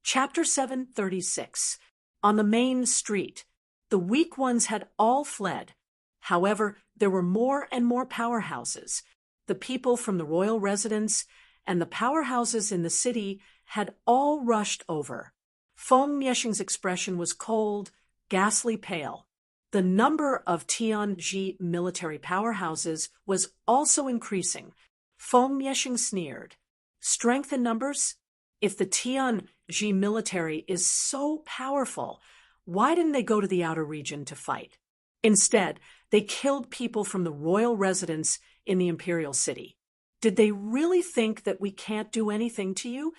Chapter 736. On the main street. The weak ones had all fled. However, there were more and more powerhouses. The people from the royal residence and the powerhouses in the city had all rushed over. Feng Miexing's expression was cold, ghastly pale. The number of Tianji military powerhouses was also increasing. Feng Miexing sneered. Strength in numbers? If the Tianji military is so powerful, why didn't they go to the outer region to fight? Instead, they killed people from the royal residence in the imperial city. Did they really think that we can't do anything to you?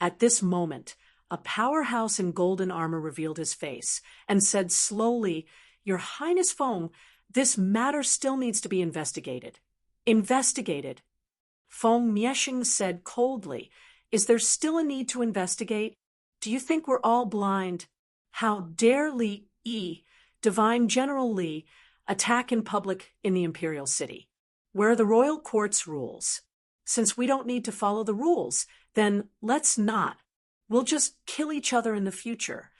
At this moment, a powerhouse in golden armor revealed his face and said slowly, "Your Highness Feng, this matter still needs to be investigated." Investigated? Feng Miexing said coldly, "Is there still a need to investigate? Do you think we're all blind? How dare Li Yi, Divine General Li, attack in public in the imperial city, where the royal court's rules? Since we don't need to follow the rules, then let's not. We'll just kill each other in the future.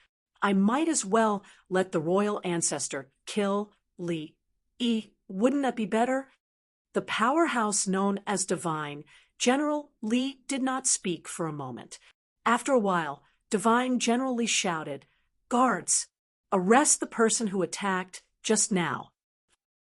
I might as well let the royal ancestor kill Li Yi. Wouldn't that be better?" The powerhouse known as Divine General Li did not speak for a moment. After a while, Divine General Li shouted, "Guards, arrest the person who attacked just now."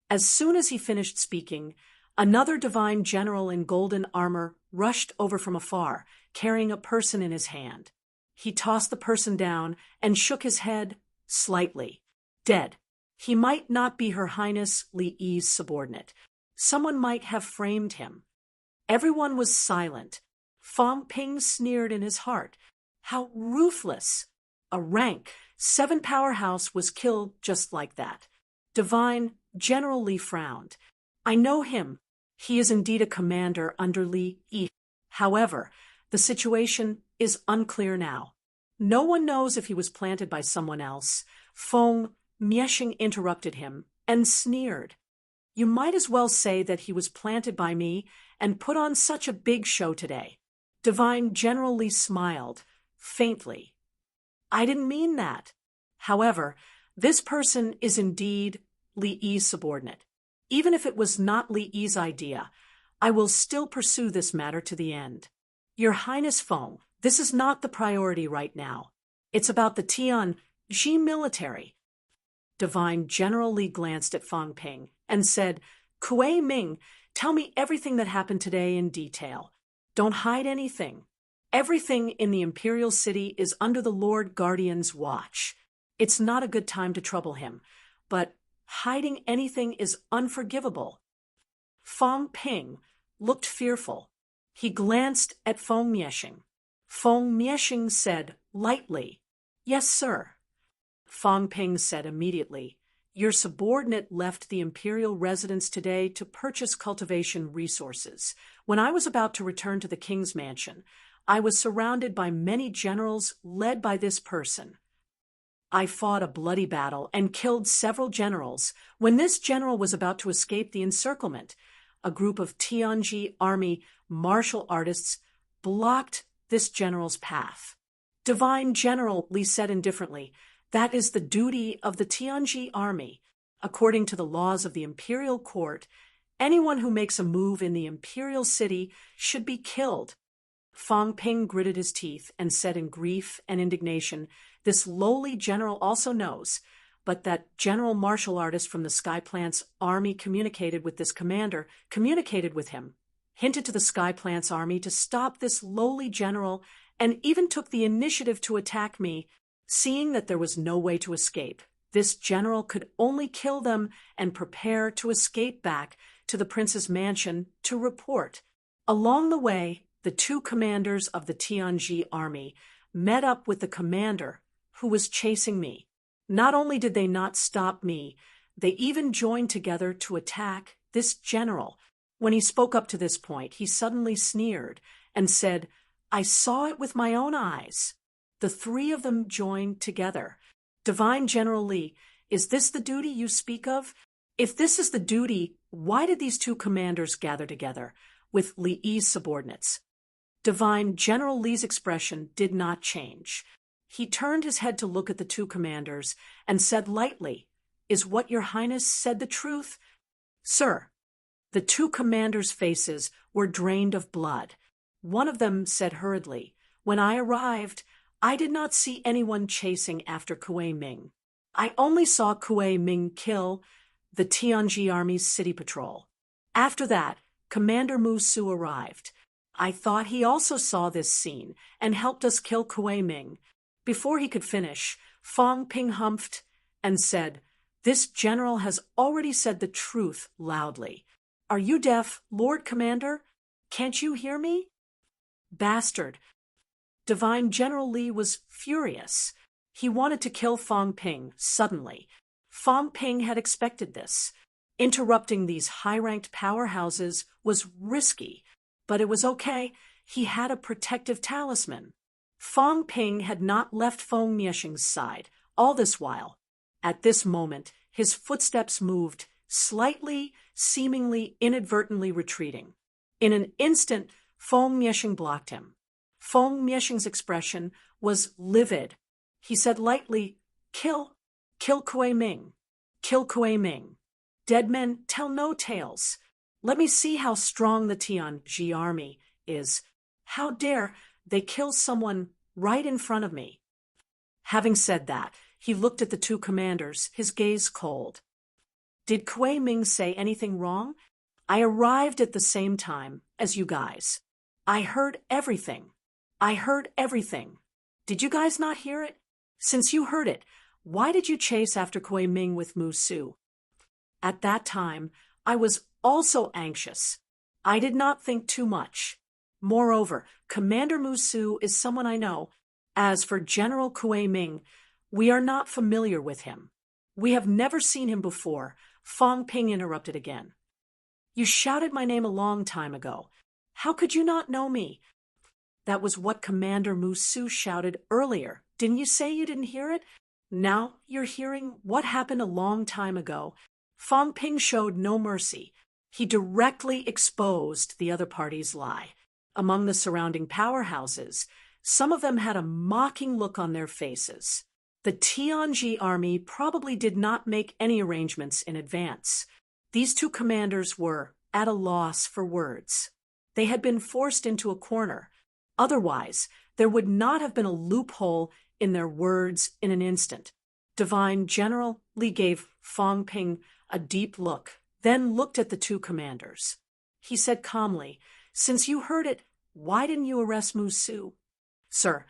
As soon as he finished speaking, another divine general in golden armor rushed over from afar, carrying a person in his hand. He tossed the person down and shook his head slightly. Dead. He might not be Her Highness Li Yi's subordinate. Someone might have framed him. Everyone was silent. Feng Ping sneered in his heart. How ruthless! A rank 7 powerhouse was killed just like that. Divine General Li frowned. "I know him. He is indeed a commander under Li Yi. However, the situation is unclear now. No one knows if he was planted by someone else." Feng Miexing interrupted him and sneered. "You might as well say that he was planted by me and put on such a big show today." Divine General Li smiled, faintly. "I didn't mean that. However, this person is indeed Li Yi's subordinate. Even if it was not Li Yi's idea, I will still pursue this matter to the end. Your Highness Feng, this is not the priority right now. It's about the Tianji military." Divine General Li glanced at Feng Ping and said, "Kuei Ming, tell me everything that happened today in detail. Don't hide anything. Everything in the imperial city is under the Lord Guardian's watch. It's not a good time to trouble him, but hiding anything is unforgivable." Feng Ping looked fearful. He glanced at Feng Miexing. Feng Miexing said lightly, "Yes, sir." Feng Ping said immediately, "Your subordinate left the imperial residence today to purchase cultivation resources. When I was about to return to the king's mansion, I was surrounded by many generals led by this person. I fought a bloody battle and killed several generals. When this general was about to escape the encirclement, a group of Tianji army martial artists blocked this general's path." Divine General Li said indifferently, "That is the duty of the Tianji army. According to the laws of the imperial court, anyone who makes a move in the imperial city should be killed." Feng Ping gritted his teeth and said in grief and indignation, "This lowly general also knows, but that general martial artist from the Skyplant's army communicated with this commander, communicated with him, hinted to the Skyplant's army to stop this lowly general, and even took the initiative to attack me. Seeing that there was no way to escape, this general could only kill them and prepare to escape back to the prince's mansion to report. Along the way, the 2 commanders of the Tianji army met up with the commander who was chasing me. Not only did they not stop me, they even joined together to attack this general." When he spoke up to this point, he suddenly sneered and said, "I saw it with my own eyes. The 3 of them joined together. Divine General Li, is this the duty you speak of? If this is the duty, why did these 2 commanders gather together with Li Yi's subordinates?" Divine General Li's expression did not change. He turned his head to look at the two commanders and said lightly, "Is what your highness said the truth?" "Sir." The two commanders' faces were drained of blood. One of them said hurriedly, "When I arrived, I did not see anyone chasing after Kuei Ming. I only saw Kuei Ming kill the Tianji Army's city patrol. After that, Commander Mu Su arrived. I thought he also saw this scene and helped us kill Kuei Ming." Before he could finish, Fong Ping humphed and said, "This general has already said the truth loudly. Are you deaf, Lord Commander? Can't you hear me?" "Bastard." Divine General Li was furious. He wanted to kill Fong Ping suddenly. Fong Ping had expected this. Interrupting these high-ranked powerhouses was risky, but it was okay. He had a protective talisman. Fong Ping had not left Feng Miexing's side all this while. At this moment, his footsteps moved, slightly, seemingly inadvertently retreating. In an instant, Feng Miexing blocked him. Feng Miexing's expression was livid. He said lightly, Kill Kuei Ming. Kill Kuei Ming. Dead men tell no tales. Let me see how strong the Tianji army is. How dare they kill someone right in front of me?" Having said that, he looked at the two commanders, his gaze cold. "Did Kuei Ming say anything wrong? I arrived at the same time as you guys. I heard everything. Did you guys not hear it? Since you heard it, why did you chase after Kuei Ming with Mu Su?" At that time, I was also anxious. I did not think too much. Moreover, Commander Mu Su is someone I know. As for General Kuei Ming, we are not familiar with him. We have never seen him before. Fong Ping interrupted again. "You shouted my name a long time ago. How could you not know me?" "That was what Commander Mu Su shouted earlier. Didn't you say you didn't hear it? Now you're hearing what happened a long time ago." Fong Ping showed no mercy. He directly exposed the other party's lie. Among the surrounding powerhouses, some of them had a mocking look on their faces. The Tianji army probably did not make any arrangements in advance. These two commanders were at a loss for words. They had been forced into a corner. Otherwise, there would not have been a loophole in their words in an instant. Divine General Li gave Fong Ping a deep look, then looked at the two commanders. He said calmly, "Since you heard it, why didn't you arrest Mu Su?" "Sir,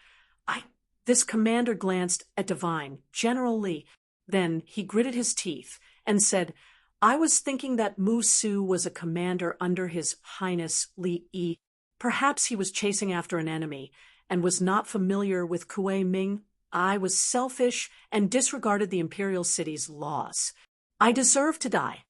This commander glanced at Divine General Li. Then he gritted his teeth and said, "I was thinking that Mu Su was a commander under His Highness Li Yi. Perhaps he was chasing after an enemy and was not familiar with Kuei Ming. I was selfish and disregarded the imperial city's laws. I deserve to die."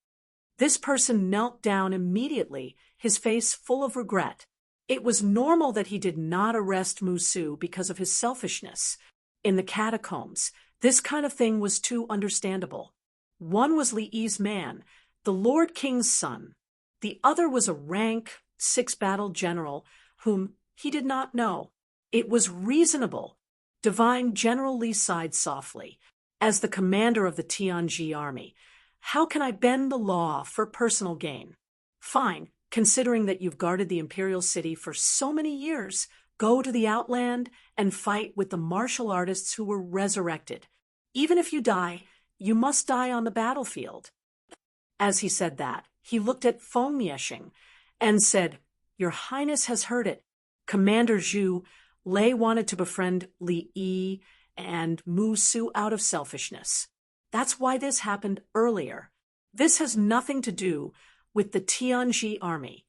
This person knelt down immediately, his face full of regret. It was normal that he did not arrest Mu Su because of his selfishness. In the catacombs, this kind of thing was too understandable. One was Li Yi's man, the Lord King's son. The other was a rank, six-battle general whom he did not know. It was reasonable. Divine General Li sighed softly. As the commander of the Tianji army, how can I bend the law for personal gain? Fine, considering that you've guarded the imperial city for so many years, go to the outland and fight with the martial artists who were resurrected. Even if you die, you must die on the battlefield. As he said that, he looked at Feng Miexing and said, "Your Highness has heard it. Commander Zhu, Lei wanted to befriend Li Yi and Mu Su out of selfishness. That's why this happened earlier. This has nothing to do with the Tianji army.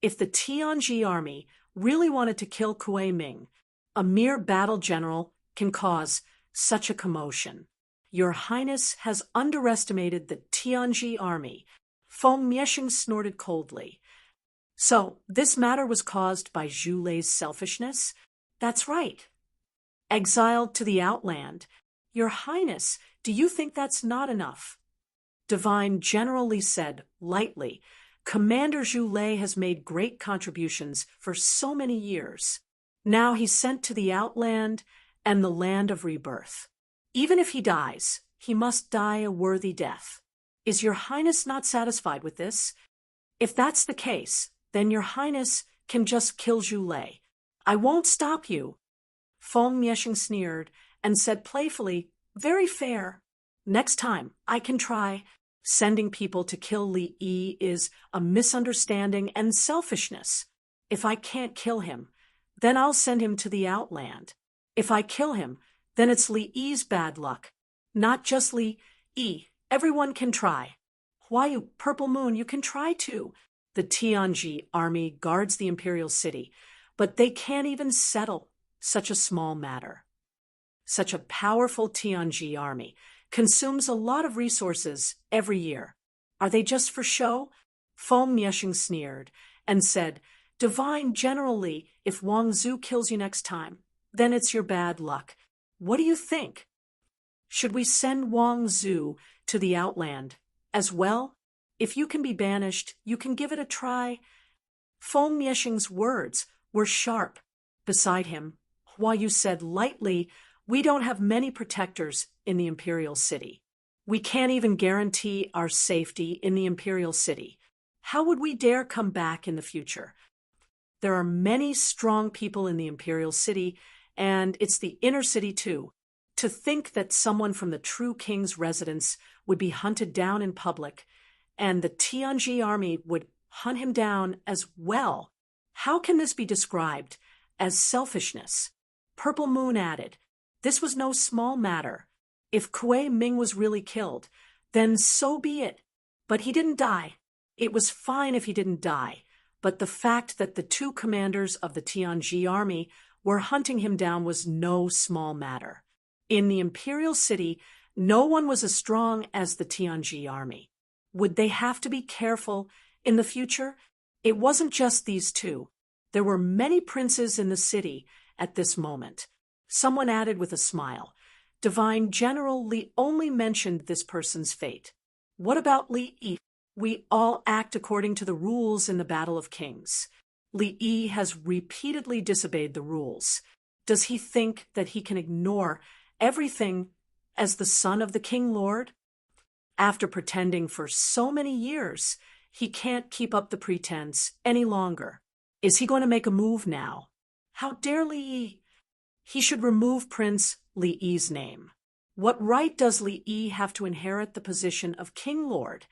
If the Tianji army really wanted to kill Kuei Ming, a mere battle general can cause such a commotion. Your Highness has underestimated the Tianji army." Feng Miexing snorted coldly. "So, this matter was caused by Zhu Lei's selfishness?" "That's right." "Exiled to the outland. Your Highness, do you think that's not enough?" Divine General Li said, lightly, Commander Zhu Lei has made great contributions for so many years. Now he's sent to the Outland and the land of rebirth. Even if he dies, he must die a worthy death. Is your Highness not satisfied with this? If that's the case, then your Highness can just kill Zhu Lei. I won't stop you. Feng Mieshing sneered and said playfully, very fair. Next time, I can try. Sending people to kill Li Yi is a misunderstanding and selfishness. If I can't kill him, then I'll send him to the Outland. If I kill him, then it's Li Yi's bad luck. Not just Li Yi. Everyone can try. Why, you Purple Moon, you can try too. The Tianji army guards the imperial city, but they can't even settle such a small matter. Such a powerful Tianji army consumes a lot of resources every year. Are they just for show? Feng Mieshing sneered and said, Divine General Li, if Wang Zhu kills you next time, then it's your bad luck. What do you think? Should we send Wang Zhu to the Outland as well? If you can be banished, you can give it a try. Feng Mieshing's words were sharp. Beside him, Hua Yu said lightly, we don't have many protectors in the imperial city. We can't even guarantee our safety in the imperial city. How would we dare come back in the future? There are many strong people in the imperial city, and it's the inner city too. To think that someone from the true king's residence would be hunted down in public, and the Tianji army would hunt him down as well. How can this be described as selfishness? Purple Moon added, this was no small matter. If Kuei Ming was really killed, then so be it. But he didn't die. It was fine if he didn't die. But the fact that the two commanders of the Tianji army were hunting him down was no small matter. In the imperial city, no one was as strong as the Tianji army. Would they have to be careful in the future? It wasn't just these two. There were many princes in the city at this moment. Someone added with a smile, Divine General Li only mentioned this person's fate. What about Li Yi? We all act according to the rules in the Battle of Kings. Li Yi has repeatedly disobeyed the rules. Does he think that he can ignore everything as the son of the King Lord? After pretending for so many years, he can't keep up the pretense any longer. Is he going to make a move now? How dare Li Yi? He should remove Prince Li Yi's name. What right does Li Yi have to inherit the position of King Lord?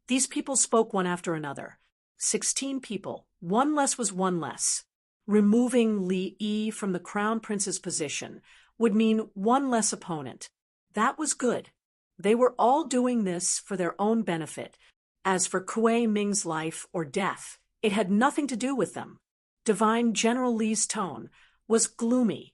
These people spoke one after another. 16 people. One less was one less. Removing Li Yi from the crown prince's position would mean one less opponent. That was good. They were all doing this for their own benefit. As for Kuei Ming's life or death, it had nothing to do with them. Divine General Li's tone was gloomy.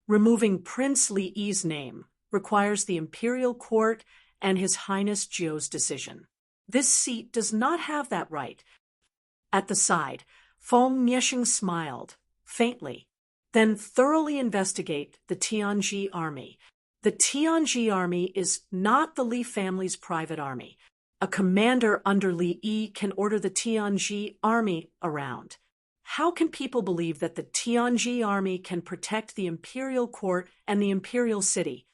Removing Prince Li Yi's name requires the imperial court and His Highness Jiu's decision. This seat does not have that right. At the side, Feng Mieshing smiled, faintly. Then thoroughly investigate the Tianji army. The Tianji army is not the Li family's private army. A commander under Li Yi can order the Tianji army around. How can people believe that the Tianji army can protect the imperial court and the imperial city?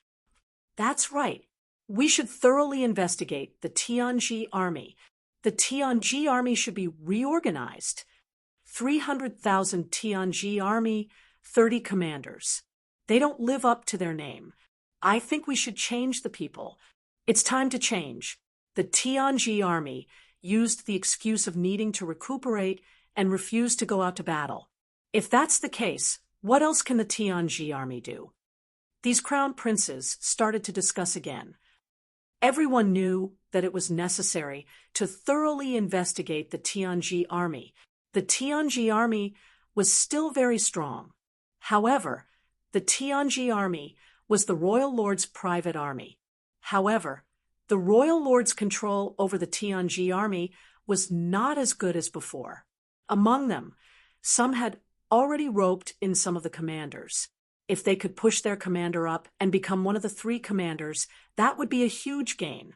That's right. We should thoroughly investigate the Tianji army. The Tianji army should be reorganized. 300,000 Tianji army, 30 commanders. They don't live up to their name. I think we should change the people. It's time to change. The Tianji army used the excuse of needing to recuperate and refused to go out to battle. If that's the case, what else can the Tianji army do? These crown princes started to discuss again. Everyone knew that it was necessary to thoroughly investigate the Tianji army. The Tianji army was still very strong. However, the Tianji army was the royal lord's private army. However, the royal lord's control over the Tianji army was not as good as before. Among them, some had already roped in some of the commanders. If they could push their commander up and become one of the 3 commanders, that would be a huge gain.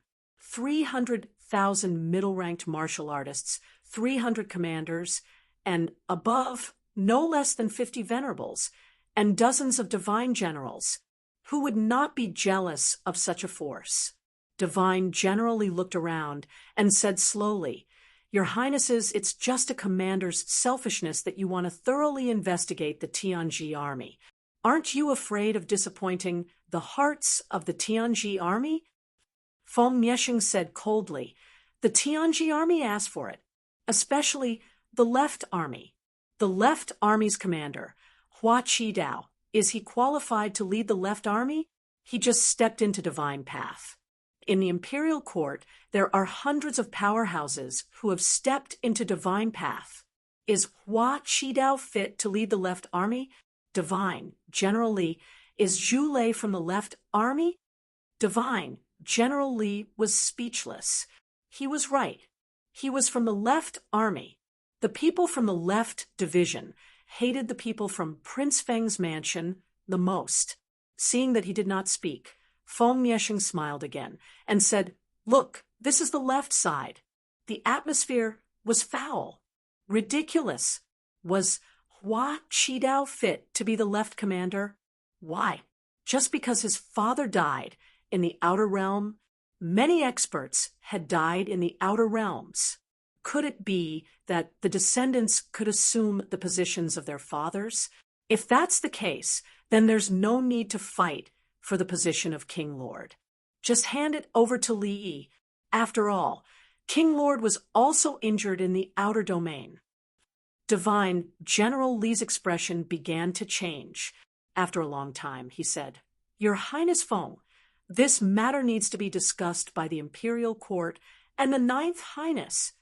5,000 middle-ranked martial artists, 300 commanders, and above, no less than 50 venerables, and dozens of divine generals. Who would not be jealous of such a force? Divine generally looked around and said slowly, "Your Highnesses, it's just a commander's selfishness that you want to thoroughly investigate the Tianji army. Aren't you afraid of disappointing the hearts of the Tianji army?" Feng Mieshing said coldly, "The Tianji army asked for it, especially the left army. The left army's commander, Hua Qidao, is he qualified to lead the left army? He just stepped into divine path. In the imperial court, there are hundreds of powerhouses who have stepped into divine path. Is Hua Qidao fit to lead the left army? Divine, General Li. Is Zhu Lei from the left army? Divine, General Li was speechless. He was right. He was from the left army. The people from the left division hated the people from Prince Feng's mansion the most. Seeing that he did not speak, Feng Mieshing smiled again and said, "Look, this is the left side." The atmosphere was foul, ridiculous. Was Hua Qidao fit to be the left commander? Why? Just because his father died in the outer realm? Many experts had died in the outer realms. Could it be that the descendants could assume the positions of their fathers? If that's the case, then there's no need to fight for the position of King Lord. Just hand it over to Li Yi. After all, King Lord was also injured in the outer domain. Divine General Li's expression began to change. After a long time, he said, "Your Highness Feng, this matter needs to be discussed by the imperial court and the Ninth Highness."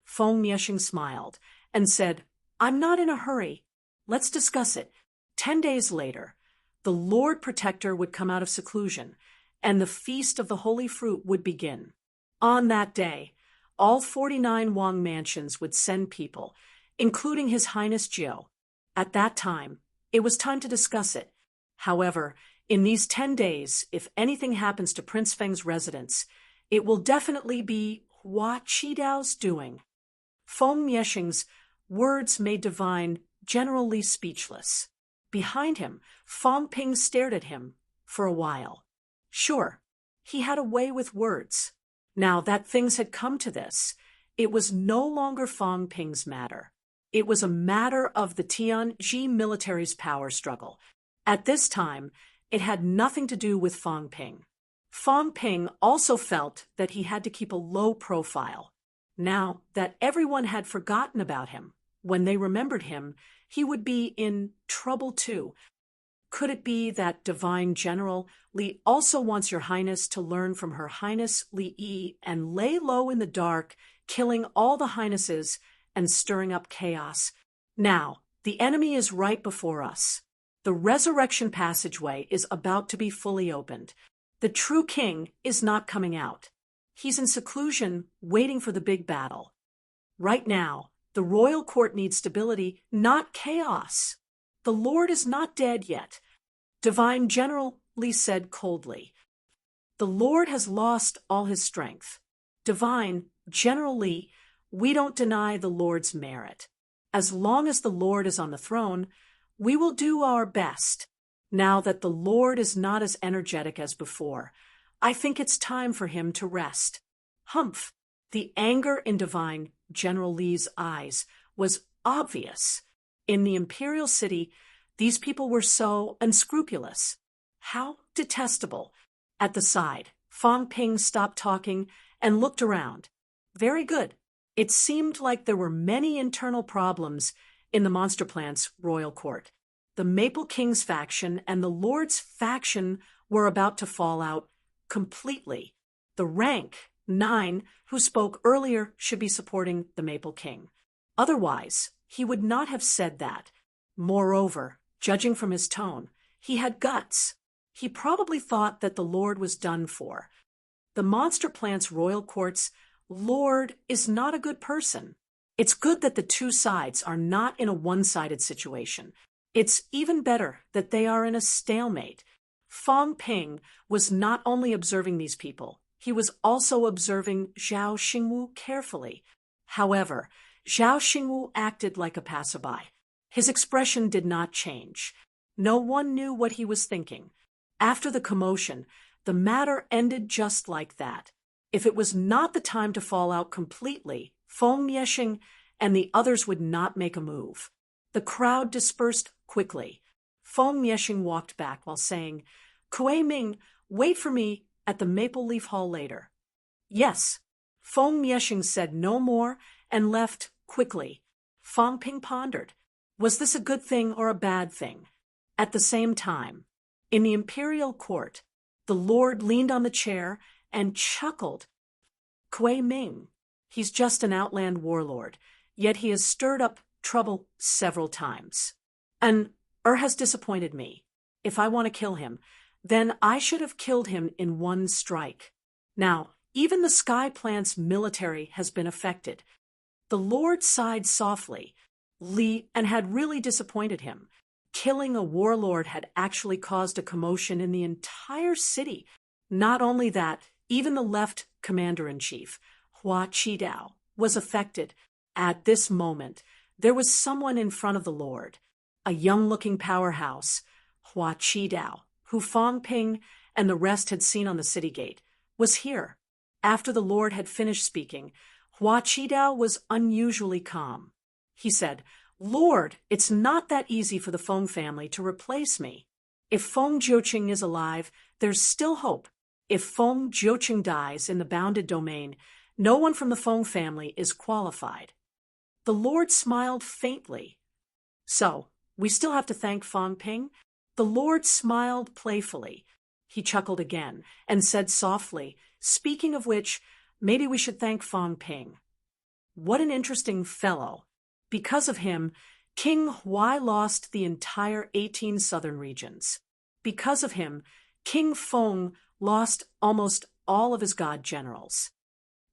Feng Mieshing smiled and said, "I'm not in a hurry. Let's discuss it." 10 days later, the Lord Protector would come out of seclusion, and the Feast of the Holy Fruit would begin. On that day, all 49 Wang mansions would send people, including His Highness Jiao. At that time, it was time to discuss it. However, in these 10 days, if anything happens to Prince Feng's residence, it will definitely be Hua Qidao's doing. Feng Mieshing's words made Divine General Li speechless. Behind him, Feng Ping stared at him for a while. Sure, he had a way with words. Now that things had come to this, it was no longer Feng Ping's matter. It was a matter of the Tianji military's power struggle. At this time, it had nothing to do with Feng Ping. Feng Ping also felt that he had to keep a low profile. Now that everyone had forgotten about him, when they remembered him, he would be in trouble too. Could it be that Divine General Li also wants Your Highness to learn from Her Highness Li Yi and lay low in the dark, killing all the Highnesses and stirring up chaos? Now, the enemy is right before us. The resurrection passageway is about to be fully opened. The true king is not coming out. He's in seclusion, waiting for the big battle. Right now, the royal court needs stability, not chaos. The Lord is not dead yet. Divine General Li said coldly. The Lord has lost all his strength. Divine General Li, we don't deny the Lord's merit. As long as the Lord is on the throne, we will do our best. Now that the Lord is not as energetic as before, I think it's time for him to rest. Humph! The anger in Divine General Li's eyes was obvious. In the imperial city, these people were so unscrupulous. How detestable. At the side, Feng Ping stopped talking and looked around. Very good. It seemed like there were many internal problems in the Monster Plant's royal court. The Maple King's faction and the Lord's faction were about to fall out completely. The rank 9 who spoke earlier should be supporting the Maple King. Otherwise, he would not have said that. Moreover, judging from his tone, he had guts. He probably thought that the Lord was done for. The Monster Plant's royal court's Lord is not a good person. It's good that the two sides are not in a one-sided situation. It's even better that they are in a stalemate. Feng Ping was not only observing these people, He was also observing Zhao Xingwu carefully. However, Zhao Xingwu acted like a passerby. His expression did not change. No one knew what he was thinking. After the commotion, the matter ended just like that. If it was not the time to fall out completely, Feng Yexing and the others would not make a move. The crowd dispersed quickly. Feng Yexing walked back while saying, "Kuei Ming, wait for me at the Maple Leaf Hall later." "Yes." Feng Yexing said no more and left quickly. Fang Ping pondered. Was this a good thing or a bad thing? At the same time, in the imperial court, the Lord leaned on the chair and chuckled. "Kuei Ming, he's just an outland warlord, yet he has stirred up trouble several times. And has disappointed me. If I want to kill him, then I should have killed him in one strike. Now, even the Sky Plant's military has been affected." The Lord sighed softly, and had really disappointed him. Killing a warlord had actually caused a commotion in the entire city. Not only that, even the left commander-in-chief, Hua Qidao, was affected. At this moment, there was someone in front of the Lord, a young-looking powerhouse, Hua Qidao, who Fang Ping and the rest had seen on the city gate, was here. After the Lord had finished speaking, Hua Qidao was unusually calm. He said, "Lord, it's not that easy for the Feng family to replace me. If Feng Jiuqing is alive, there's still hope. If Feng Jiuqing dies in the bounded domain, no one from the Feng family is qualified." The Lord smiled faintly. "So, we still have to thank Fang Ping?" The Lord smiled playfully. He chuckled again and said softly, "Speaking of which, maybe we should thank Fang Ping. What an interesting fellow. Because of him, King Huai lost the entire 18 southern regions. Because of him, King Feng lost almost all of his god generals.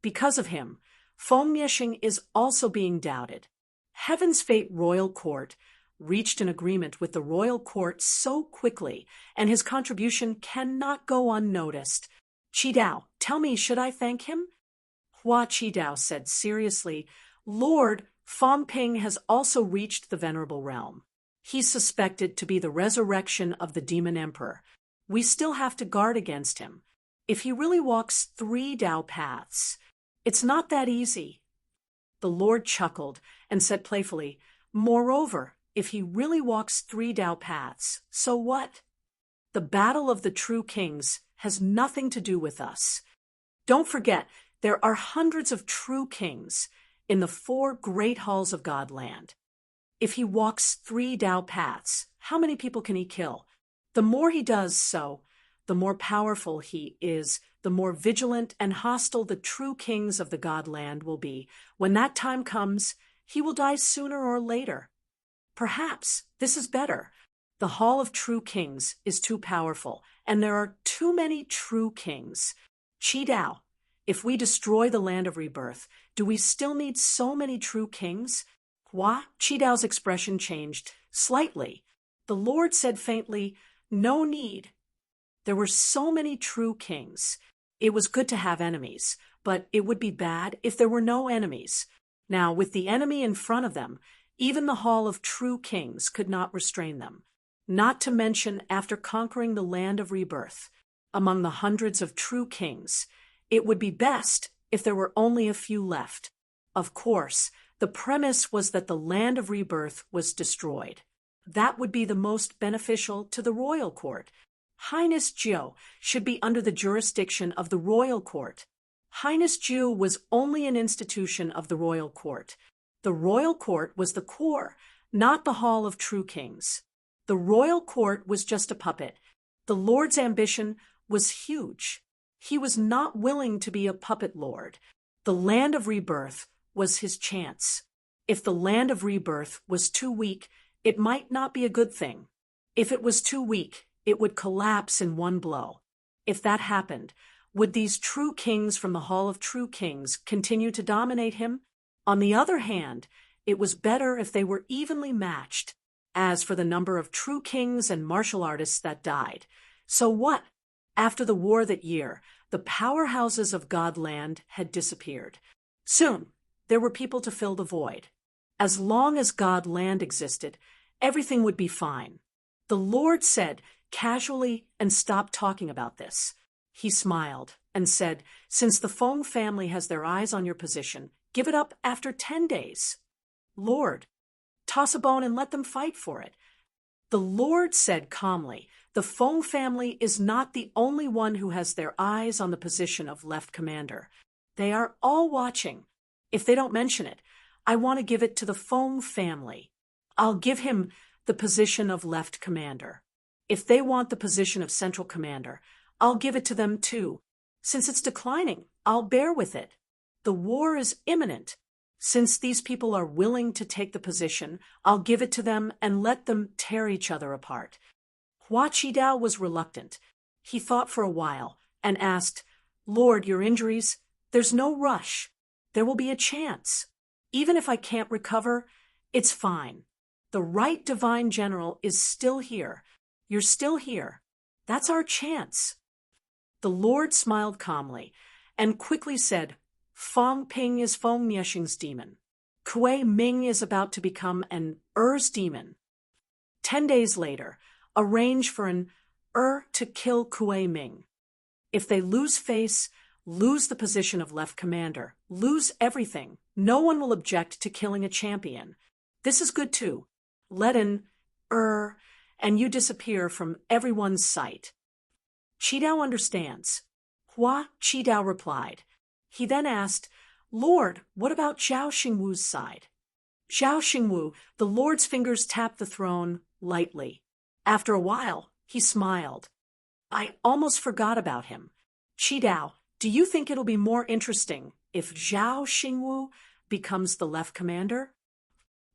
Because of him, Feng Yexing is also being doubted. Heaven's Fate Royal Court reached an agreement with the Royal Court so quickly, and his contribution cannot go unnoticed. Qidao, tell me, should I thank him?" Hua Qidao said seriously, "Lord, Fang Ping has also reached the Venerable Realm. He's suspected to be the resurrection of the Demon Emperor. We still have to guard against him. If he really walks 3 Dao paths, it's not that easy." The Lord chuckled and said playfully, "Moreover, if he really walks 3 Dao paths, so what? The battle of the true kings has nothing to do with us. Don't forget, there are hundreds of true kings in the 4 great halls of Godland. If he walks 3 Dao paths, how many people can he kill? The more he does so, the more powerful he is, the more vigilant and hostile the true kings of the Godland will be. When that time comes, he will die sooner or later. Perhaps this is better. The Hall of True Kings is too powerful, and there are too many true kings. Qidao, if we destroy the land of rebirth, do we still need so many true kings?" Hua Qidao's expression changed slightly. The Lord said faintly, "No need. There were so many true kings. It was good to have enemies, but it would be bad if there were no enemies. Now, with the enemy in front of them, even the Hall of True Kings could not restrain them. Not to mention after conquering the land of rebirth, among the hundreds of true kings, it would be best if there were only a few left. Of course, the premise was that the land of rebirth was destroyed. That would be the most beneficial to the royal court. Highness Jiu should be under the jurisdiction of the royal court. Highness Jiu was only an institution of the royal court. The royal court was the core, not the Hall of True Kings. The royal court was just a puppet. The Lord's ambition was huge. He was not willing to be a puppet lord. The land of rebirth was his chance. If the land of rebirth was too weak, it might not be a good thing. If it was too weak, it would collapse in one blow. If that happened, would these true kings from the Hall of True Kings continue to dominate him? On the other hand, it was better if they were evenly matched. As for the number of true kings and martial artists that died, so what? After the war that year, the powerhouses of Godland had disappeared. Soon, there were people to fill the void. As long as Godland existed, everything would be fine. The Lord said, casually, and stopped talking about this. He smiled and said, since the Fong family has their eyes on your position, give it up after 10 days. Lord, toss a bone and let them fight for it. The Lord said calmly, the Fong family is not the only one who has their eyes on the position of left commander. They are all watching. If they don't mention it, I want to give it to the Fong family. I'll give him the position of left commander. If they want the position of central commander, I'll give it to them too. Since it's declining, I'll bear with it. The war is imminent. Since these people are willing to take the position, I'll give it to them and let them tear each other apart. Hua Qidao was reluctant. He thought for a while and asked, Lord, your injuries? There's no rush. There will be a chance. Even if I can't recover, it's fine. The right divine general is still here. You're still here. That's our chance. The Lord smiled calmly and quickly said, Fong Ping is Fong Mieshing's demon. Kuei Ming is about to become an Er's demon. 10 days later, arrange for an to kill Kuei Ming. If they lose face, lose the position of left commander, lose everything, no one will object to killing a champion. This is good too. Let an and you disappear from everyone's sight. Qidao understands. Hua Qidao replied. He then asked, Lord, what about Zhao Xingwu's side? Zhao Xingwu, the Lord's fingers tapped the throne lightly. After a while, he smiled. I almost forgot about him. Qidao, do you think it'll be more interesting if Zhao Xingwu becomes the left commander?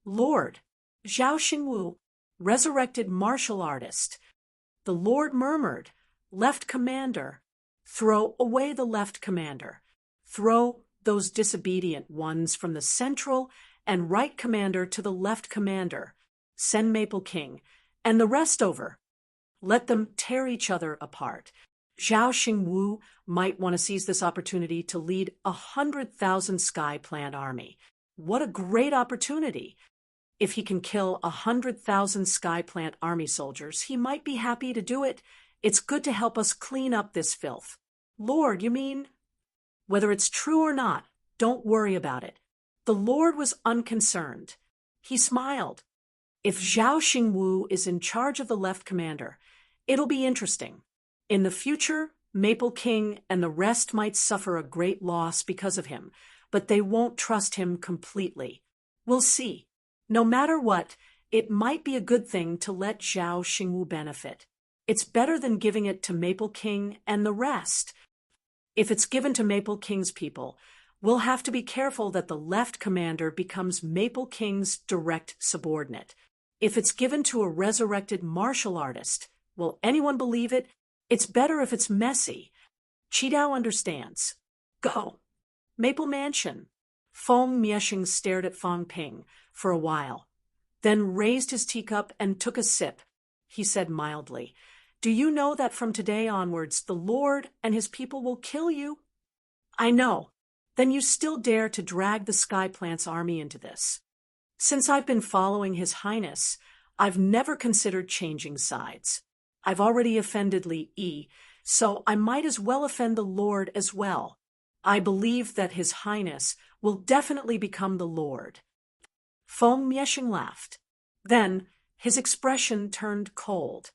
Lord, Zhao Xingwu, resurrected martial artist. The Lord murmured, left commander. Throw away the left commander. Throw those disobedient ones from the central and right commander to the left commander. Send Maple King and the rest over. Let them tear each other apart. Zhao Xingwu might want to seize this opportunity to lead 100,000 Sky Plant army. What a great opportunity! If he can kill 100,000 Sky Plant army soldiers, he might be happy to do it. It's good to help us clean up this filth. Lord, you mean? Whether it's true or not, don't worry about it. The Lord was unconcerned. He smiled. If Zhao Xingwu is in charge of the left commander, it'll be interesting. In the future, Maple King and the rest might suffer a great loss because of him, but they won't trust him completely. We'll see. No matter what, it might be a good thing to let Zhao Xingwu benefit. It's better than giving it to Maple King and the rest. If it's given to Maple King's people, we'll have to be careful that the left commander becomes Maple King's direct subordinate. If it's given to a resurrected martial artist, will anyone believe it? It's better if it's messy. Qidao understands. Go. Maple Mansion. Fong Mieshing stared at Fong Ping for a while, then raised his teacup and took a sip. He said mildly, Do you know that from today onwards the Lord and his people will kill you? I know. Then you still dare to drag the Sky Plant's army into this. Since I've been following His Highness, I've never considered changing sides. I've already offended Li Yi, so I might as well offend the Lord as well. I believe that His Highness will definitely become the Lord. Fong Mieshing laughed. Then his expression turned cold.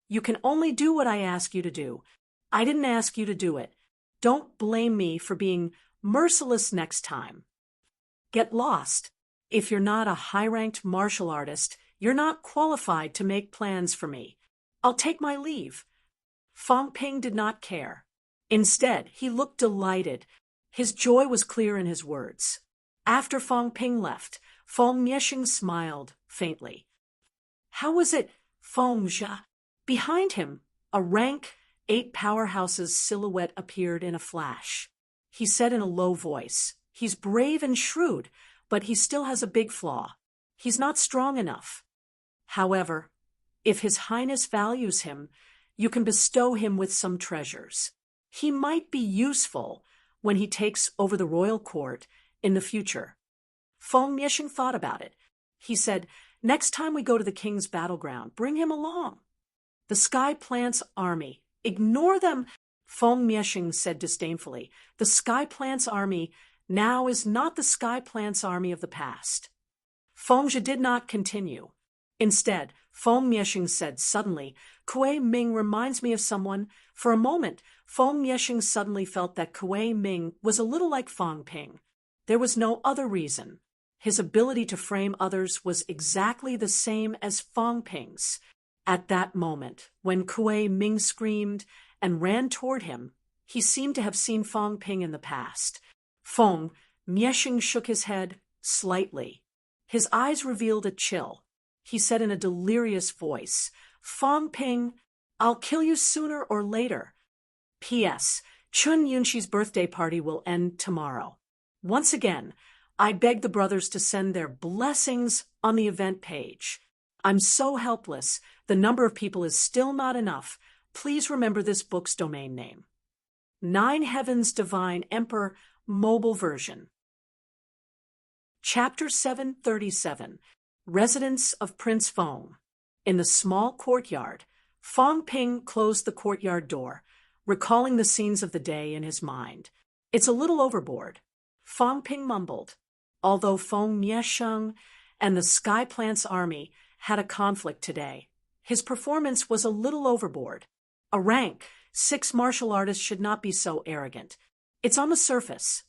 You can only do what I ask you to do. I didn't ask you to do it. Don't blame me for being merciless next time. Get lost. If you're not a high-ranked martial artist, you're not qualified to make plans for me. I'll take my leave. Fong Ping did not care. Instead, he looked delighted. His joy was clear in his words. After Fong Ping left, Fong Mieshing smiled faintly. How was it, Fong Jia? Behind him, a rank 8 powerhouses silhouette appeared in a flash. He said in a low voice, He's brave and shrewd, but he still has a big flaw. He's not strong enough. However, if His Highness values him, you can bestow him with some treasures. He might be useful when he takes over the royal court in the future. Feng Miesheng thought about it. He said, next time we go to the king's battleground, bring him along. The Sky Plant's army. Ignore them, Feng Miesheng said disdainfully. The Sky Plant's army now is not the Sky Plant's army of the past. Feng Zhe did not continue. Instead, Feng Miesheng said suddenly, Kuei Ming reminds me of someone. For a moment, Feng Miesheng suddenly felt that Kuei Ming was a little like Fang Ping. There was no other reason. His ability to frame others was exactly the same as Fang Ping's. At that moment, when Kuei Ming screamed and ran toward him, he seemed to have seen Fang Ping in the past. Feng Miesheng shook his head slightly. His eyes revealed a chill. He said in a delirious voice, Fang Ping, I'll kill you sooner or later. P.S. Chun Yunxi's birthday party will end tomorrow. Once again, I beg the brothers to send their blessings on the event page. I'm so helpless. The number of people is still not enough. Please remember this book's domain name. Nine Heavens Divine Emperor Mobile Version. Chapter 737. Residence of Prince Feng. In the small courtyard, Fang Ping closed the courtyard door, recalling the scenes of the day in his mind. It's a little overboard. Fang Ping mumbled. Although Feng Miesheng and the Sky Plant's army had a conflict today, his performance was a little overboard. A rank 6 martial artist should not be so arrogant. It's on the surface.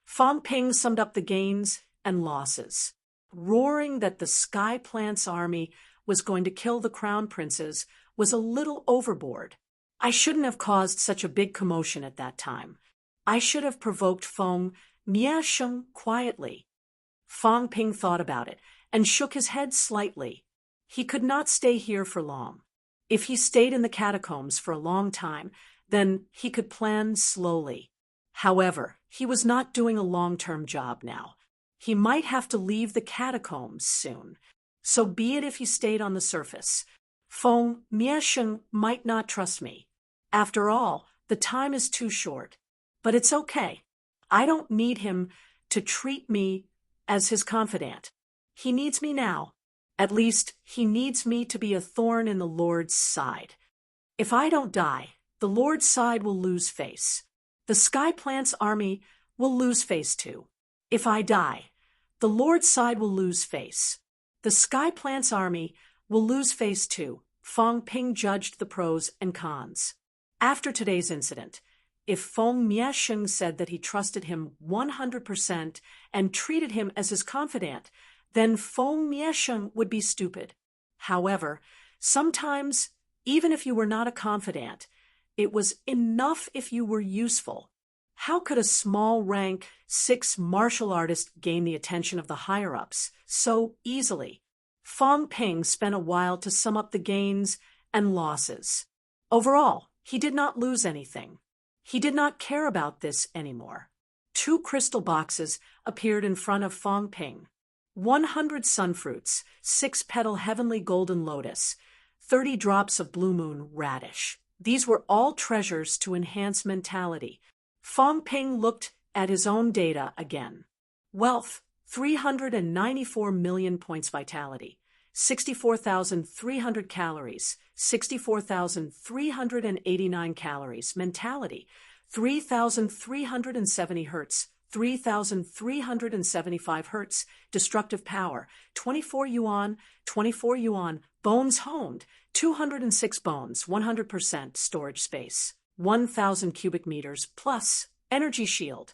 Fang Ping summed up the gains and losses. Roaring that the Sky Plant's army was going to kill the crown princes was a little overboard. I shouldn't have caused such a big commotion at that time. I should have provoked Feng Miesheng quietly. Fang Ping thought about it and shook his head slightly. He could not stay here for long. If he stayed in the catacombs for a long time, then he could plan slowly. However, he was not doing a long-term job now. He might have to leave the catacombs soon. So be it if he stayed on the surface. Feng Miesheng might not trust me. After all, the time is too short. But it's okay. I don't need him to treat me as his confidant. He needs me now. At least, he needs me to be a thorn in the Lord's side. If I don't die, the Lord's side will lose face. The Sky Plant's army will lose face too. If I die, the Lord's side will lose face. The Sky Plant's army will lose face too. Fang Ping judged the pros and cons. After today's incident, if Feng Miesheng said that he trusted him 100% and treated him as his confidant, then Feng Miesheng would be stupid. However, sometimes, even if you were not a confidant, it was enough if you were useful. How could a small rank 6 martial artist gain the attention of the higher-ups so easily? Fang Ping spent a while to sum up the gains and losses. Overall, he did not lose anything. He did not care about this anymore. 2 crystal boxes appeared in front of Fang Ping. 100 sunfruits, 6-petal heavenly golden lotus, 30 drops of blue moon radish. These were all treasures to enhance mentality. Fang Ping looked at his own data again. Wealth, 394 million points vitality, 64,300 calories, 64,389 calories. Mentality, 3,370 hertz, 3,375 hertz. Destructive power, 24 yuan, 24 yuan. Bones honed, 206 bones, 100% storage space, 1,000 cubic meters plus. Energy shield,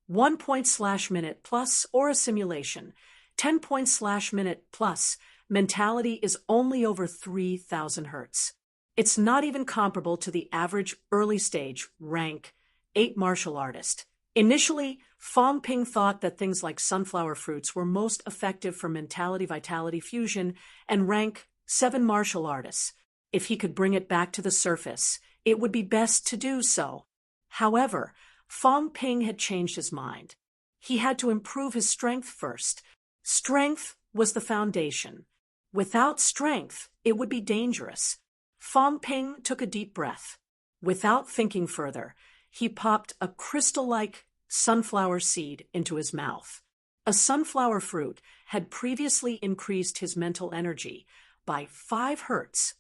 1 point/minute plus aura simulation, 10 points/minute plus. Mentality is only over 3,000 hertz. It's not even comparable to the average early stage rank 8 martial artist. Initially, Fang Ping thought that things like sunflower fruits were most effective for mentality-vitality fusion and rank 7 martial artists. If he could bring it back to the surface, it would be best to do so. However, Fang Ping had changed his mind. He had to improve his strength first. Strength was the foundation. Without strength, it would be dangerous. Fong Ping took a deep breath. Without thinking further, he popped a crystal-like sunflower seed into his mouth. A sunflower fruit had previously increased his mental energy by 5 hertz.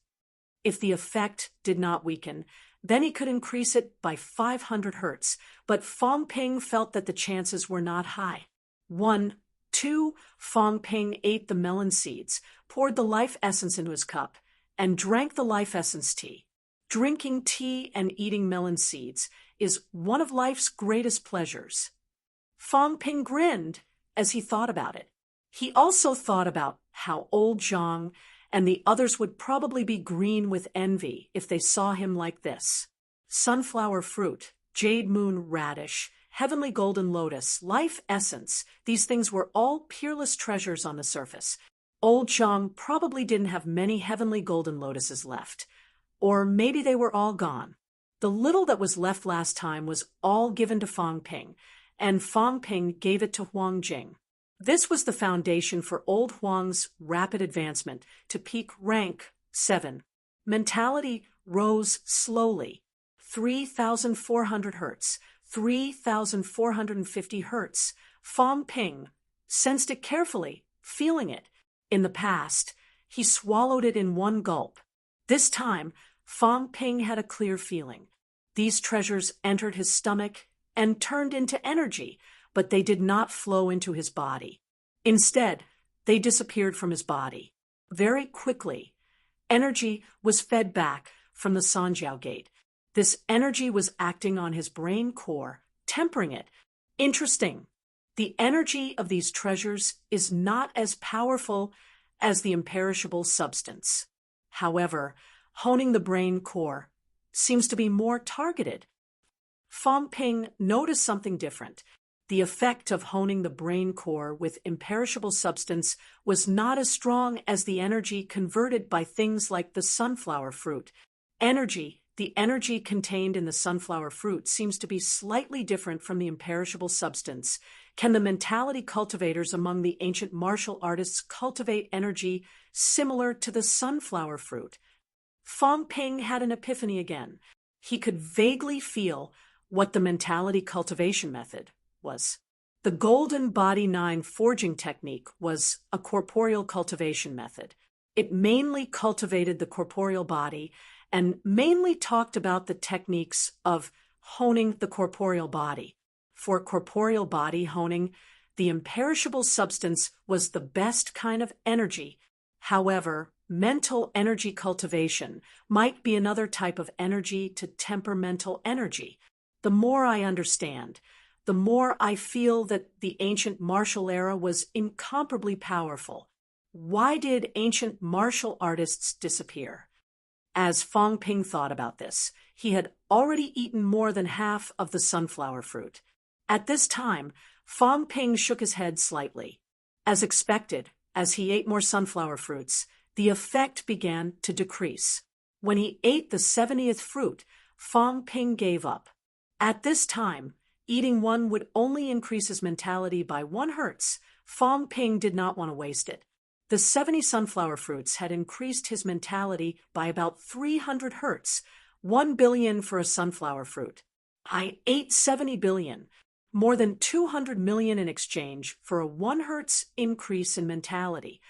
If the effect did not weaken, then he could increase it by 500 hertz, but Fong Ping felt that the chances were not high. 1, 2, Fong Ping ate the melon seeds, poured the life essence into his cup, and drank the life essence tea. Drinking tea and eating melon seeds is one of life's greatest pleasures. Fong Ping grinned as he thought about it. He also thought about how old Zhang and the others would probably be green with envy if they saw him like this. Sunflower fruit, jade moon radish, heavenly golden lotus, life essence, these things were all peerless treasures on the surface. Old Zhang probably didn't have many heavenly golden lotuses left. Or maybe they were all gone. The little that was left last time was all given to Fong Ping, and Fong Ping gave it to Huang Jing. This was the foundation for old Huang's rapid advancement to peak rank 7. Mentality rose slowly. 3,400 hertz, 3,450 hertz. Fong Ping sensed it carefully, feeling it. In the past, he swallowed it in one gulp. This time, Fong Ping had a clear feeling. These treasures entered his stomach and turned into energy, but they did not flow into his body. Instead, they disappeared from his body. Very quickly, energy was fed back from the Sanjiao Gate. This energy was acting on his brain core, tempering it. Interesting. The energy of these treasures is not as powerful as the imperishable substance. However, honing the brain core seems to be more targeted. Fong Ping noticed something different. The effect of honing the brain core with imperishable substance was not as strong as the energy converted by things like the sunflower fruit. The energy contained in the sunflower fruit seems to be slightly different from the imperishable substance. Can the mentality cultivators among the ancient martial artists cultivate energy similar to the sunflower fruit? Fong Ping had an epiphany again. He could vaguely feel what the mentality cultivation method was. The Golden Body 9 forging technique was a corporeal cultivation method. It mainly cultivated the corporeal body and mainly talked about the techniques of honing the corporeal body. For corporeal body honing, the imperishable substance was the best kind of energy. However, mental energy cultivation might be another type of energy to temper mental energy. The more I understand, the more I feel that the ancient martial era was incomparably powerful. Why did ancient martial artists disappear? As Fong Ping thought about this, he had already eaten more than half of the sunflower fruit. At this time, Fong Ping shook his head slightly. As expected, as he ate more sunflower fruits, the effect began to decrease. When he ate the 70th fruit, Fong Ping gave up. At this time, eating one would only increase his mentality by 1 hertz. Fong Ping did not want to waste it. The 70 sunflower fruits had increased his mentality by about 300 hertz, 1 billion for a sunflower fruit. I ate 70 billion, more than 200 million in exchange for a 1 hertz increase in mentality.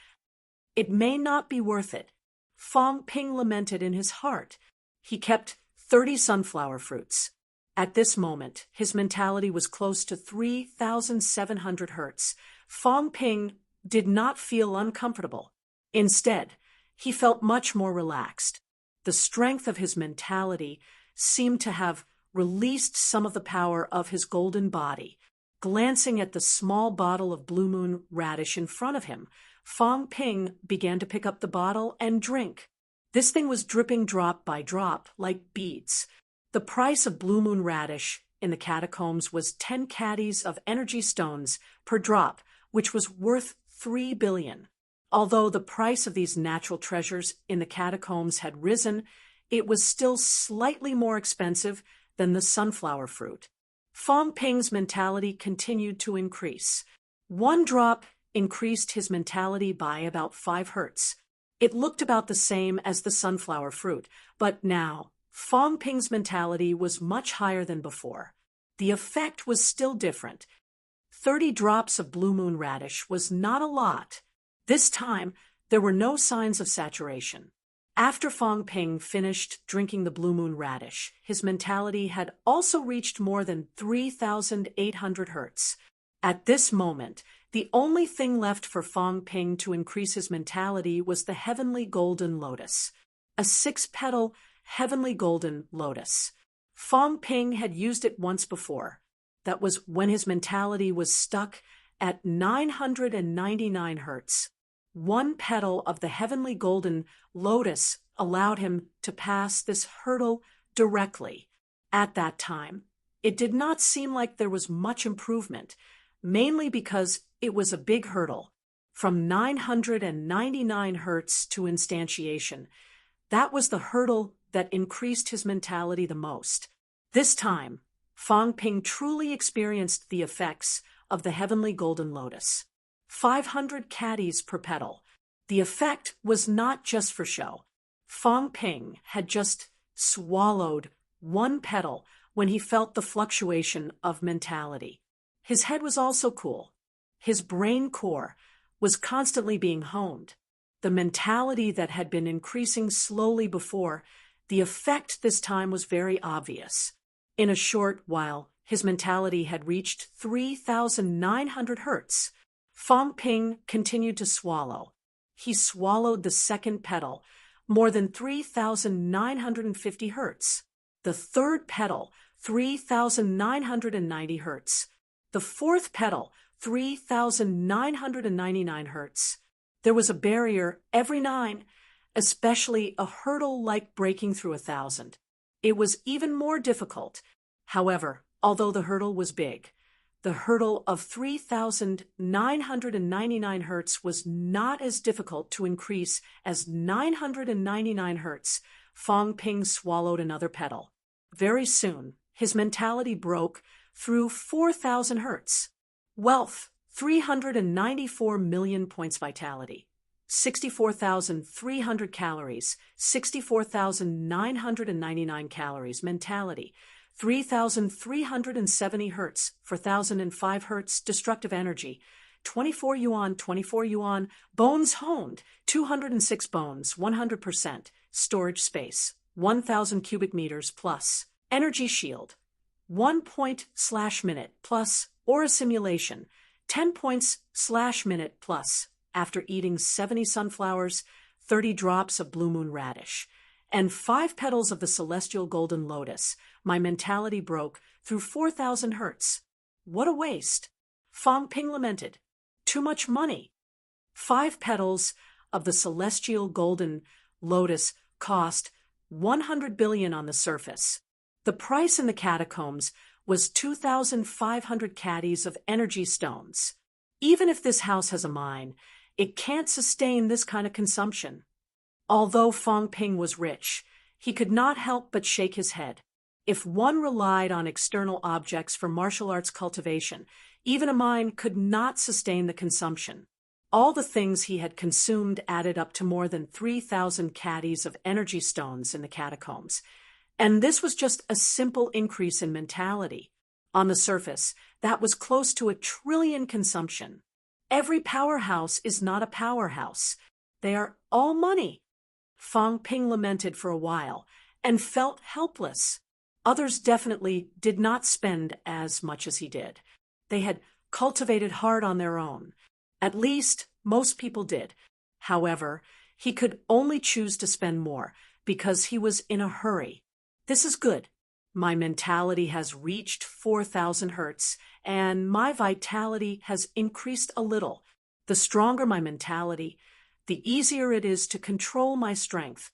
It may not be worth it. Fong Ping lamented in his heart. He kept 30 sunflower fruits. At this moment, his mentality was close to 3,700 hertz. Fong Ping did not feel uncomfortable. Instead, he felt much more relaxed. The strength of his mentality seemed to have released some of the power of his golden body. Glancing at the small bottle of blue moon radish in front of him, Fong Ping began to pick up the bottle and drink. This thing was dripping drop by drop like beads. The price of blue moon radish in the catacombs was 10 caddies of energy stones per drop, which was worth 3 billion. Although the price of these natural treasures in the catacombs had risen, it was still slightly more expensive than the sunflower fruit. Fong Ping's mentality continued to increase. 1 drop increased his mentality by about 5 hertz. It looked about the same as the sunflower fruit, but now, Fong Ping's mentality was much higher than before. The effect was still different. 30 drops of blue moon radish was not a lot. This time, there were no signs of saturation. After Fong Ping finished drinking the blue moon radish, his mentality had also reached more than 3,800 hertz. At this moment, the only thing left for Fong Ping to increase his mentality was the heavenly golden lotus, a 6-petal heavenly golden lotus. Fong Ping had used it once before. That was when his mentality was stuck at 999 hertz. One petal of the heavenly golden lotus allowed him to pass this hurdle directly. At that time, it did not seem like there was much improvement, mainly because it was a big hurdle. From 999 hertz to instantiation, that was the hurdle that increased his mentality the most. This time, Fong Ping truly experienced the effects of the heavenly golden lotus. 500 caddies per petal. The effect was not just for show. Fong Ping had just swallowed one petal when he felt the fluctuation of mentality. His head was also cool. His brain core was constantly being honed. The mentality that had been increasing slowly before, the effect this time was very obvious. In a short while, his mentality had reached 3,900 hertz. Fong Ping continued to swallow. He swallowed the second petal, more than 3,950 hertz. The third petal, 3,990 hertz. The fourth petal, 3,999 hertz. There was a barrier every 9, especially a hurdle like breaking through 1,000. It was even more difficult. However, although the hurdle was big, the hurdle of 3,999 hertz was not as difficult to increase as 999 hertz. Fong Ping swallowed another petal. Very soon, his mentality broke through 4,000 hertz. Wealth, 394 million points vitality. 64,300 calories, 64,999 calories. Mentality, 3,370 hertz, 4,005 hertz. Destructive energy, 24 yuan. Bones honed, 206 bones, 100%. Storage space, 1,000 cubic meters plus. Energy shield, 1 point/minute plus. Aura simulation, 10 points/minute plus. After eating 70 sunflowers, 30 drops of blue moon radish, and 5 petals of the celestial golden lotus, my mentality broke through 4,000 hertz. What a waste! Fong Ping lamented. Too much money. 5 petals of the celestial golden lotus cost 100 billion on the surface. The price in the catacombs was 2,500 caddies of energy stones. Even if this house has a mine, it can't sustain this kind of consumption. Although Fong Ping was rich, he could not help but shake his head. If one relied on external objects for martial arts cultivation, even a mine could not sustain the consumption. All the things he had consumed added up to more than 3,000 caddies of energy stones in the catacombs. And this was just a simple increase in mentality. On the surface, that was close to 1 trillion consumption. Every powerhouse is not a powerhouse. They are all money. Fong Ping lamented for a while and felt helpless. Others definitely did not spend as much as he did. They had cultivated hard on their own. At least, most people did. However, he could only choose to spend more because he was in a hurry. This is good. My mentality has reached 4,000 hertz, and my vitality has increased a little. The stronger my mentality, the easier it is to control my strength.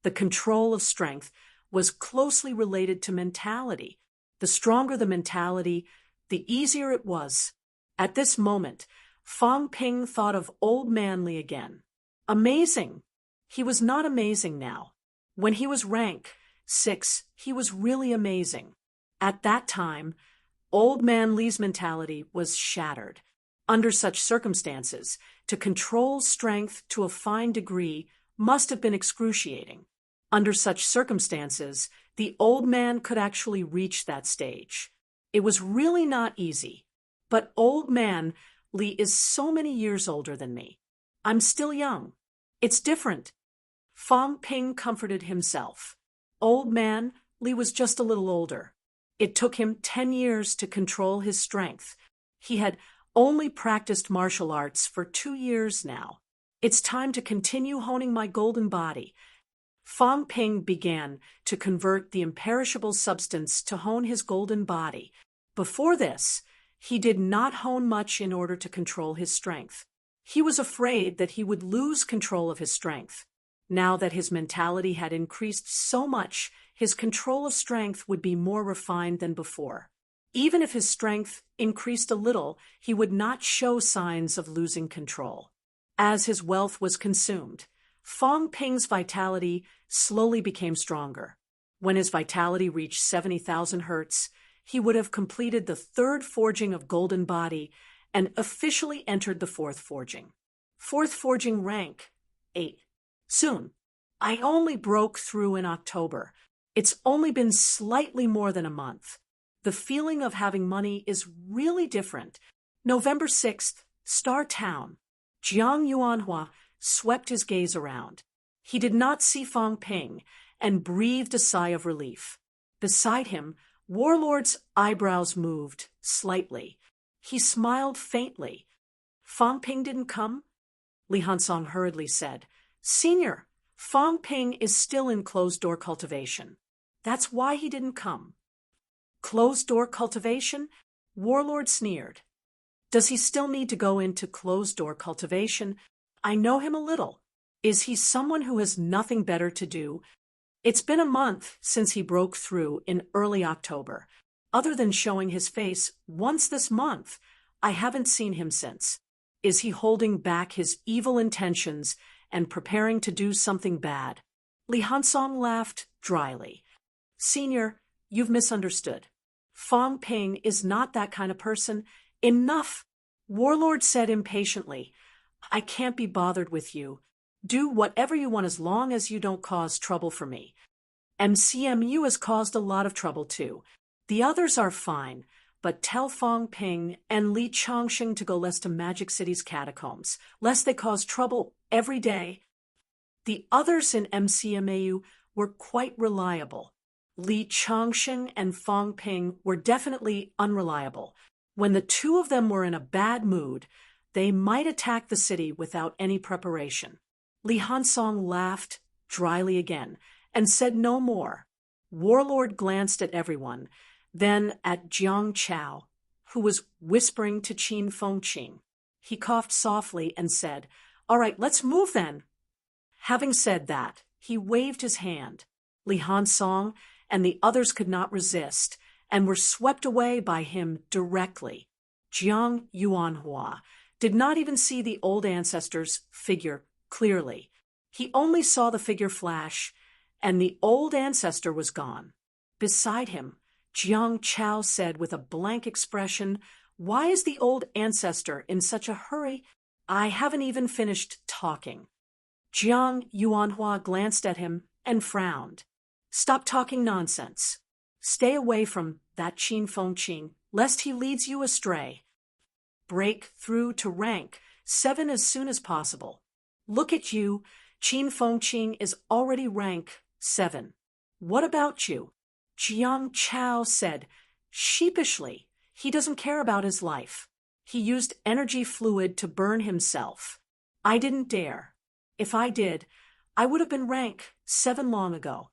The control of strength was closely related to mentality. The stronger the mentality, the easier it was. At this moment, Fong Ping thought of Old Man Li again. Amazing! He was not amazing now. When he was rank 6, he was really amazing. At that time, Old Man Li's mentality was shattered. Under such circumstances, to control strength to a fine degree must have been excruciating. Under such circumstances, the old man could actually reach that stage. It was really not easy. But old man, Li is so many years older than me. I'm still young. It's different. Fang Ping comforted himself. Old man, Li was just a little older. It took him 10 years to control his strength. He had only practiced martial arts for 2 years now. It's time to continue honing my golden body. Fang Ping began to convert the imperishable substance to hone his golden body. Before this, he did not hone much in order to control his strength. He was afraid that he would lose control of his strength. Now that his mentality had increased so much, his control of strength would be more refined than before. Even if his strength increased a little, he would not show signs of losing control. As his wealth was consumed, Fang Ping's vitality slowly became stronger. When his vitality reached 70,000 hertz, he would have completed the 3rd forging of Golden Body and officially entered the 4th forging. 4th forging rank, 8. Soon. I only broke through in October. It's only been slightly more than a month. The feeling of having money is really different. November 6th, Star Town. Jiang Yuanhua swept his gaze around. He did not see Fang Ping and breathed a sigh of relief. Beside him, Warlord's eyebrows moved slightly. He smiled faintly. Fang Ping didn't come? Li Hansong hurriedly said, Senior, Fang Ping is still in closed-door cultivation. That's why he didn't come. Closed-door cultivation? Warlord sneered. Does he still need to go into closed-door cultivation? I know him a little. Is he someone who has nothing better to do? It's been a month since he broke through in early October. Other than showing his face once this month, I haven't seen him since. Is he holding back his evil intentions and preparing to do something bad? Li Hansong laughed dryly. Senior, you've misunderstood. Fang Ping is not that kind of person. Enough! Warlord said impatiently. I can't be bothered with you. Do whatever you want as long as you don't cause trouble for me. MCMU has caused a lot of trouble too. The others are fine, but tell Fang Ping and Li Changxing to go less to Magic City's catacombs, lest they cause trouble every day. The others in MCMAU were quite reliable. Li Changxing and Fang Ping were definitely unreliable. When the two of them were in a bad mood, they might attack the city without any preparation. Li Hansong laughed dryly again and said no more. Warlord glanced at everyone, then at Jiang Chao, who was whispering to Qin Fengqing. He coughed softly and said, All right, let's move then. Having said that, he waved his hand. Li Hansong and the others could not resist and were swept away by him directly. Jiang Yuanhua did not even see the old ancestor's figure clearly. He only saw the figure flash, and the old ancestor was gone. Beside him, Jiang Chao said with a blank expression, Why is the old ancestor in such a hurry? I haven't even finished talking. Jiang Yuanhua glanced at him and frowned. Stop talking nonsense. Stay away from that Qin Fengqing, lest he leads you astray. Break through to rank 7 as soon as possible. Look at you. Qin Fengqing is already rank 7. What about you? Jiang Chao said, sheepishly. He doesn't care about his life. He used energy fluid to burn himself. I didn't dare. If I did, I would have been rank 7 long ago.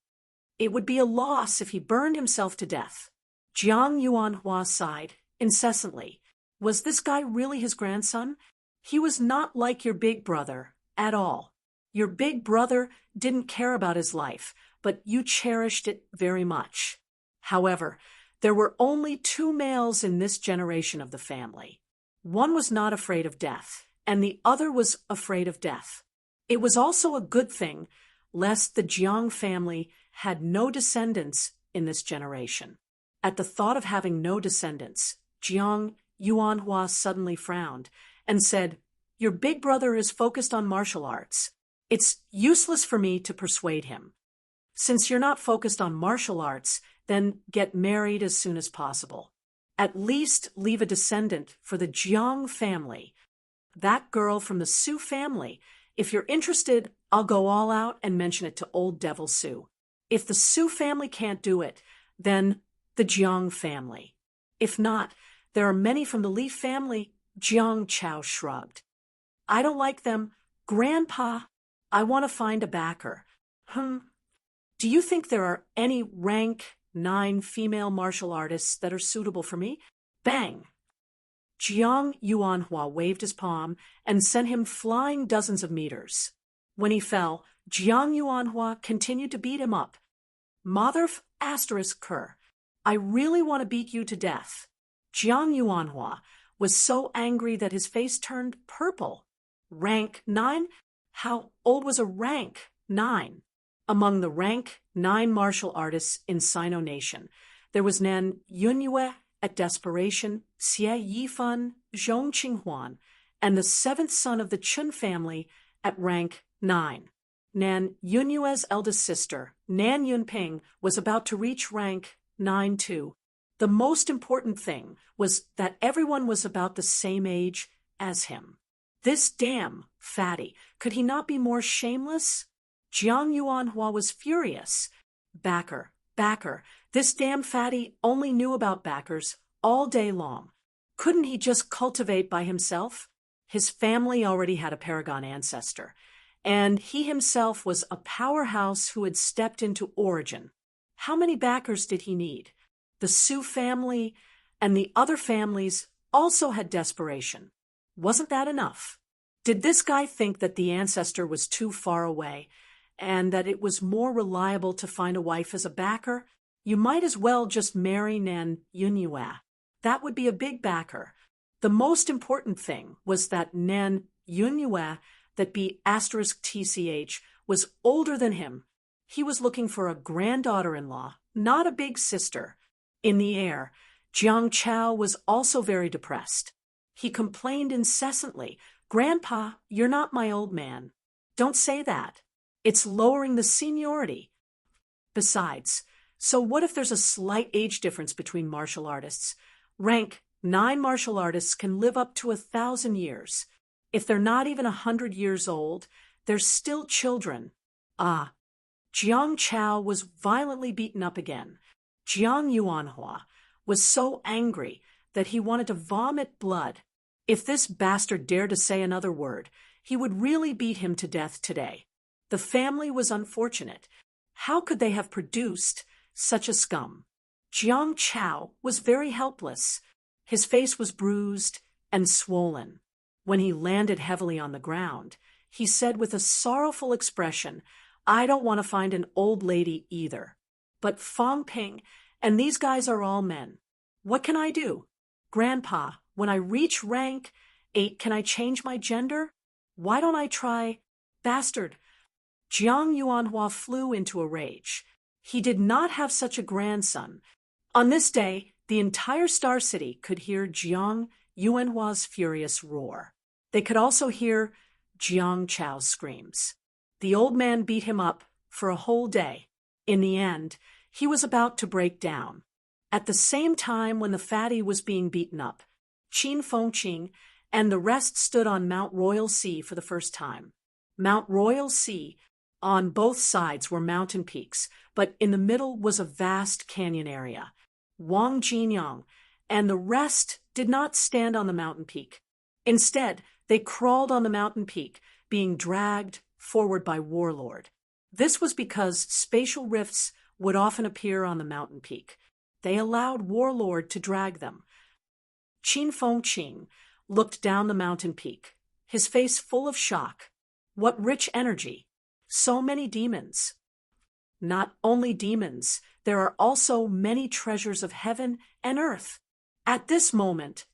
It would be a loss if he burned himself to death. Jiang Yuanhua sighed incessantly. Was this guy really his grandson? He was not like your big brother at all. Your big brother didn't care about his life, but you cherished it very much. However, there were only 2 males in this generation of the family. One was not afraid of death, and the other was afraid of death. It was also a good thing, lest the Jiang family had no descendants in this generation. At the thought of having no descendants, Jiang Yuanhua suddenly frowned and said, "Your big brother is focused on martial arts. It's useless for me to persuade him. Since you're not focused on martial arts, then get married as soon as possible. At least leave a descendant for the Jiang family. That girl from the Su family. If you're interested, I'll go all out and mention it to old Devil Su. If the Su family can't do it, then the Jiang family. If not, there are many from the Li family." Jiang Chao shrugged. "I don't like them. Grandpa, I want to find a backer." "Do you think there are any rank 9 female martial artists that are suitable for me?" Bang! Jiang Yuanhua waved his palm and sent him flying dozens of meters. When he fell, Jiang Yuanhua continued to beat him up. "Mother asterisk Kerr, I really want to beat you to death." Jiang Yuanhua was so angry that his face turned purple. Rank 9? How old was a rank 9? Among the rank 9 martial artists in Sino Nation, there was Nan Yunyue at desperation, Xie Yifan, Zhong Qinghuan, and the 7th son of the Chun family at rank 9. Nan Yunyue's eldest sister, Nan Yunping, was about to reach rank 9 too. The most important thing was that everyone was about the same age as him. This damn fatty, could he not be more shameless? Jiang Yuanhua was furious. Backer, this damn fatty only knew about backers all day long. Couldn't he just cultivate by himself? His family already had a paragon ancestor, and he himself was a powerhouse who had stepped into origin. How many backers did he need? The Su family and the other families also had desperation. Wasn't that enough? Did this guy think that the ancestor was too far away and that it was more reliable to find a wife as a backer? You might as well just marry Nan Yunyue. That would be a big backer. The most important thing was that Nan Yunyue, that be *TCH, was older than him. He was looking for a granddaughter-in-law, not a big sister. In the air, Jiang Chao was also very depressed. He complained incessantly, "Grandpa, you're not my old man. Don't say that. It's lowering the seniority. Besides, so what if there's a slight age difference between martial artists? Rank 9 martial artists can live up to 1,000 years. If they're not even 100 years old, they're still children." Jiang Chao was violently beaten up again. Jiang Yuanhua was so angry that he wanted to vomit blood. If this bastard dared to say another word, he would really beat him to death today. The family was unfortunate. How could they have produced such a scum? Jiang Chao was very helpless. His face was bruised and swollen. When he landed heavily on the ground, he said with a sorrowful expression, "I don't want to find an old lady either. But Fang Ping and these guys are all men. What can I do? Grandpa, when I reach rank 8, can I change my gender? Why don't I try bastard?" Jiang Yuanhua flew into a rage. He did not have such a grandson. On this day, the entire Star City could hear Jiang Yuanhua's furious roar. They could also hear Jiang Chao's screams. The old man beat him up for a whole day. In the end, he was about to break down. At the same time when the fatty was being beaten up, Qin Fengqing and the rest stood on Mount Royal Sea for the first time. Mount Royal Sea, on both sides were mountain peaks, but in the middle was a vast canyon area. Wang Jinyang and the rest did not stand on the mountain peak. Instead, they crawled on the mountain peak, being dragged forward by Warlord. This was because spatial rifts would often appear on the mountain peak. They allowed Warlord to drag them. Qin Fengqing looked down the mountain peak, his face full of shock. What rich energy! So many demons. Not only demons, there are also many treasures of heaven and earth. At this moment,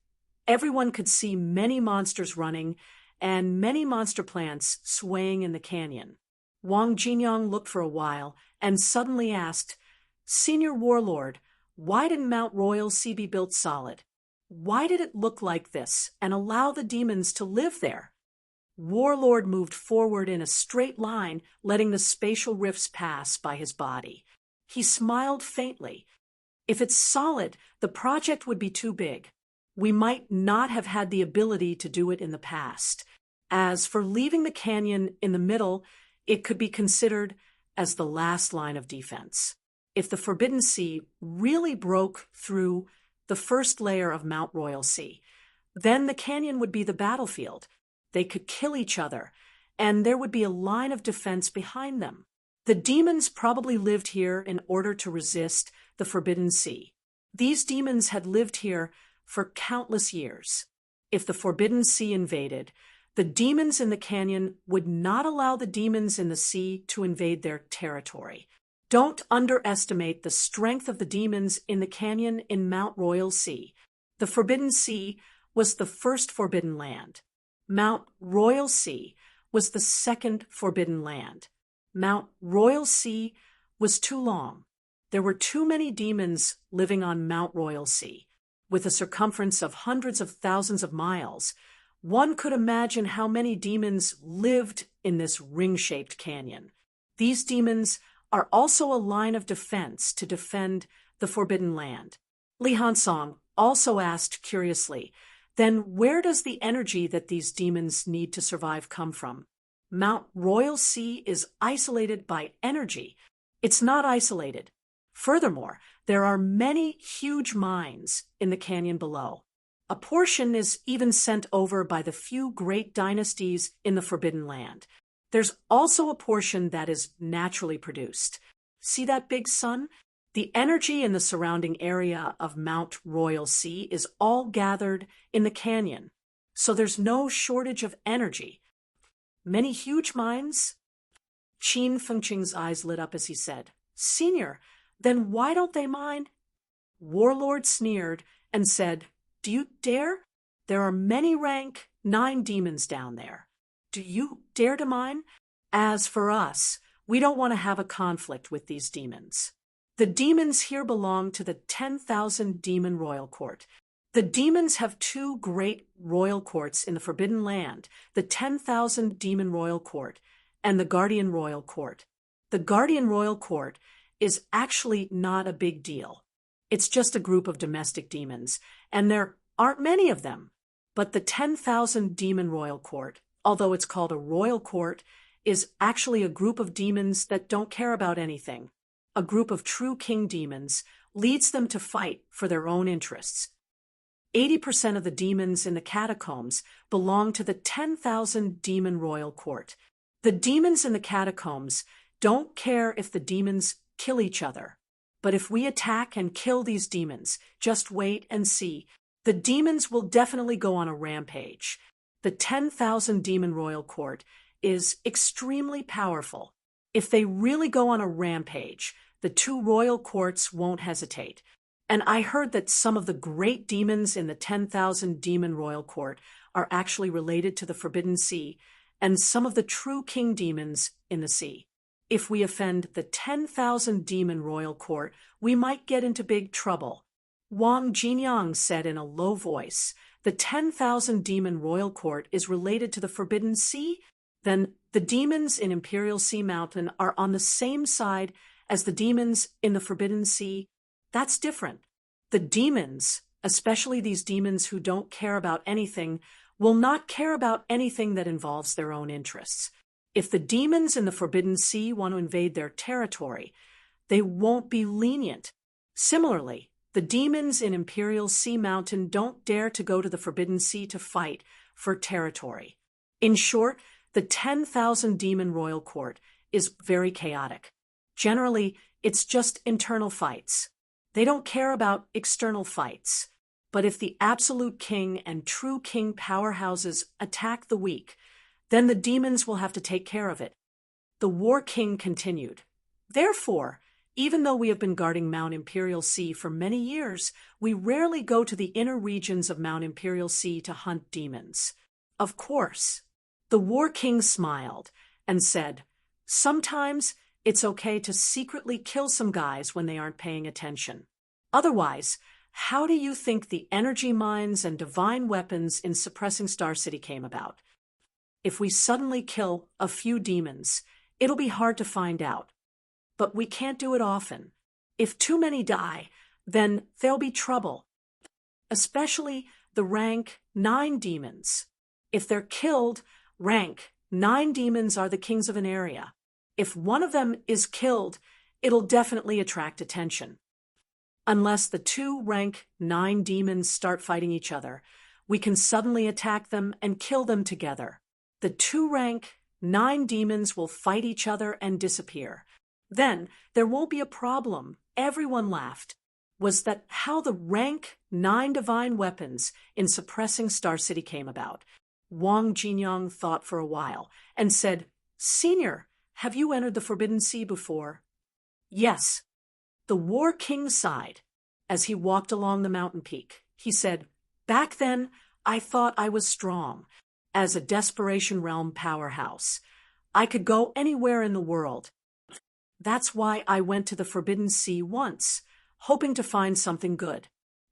everyone could see many monsters running and many monster plants swaying in the canyon. Wang Jinyang looked for a while and suddenly asked, "Senior Warlord, why didn't Mount Royal Sea be built solid? Why did it look like this and allow the demons to live there? Warlord moved forward in a straight line, letting the spatial rifts pass by his body. He smiled faintly. If it's solid, the project would be too big. We might not have had the ability to do it in the past. As for leaving the canyon in the middle, it could be considered as the last line of defense. If the Forbidden Sea really broke through the first layer of Mount Royal Sea, then the canyon would be the battlefield. They could kill each other, and there would be a line of defense behind them. The demons probably lived here in order to resist the Forbidden Sea. These demons had lived here for countless years. If the Forbidden Sea invaded, the demons in the canyon would not allow the demons in the sea to invade their territory. Don't underestimate the strength of the demons in the canyon in Mount Royal Sea. The Forbidden Sea was the first forbidden land. Mount Royal Sea was the second forbidden land. Mount Royal Sea was too long. There were too many demons living on Mount Royal Sea. With a circumference of hundreds of thousands of miles, one could imagine how many demons lived in this ring-shaped canyon. These demons are also a line of defense to defend the Forbidden Land. Li Hansong also asked curiously, then where does the energy that these demons need to survive come from? Mount Royal Sea is isolated by energy. It's not isolated. Furthermore, there are many huge mines in the canyon below. A portion is even sent over by the few great dynasties in the Forbidden Land. There's also a portion that is naturally produced. See that big sun? The energy in the surrounding area of Mount Royal Sea is all gathered in the canyon, so there's no shortage of energy. Many huge mines? Qin Fengqing's eyes lit up as he said, Senior, then why don't they mine? Warlord sneered and said, Do you dare? There are many rank 9 demons down there. Do you dare to mine? As for us, we don't want to have a conflict with these demons. The demons here belong to the 10,000 Demon Royal Court. The demons have 2 great royal courts in the Forbidden Land, the 10,000 Demon Royal Court and the Guardian Royal Court. The Guardian Royal Court is actually not a big deal. It's just a group of domestic demons, and there aren't many of them. But the 10,000 Demon Royal Court, although it's called a royal court, is actually a group of demons that don't care about anything. A group of true king demons leads them to fight for their own interests. 80% of the demons in the catacombs belong to the 10,000 Demon Royal Court. The demons in the catacombs don't care if the demons kill each other. But if we attack and kill these demons, just wait and see. The demons will definitely go on a rampage. The 10,000 Demon Royal Court is extremely powerful. If they really go on a rampage, the 2 royal courts won't hesitate. And I heard that some of the great demons in the 10,000 Demon Royal Court are actually related to the Forbidden Sea and some of the true king demons in the sea. If we offend the 10,000 Demon Royal Court, we might get into big trouble. Wang Jinyang said in a low voice, the 10,000 Demon Royal Court is related to the Forbidden Sea? Then the demons in Imperial Sea Mountain are on the same side as the demons in the Forbidden Sea. That's different. The demons, especially these demons who don't care about anything, will not care about anything that involves their own interests. If the demons in the Forbidden Sea want to invade their territory, they won't be lenient. Similarly, the demons in Imperial Sea Mountain don't dare to go to the Forbidden Sea to fight for territory. In short, the 10,000 Demon Royal Court is very chaotic. Generally, it's just internal fights. They don't care about external fights. But if the absolute king and true king powerhouses attack the weak, then the demons will have to take care of it. The War King continued. Therefore, even though we have been guarding Mount Imperial Sea for many years, we rarely go to the inner regions of Mount Imperial Sea to hunt demons. Of course. The War King smiled and said, Sometimes it's okay to secretly kill some guys when they aren't paying attention. Otherwise, how do you think the energy mines and divine weapons in Suppressing Star City came about? If we suddenly kill a few demons, it'll be hard to find out. But we can't do it often. If too many die, then there'll be trouble. Especially the rank 9 demons. If they're killed, rank 9 demons are the kings of an area. If one of them is killed, it'll definitely attract attention. Unless the 2 rank 9 demons start fighting each other, we can suddenly attack them and kill them together. The 2 rank 9 demons will fight each other and disappear. Then there won't be a problem. Everyone laughed. Was that how the rank 9 divine weapons in Suppressing Star City came about? Wang Jinyang thought for a while and said, "Senior, have you entered the Forbidden Sea before?" "Yes." The War King sighed as he walked along the mountain peak. He said, "Back then, I thought I was strong, as a Desperation Realm powerhouse. I could go anywhere in the world. That's why I went to the Forbidden Sea once, hoping to find something good.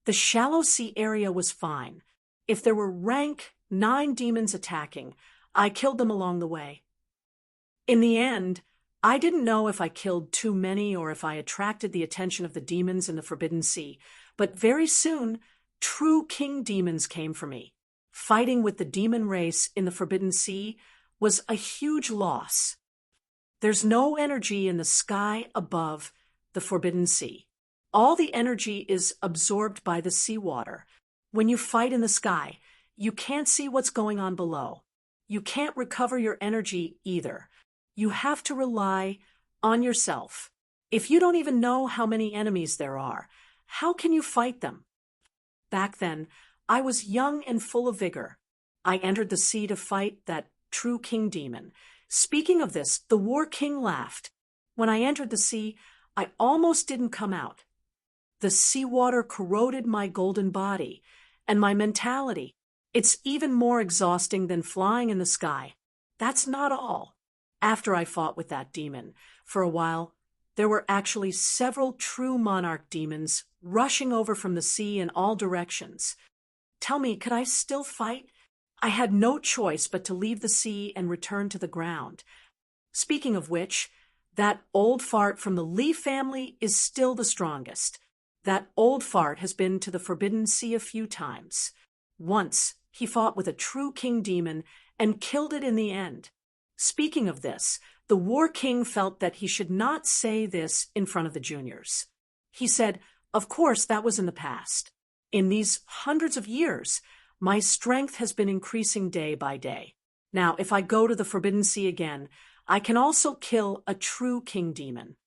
The shallow sea area was fine. If there were rank 9 demons attacking, I killed them along the way. In the end, I didn't know if I killed too many or if I attracted the attention of the demons in the Forbidden Sea, but very soon, true king demons came for me. Fighting with the demon race in the Forbidden Sea was a huge loss. There's no energy in the sky above the Forbidden Sea. All the energy is absorbed by the seawater. When you fight in the sky, you can't see what's going on below. You can't recover your energy either. You have to rely on yourself. If you don't even know how many enemies there are, how can you fight them? Back then, I was young and full of vigor. I entered the sea to fight that true king demon. Speaking of this, the War King laughed. When I entered the sea, I almost didn't come out. The seawater corroded my golden body and my mentality. It's even more exhausting than flying in the sky. That's not all. After I fought with that demon, for a while, there were actually several true monarch demons rushing over from the sea in all directions. Tell me, could I still fight? I had no choice but to leave the sea and return to the ground. Speaking of which, that old fart from the Lee family is still the strongest. That old fart has been to the Forbidden Sea a few times. Once, he fought with a true king demon and killed it in the end. Speaking of this, the War King felt that he should not say this in front of the juniors. He said, "Of course, that was in the past. In these hundreds of years, my strength has been increasing day by day. Now, if I go to the Forbidden Sea again, I can also kill a true king demon.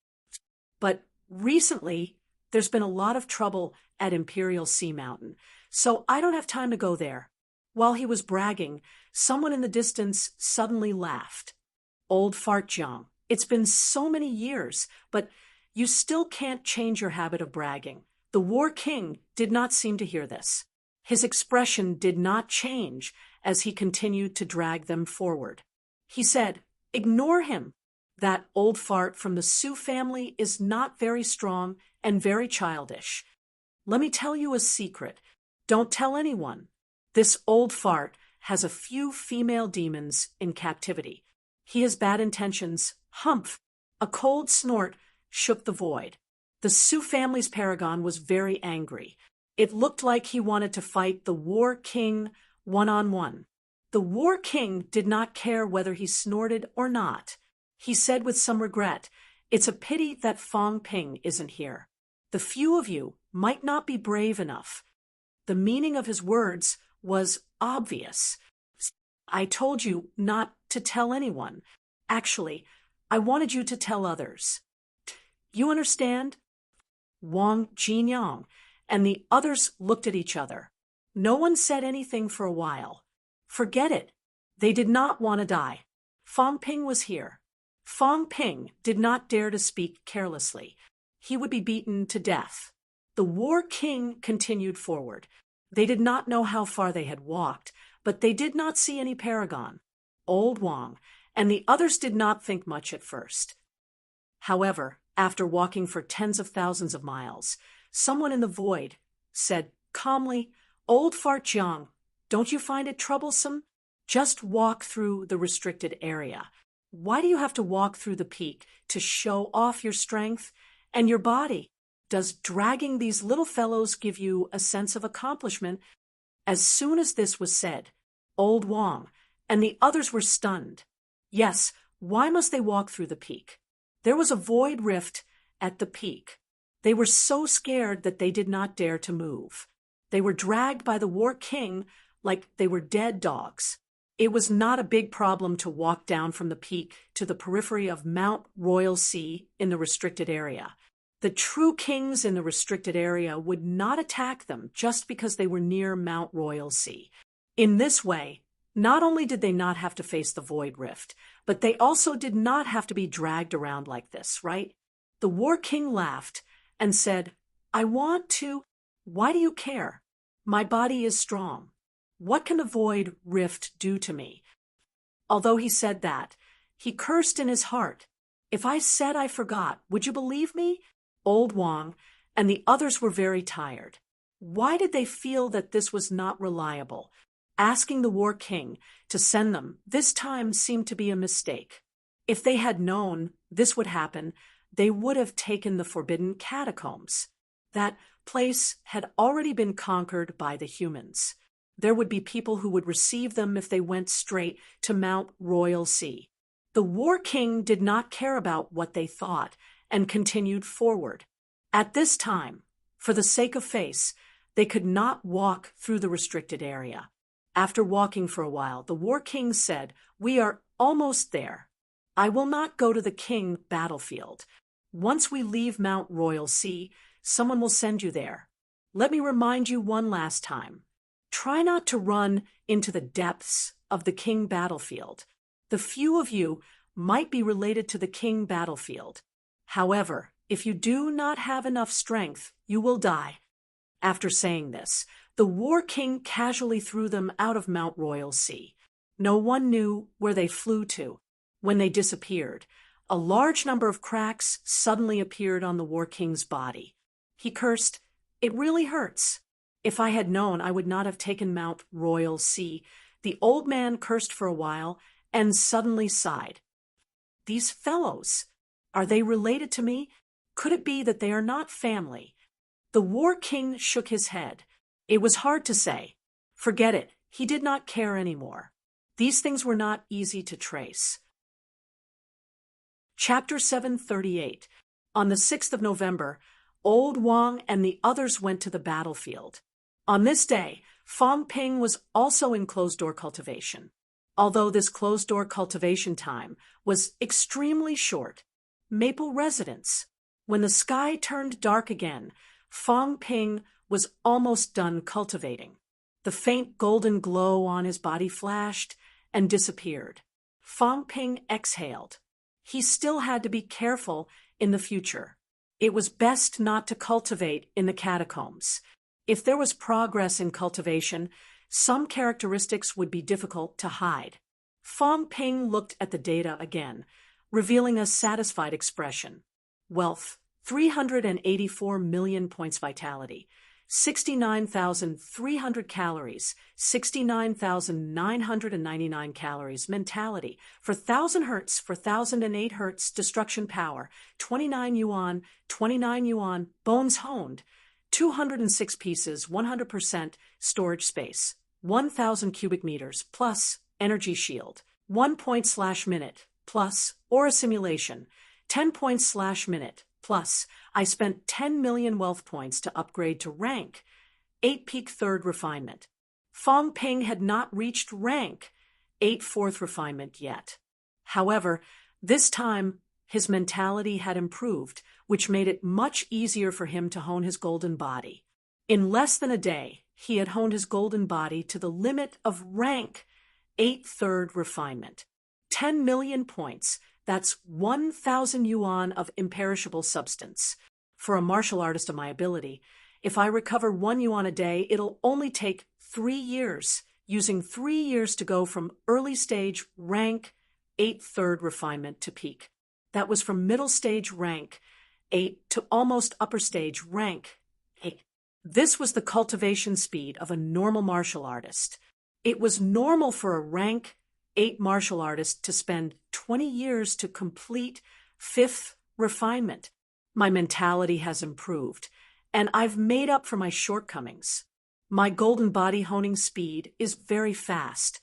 But recently, there's been a lot of trouble at Imperial Sea Mountain, so I don't have time to go there." While he was bragging, someone in the distance suddenly laughed. "Old Fart Jiang, it's been so many years, but you still can't change your habit of bragging." The War King did not seem to hear this. His expression did not change as he continued to drag them forward. He said, "Ignore him. That old fart from the Sioux family is not very strong and very childish. Let me tell you a secret. Don't tell anyone. This old fart has a few female demons in captivity. He has bad intentions." Humph! A cold snort shook the void. The Sioux family's paragon was very angry. It looked like he wanted to fight the War King one-on-one. The War King did not care whether he snorted or not. He said with some regret, "It's a pity that Fong Ping isn't here. The few of you might not be brave enough." The meaning of his words was obvious. "I told you not to tell anyone. Actually, I wanted you to tell others. You understand?" Wang Jinyang and the others looked at each other. No one said anything for a while. Forget it. They did not want to die. Fong Ping was here. Fong Ping did not dare to speak carelessly. He would be beaten to death. The War King continued forward. They did not know how far they had walked, but they did not see any paragon. Old Wang and the others did not think much at first. However, after walking for tens of thousands of miles, someone in the void said calmly, "Old Fart Jiang, don't you find it troublesome? Just walk through the restricted area. Why do you have to walk through the peak to show off your strength and your body? Does dragging these little fellows give you a sense of accomplishment?" As soon as this was said, old Wang and the others were stunned. Yes, why must they walk through the peak? There was a void rift at the peak. They were so scared that they did not dare to move. They were dragged by the War King like they were dead dogs. It was not a big problem to walk down from the peak to the periphery of Mount Royal Sea in the restricted area. The true kings in the restricted area would not attack them just because they were near Mount Royal Sea. In this way, not only did they not have to face the void rift, but they also did not have to be dragged around like this, right? The War King laughed and said, "I want to. Why do you care? My body is strong. What can the void rift do to me?" Although he said that, he cursed in his heart. If I said I forgot, would you believe me? Old Wang and the others were very tired. Why did they feel that this was not reliable? Asking the War King to send them this time seemed to be a mistake. If they had known this would happen, they would have taken the forbidden catacombs. That place had already been conquered by the humans. There would be people who would receive them if they went straight to Mount Royal Sea. The War King did not care about what they thought and continued forward. At this time, for the sake of face, they could not walk through the restricted area. After walking for a while, the War King said, "We are almost there. I will not go to the king battlefield. Once we leave Mount Royal Sea, someone will send you there. Let me remind you one last time. Try not to run into the depths of the king battlefield. The few of you might be related to the king battlefield. However, if you do not have enough strength, you will die." After saying this, the War King casually threw them out of Mount Royal Sea. No one knew where they flew to. When they disappeared, a large number of cracks suddenly appeared on the War King's body. He cursed, "It really hurts. If I had known, I would not have taken Mount Royal Sea." The old man cursed for a while and suddenly sighed. "These fellows, are they related to me? Could it be that they are not family?" The War King shook his head. It was hard to say. Forget it. He did not care anymore. These things were not easy to trace. Chapter 738. On the 6th of November, Old Wang and the others went to the battlefield. On this day, Fong Ping was also in closed-door cultivation. Although this closed-door cultivation time was extremely short, Maple Residence. When the sky turned dark again, Fong Ping was almost done cultivating. The faint golden glow on his body flashed and disappeared. Fong Ping exhaled. He still had to be careful in the future. It was best not to cultivate in the catacombs. If there was progress in cultivation, some characteristics would be difficult to hide. Fong Ping looked at the data again, revealing a satisfied expression. Wealth, 384 million points vitality, 69,300 calories, 69,999 calories mentality, for 1000 hertz, for 1008 hertz destruction power, 29 yuan, bones honed, 206 pieces, 100% storage space, 1000 cubic meters, plus energy shield, 1 point/minute, plus aura simulation, 10 points/minute, plus I spent 10 million wealth points to upgrade to rank 8 peak 3rd refinement. Fong Ping had not reached rank 8 4th refinement yet. However, this time his mentality had improved, which made it much easier for him to hone his golden body. In less than a day, he had honed his golden body to the limit of rank 8 3rd refinement. 10 million points, that's 1,000 yuan of imperishable substance. For a martial artist of my ability, if I recover 1 yuan a day, it'll only take 3 years, using 3 years to go from early stage rank 8 3rd refinement to peak. That was from middle stage rank 8 to almost upper stage rank 8. This was the cultivation speed of a normal martial artist. It was normal for a rank 8 martial artist to spend 20 years to complete 5th refinement. My mentality has improved, and I've made up for my shortcomings. My golden body honing speed is very fast.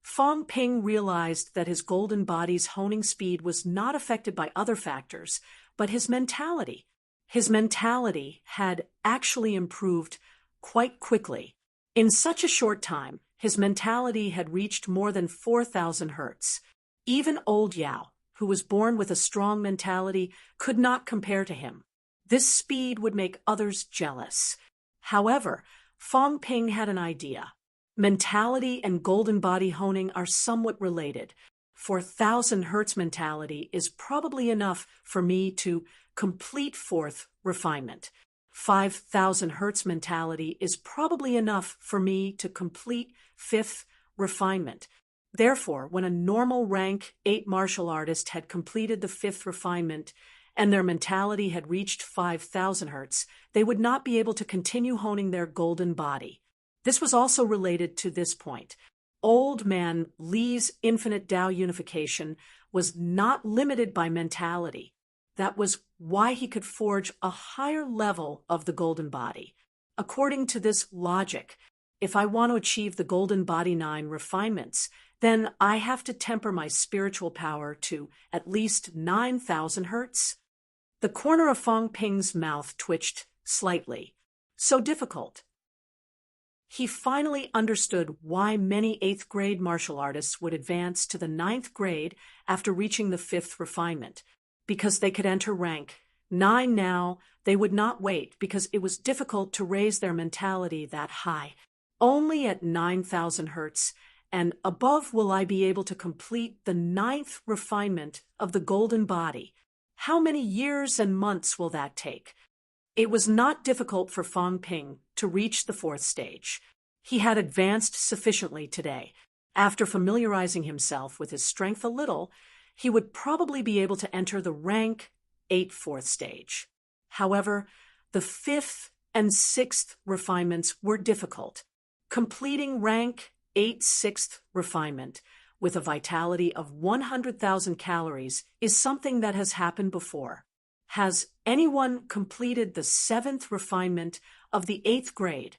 Fong Ping realized that his golden body's honing speed was not affected by other factors, but his mentality. His mentality had actually improved quite quickly. In such a short time, his mentality had reached more than 4,000 hertz. Even old Yao, who was born with a strong mentality, could not compare to him. This speed would make others jealous. However, Fong Ping had an idea. Mentality and golden body honing are somewhat related. 4,000 hertz mentality is probably enough for me to complete 4th refinement. 5,000 hertz mentality is probably enough for me to complete 5th refinement. Therefore, when a normal rank 8 martial artist had completed the 5th refinement and their mentality had reached 5,000 hertz, they would not be able to continue honing their golden body. This was also related to this point. Old man Li's infinite Tao unification was not limited by mentality. That was why he could forge a higher level of the golden body. According to this logic, if I want to achieve the golden body 9 refinements, then I have to temper my spiritual power to at least 9,000 hertz. The corner of Fong Ping's mouth twitched slightly. So difficult. He finally understood why many 8th grade martial artists would advance to the 9th grade after reaching the 5th refinement, because they could enter rank 9 now. They would not wait because it was difficult to raise their mentality that high. Only at 9,000 hertz and above will I be able to complete the 9th refinement of the golden body. How many years and months will that take? It was not difficult for Fong Ping to reach the 4th stage. He had advanced sufficiently today. After familiarizing himself with his strength a little, he would probably be able to enter the rank 8 4th stage. However, the 5th and 6th refinements were difficult. Completing rank 8 6th refinement with a vitality of 100,000 calories is something that has happened before. Has anyone completed the 7th refinement of the 8th grade?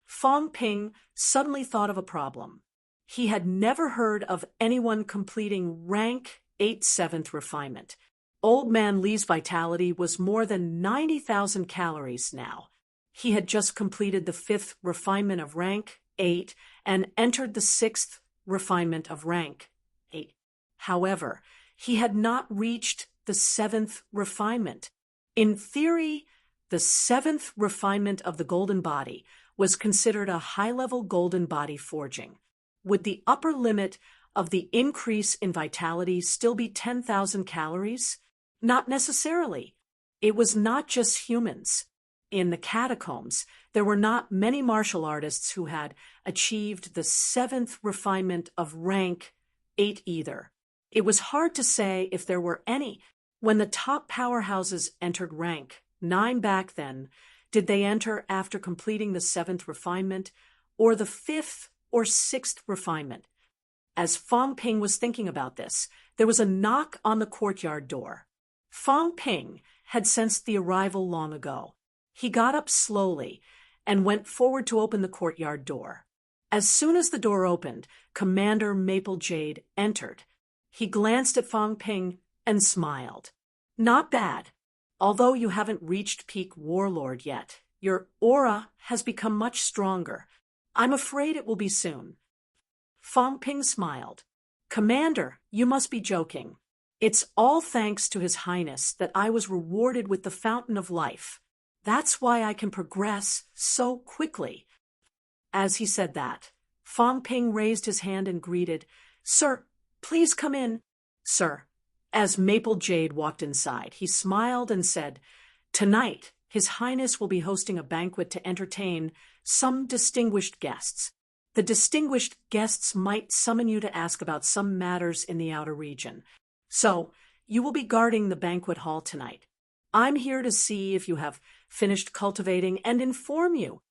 Fong Ping suddenly thought of a problem. He had never heard of anyone completing rank 8 7th refinement. Old man Li's vitality was more than 90,000 calories now. He had just completed the 5th refinement of rank 8 and entered the 6th refinement of rank 8. However, he had not reached the 7th refinement. In theory, the 7th refinement of the golden body was considered a high-level golden body forging. Would the upper limit of the increase in vitality still be 10,000 calories? Not necessarily. It was not just humans. In the catacombs, there were not many martial artists who had achieved the 7th refinement of rank 8 either. It was hard to say if there were any. When the top powerhouses entered rank 9 back then, did they enter after completing the 7th refinement, or the 5th or 6th refinement? As Fong Ping was thinking about this, there was a knock on the courtyard door. Fong Ping had sensed the arrival long ago. He got up slowly and went forward to open the courtyard door. As soon as the door opened, Commander Maple Jade entered. He glanced at Fong Ping and smiled. Not bad. Although you haven't reached peak warlord yet, your aura has become much stronger. I'm afraid it will be soon. Fong Ping smiled. Commander, you must be joking. It's all thanks to His Highness that I was rewarded with the Fountain of Life. That's why I can progress so quickly. As he said that, Fong Ping raised his hand and greeted, Sir, please come in. Sir. As Maple Jade walked inside, he smiled and said, Tonight, His Highness will be hosting a banquet to entertain some distinguished guests. The distinguished guests might summon you to ask about some matters in the outer region. So, you will be guarding the banquet hall tonight. I'm here to see if you have finished cultivating and inform you."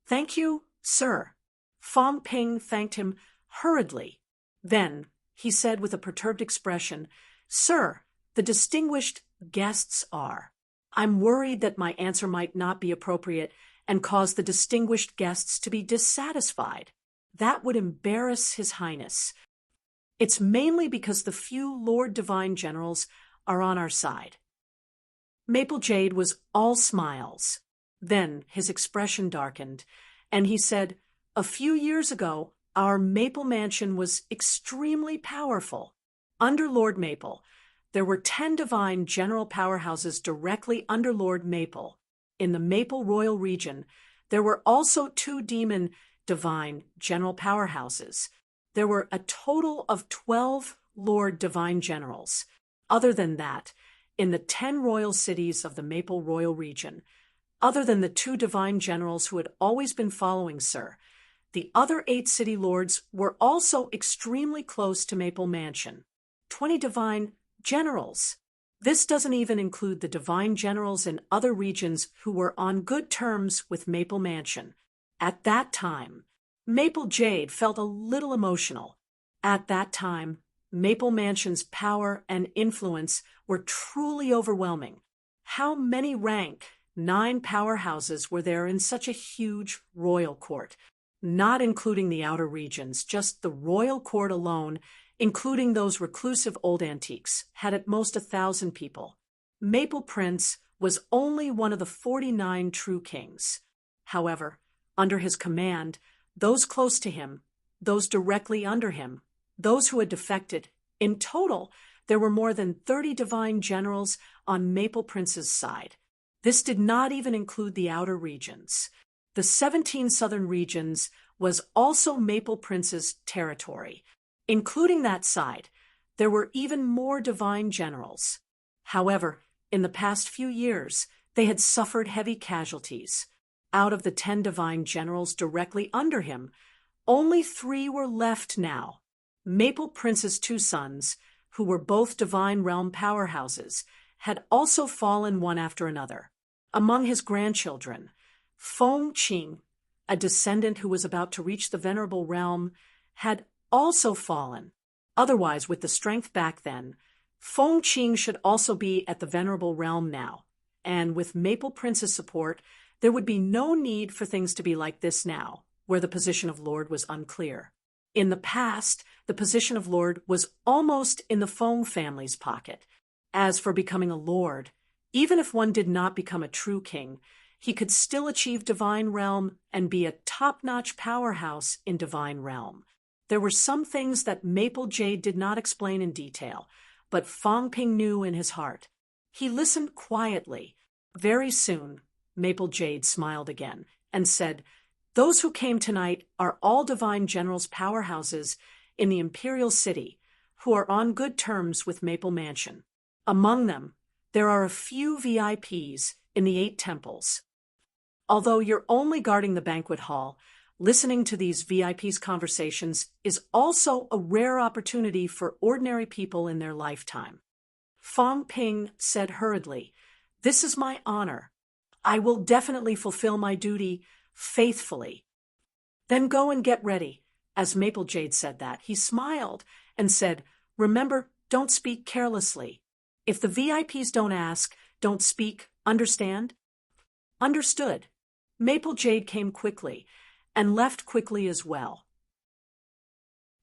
"Thank you, sir." Fong Ping thanked him hurriedly. Then he said with a perturbed expression, "Sir, the distinguished guests are." "I'm worried that my answer might not be appropriate and cause the distinguished guests to be dissatisfied. That would embarrass His Highness. It's mainly because the few Lord Divine Generals are on our side." Maple Jade was all smiles. Then his expression darkened, and he said, "A few years ago, our Maple Mansion was extremely powerful. Under Lord Maple, there were 10 divine general powerhouses directly under Lord Maple. In the Maple Royal region, there were also 2 demon divine general powerhouses. There were a total of 12 Lord Divine Generals. Other than that, in the 10 royal cities of the Maple Royal region, other than the 2 divine generals who had always been following Sir, the other 8 city lords were also extremely close to Maple Mansion. 20 divine generals. This doesn't even include the divine generals in other regions who were on good terms with Maple Mansion. At that time, Maple Jade felt a little emotional. At that time, Maple Mansion's power and influence were truly overwhelming. How many rank 9 powerhouses were there in such a huge royal court? Not including the outer regions, just the royal court alone, including those reclusive old antiques, had at most 1,000 people. Maple Prince was only one of the 49 true kings. However, under his command, those close to him, those directly under him, those who had defected, in total, there were more than 30 divine generals on Maple Prince's side. This did not even include the outer regions. The 17 southern regions was also Maple Prince's territory. Including that side, there were even more divine generals. However, in the past few years, they had suffered heavy casualties. Out of the 10 divine generals directly under him, only 3 were left now. Maple Prince's 2 sons, who were both divine realm powerhouses, had also fallen one after another. Among his grandchildren, Feng Qing, a descendant who was about to reach the venerable realm, had also fallen. Otherwise, with the strength back then, Feng Qing should also be at the venerable realm now, and with Maple Prince's support, there would be no need for things to be like this now, where the position of Lord was unclear. In the past, the position of Lord was almost in the Feng family's pocket. As for becoming a Lord, even if one did not become a true king, he could still achieve Divine Realm and be a top-notch powerhouse in Divine Realm. There were some things that Maple Jade did not explain in detail, but Fong Ping knew in his heart. He listened quietly. Very soon, Maple Jade smiled again and said, "Those who came tonight are all divine generals' powerhouses in the Imperial City, who are on good terms with Maple Mansion. Among them, there are a few VIPs in the 8 temples. Although you're only guarding the banquet hall, listening to these VIPs' conversations is also a rare opportunity for ordinary people in their lifetime." Fong Ping said hurriedly, "This is my honor. I will definitely fulfill my duty faithfully." "Then go and get ready." As Maple Jade said that, he smiled and said, "Remember, don't speak carelessly. If the VIPs don't ask, don't speak, understand?" "Understood." Maple Jade came quickly and left quickly as well.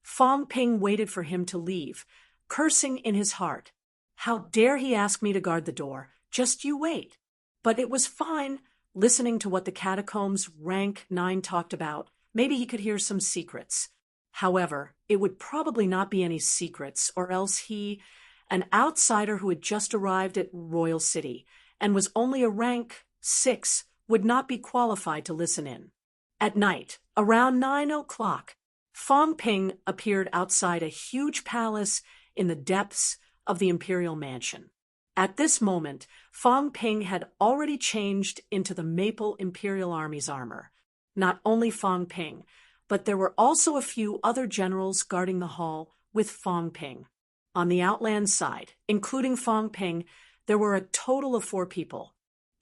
Fong Ping waited for him to leave, cursing in his heart. How dare he ask me to guard the door? Just you wait. But it was fine, listening to what the catacombs rank 9 talked about. Maybe he could hear some secrets. However, it would probably not be any secrets, or else he, an outsider who had just arrived at Royal City and was only a rank 6, would not be qualified to listen in. At night, around 9 o'clock, Fong Ping appeared outside a huge palace in the depths of the Imperial Mansion. At this moment, Fong Ping had already changed into the Maple Imperial Army's armor. Not only Fong Ping, but there were also a few other generals guarding the hall with Fong Ping. On the Outland side, including Fong Ping, there were a total of 4 people.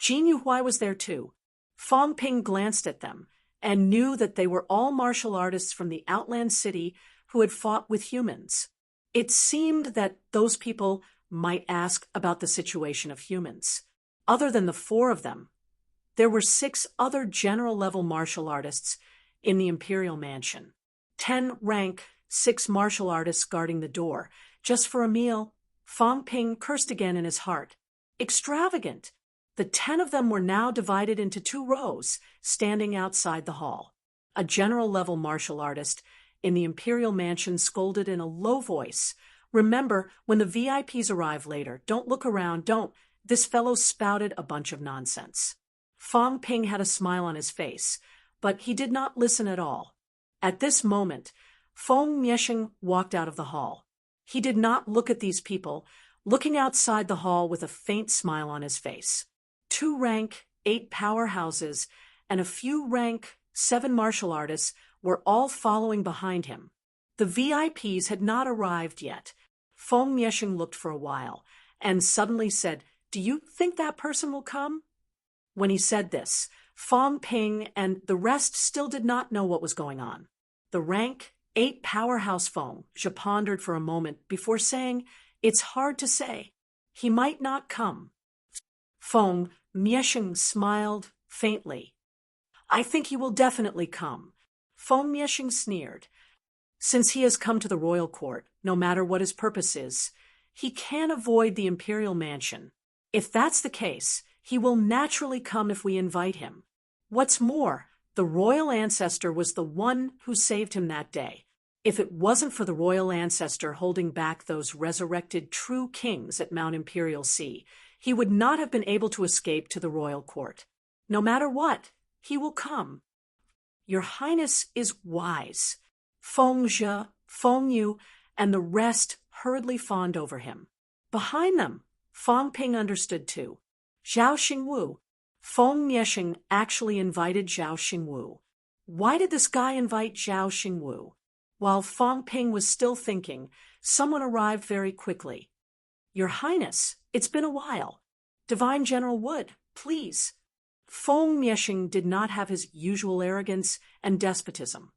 Jin Yuhui was there too. Fong Ping glanced at them and knew that they were all martial artists from the outland city who had fought with humans. It seemed that those people might ask about the situation of humans. Other than the four of them, there were 6 other general-level martial artists in the Imperial Mansion. 10 rank, 6 martial artists guarding the door. Just for a meal, Fong Ping cursed again in his heart. Extravagant! The 10 of them were now divided into 2 rows, standing outside the hall. A general-level martial artist in the Imperial Mansion scolded in a low voice, "Remember, when the VIPs arrive later, don't look around, don't." This fellow spouted a bunch of nonsense. Fong Ping had a smile on his face, but he did not listen at all. At this moment, Feng Mieshing walked out of the hall. He did not look at these people, looking outside the hall with a faint smile on his face. 2 rank, 8 powerhouses, and a few rank, 7 martial artists were all following behind him. The VIPs had not arrived yet. Feng Mieshing looked for a while, and suddenly said, "Do you think that person will come?" When he said this, Fong Ping and the rest still did not know what was going on. The rank 8 powerhouse Feng pondered for a moment before saying, "It's hard to say. He might not come." Feng Mieshing smiled faintly. "I think he will definitely come." Feng Mieshing sneered. "Since he has come to the royal court, no matter what his purpose is, he can't avoid the Imperial Mansion. If that's the case, he will naturally come if we invite him. What's more, the royal ancestor was the one who saved him that day. If it wasn't for the royal ancestor holding back those resurrected true kings at Mount Imperial Sea, he would not have been able to escape to the royal court. No matter what, he will come. Your Highness is wise." Feng Zhe, Feng Yu, and the rest hurriedly fawned over him. Behind them, Fong Ping understood too. Zhao Xingwu. Feng Mieshing actually invited Zhao Xingwu. Why did this guy invite Zhao Xingwu? While Fong Ping was still thinking, someone arrived very quickly. "Your Highness, it's been a while. Divine General Wood, please." Feng Mieshing did not have his usual arrogance and despotism.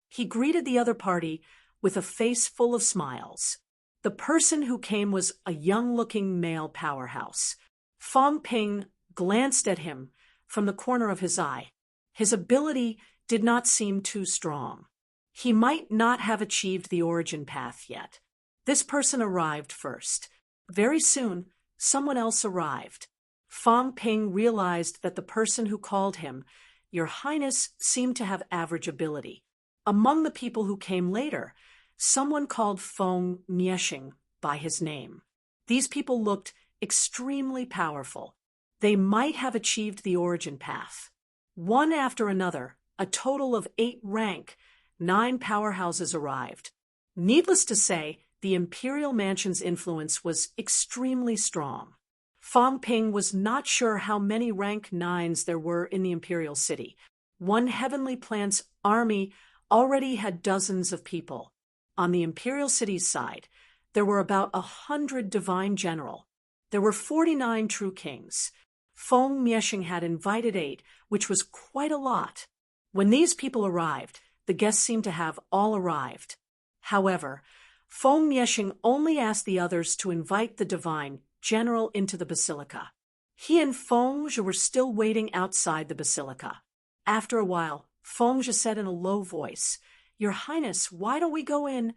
He greeted the other party with a face full of smiles. The person who came was a young-looking male powerhouse. Fong Ping glanced at him from the corner of his eye. His ability did not seem too strong. He might not have achieved the origin path yet. This person arrived first. Very soon, someone else arrived. Fong Ping realized that the person who called him, "Your Highness," seemed to have average ability. Among the people who came later, someone called Feng Mieshing by his name. These people looked extremely powerful. They might have achieved the origin path. One after another, a total of 8 rank, 9 powerhouses arrived. Needless to say, the Imperial Mansion's influence was extremely strong. Fong Ping was not sure how many rank 9s there were in the Imperial City. One Heavenly Plant's army already had dozens of people. On the Imperial City's side, there were about 100 divine general. There were 49 true kings. Feng Mieshing had invited 8, which was quite a lot. When these people arrived, the guests seemed to have all arrived. However, Feng Mieshing only asked the others to invite the divine general into the basilica. He and Feng Zhe were still waiting outside the basilica. After a while, Feng Zhe said in a low voice, "Your Highness, why don't we go in?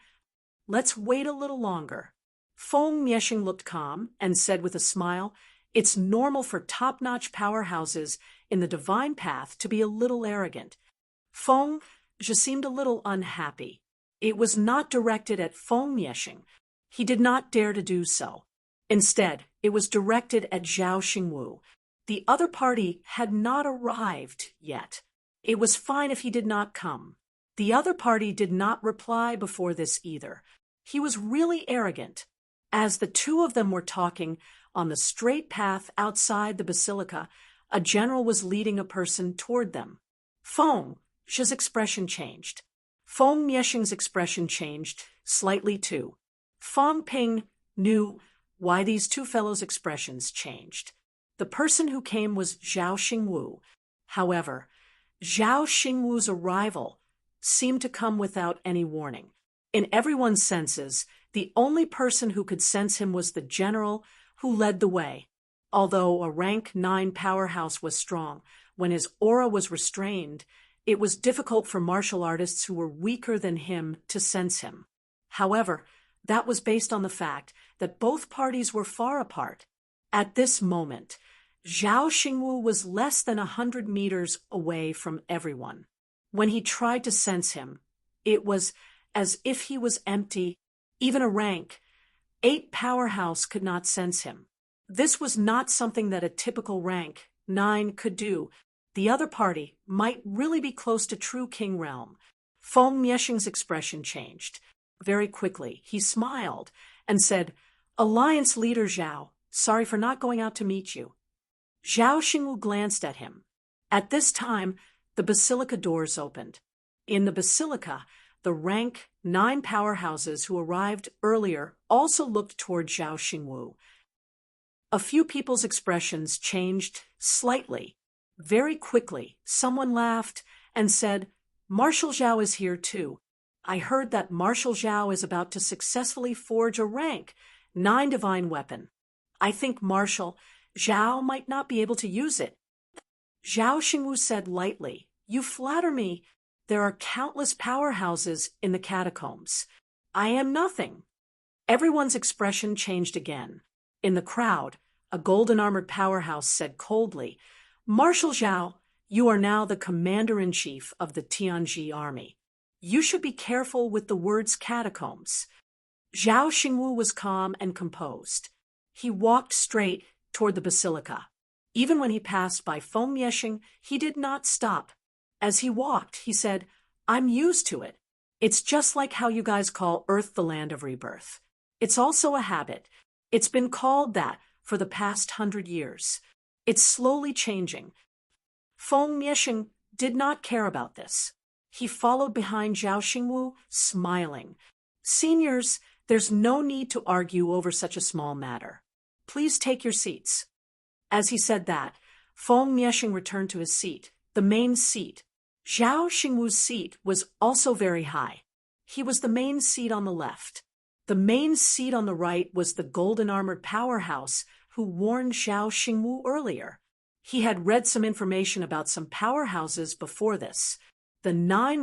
Let's wait a little longer." Feng Mieshing looked calm and said with a smile, "It's normal for top-notch powerhouses in the divine path to be a little arrogant." Feng Zhe seemed a little unhappy. It was not directed at Feng Mieshing. He did not dare to do so. Instead, it was directed at Zhao Xingwu. The other party had not arrived yet. It was fine if he did not come. The other party did not reply before this either. He was really arrogant. As the 2 of them were talking on the straight path outside the basilica, a general was leading a person toward them. Feng Zhe's expression changed. Feng Mieshing's expression changed slightly too. Fong Ping knew why these 2 fellows' expressions changed. The person who came was Zhao Xingwu. However, Zhao Xingwu's arrival seemed to come without any warning. In everyone's senses, the only person who could sense him was the general who led the way. Although a rank 9 powerhouse was strong, when his aura was restrained, it was difficult for martial artists who were weaker than him to sense him. However, that was based on the fact that both parties were far apart. At this moment, Zhao Xingwu was less than 100 meters away from everyone. When he tried to sense him, it was as if he was empty. Even a rank 8 powerhouse could not sense him. This was not something that a typical rank 9 could do. The other party might really be close to true king realm. Feng Miexing's expression changed. Very quickly, he smiled and said, "Alliance leader Zhao, sorry for not going out to meet you." Zhao Xingwu glanced at him. At this time, the basilica doors opened. In the basilica, the rank 9 powerhouses who arrived earlier also looked toward Zhao Xingwu. A few people's expressions changed slightly. Very quickly, someone laughed and said, "Marshal Zhao is here too. I heard that Marshal Zhao is about to successfully forge a rank 9 divine weapon. I think Marshal Zhao might not be able to use it." Zhao Xingwu said lightly, "You flatter me. There are countless powerhouses in the catacombs. I am nothing." Everyone's expression changed again. In the crowd, a golden-armored powerhouse said coldly, "Marshal Zhao, you are now the commander-in-chief of the Tianji army. You should be careful with the words catacombs." Zhao Xingwu was calm and composed. He walked straight toward the basilica. Even when he passed by Feng Miexing, he did not stop. As he walked, he said, "I'm used to it. It's just like how you guys call Earth the land of rebirth. It's also a habit. It's been called that for the past 100 years. It's slowly changing." Feng Miexing did not care about this. He followed behind Zhao Xingwu, smiling. "Seniors, there's no need to argue over such a small matter. Please take your seats." As he said that, Feng Miexing returned to his seat, the main seat. Zhao Xingwu's seat was also very high. He was the main seat on the left. The main seat on the right was the golden-armored powerhouse who warned Zhao Xingwu earlier. He had read some information about some powerhouses before this. The 9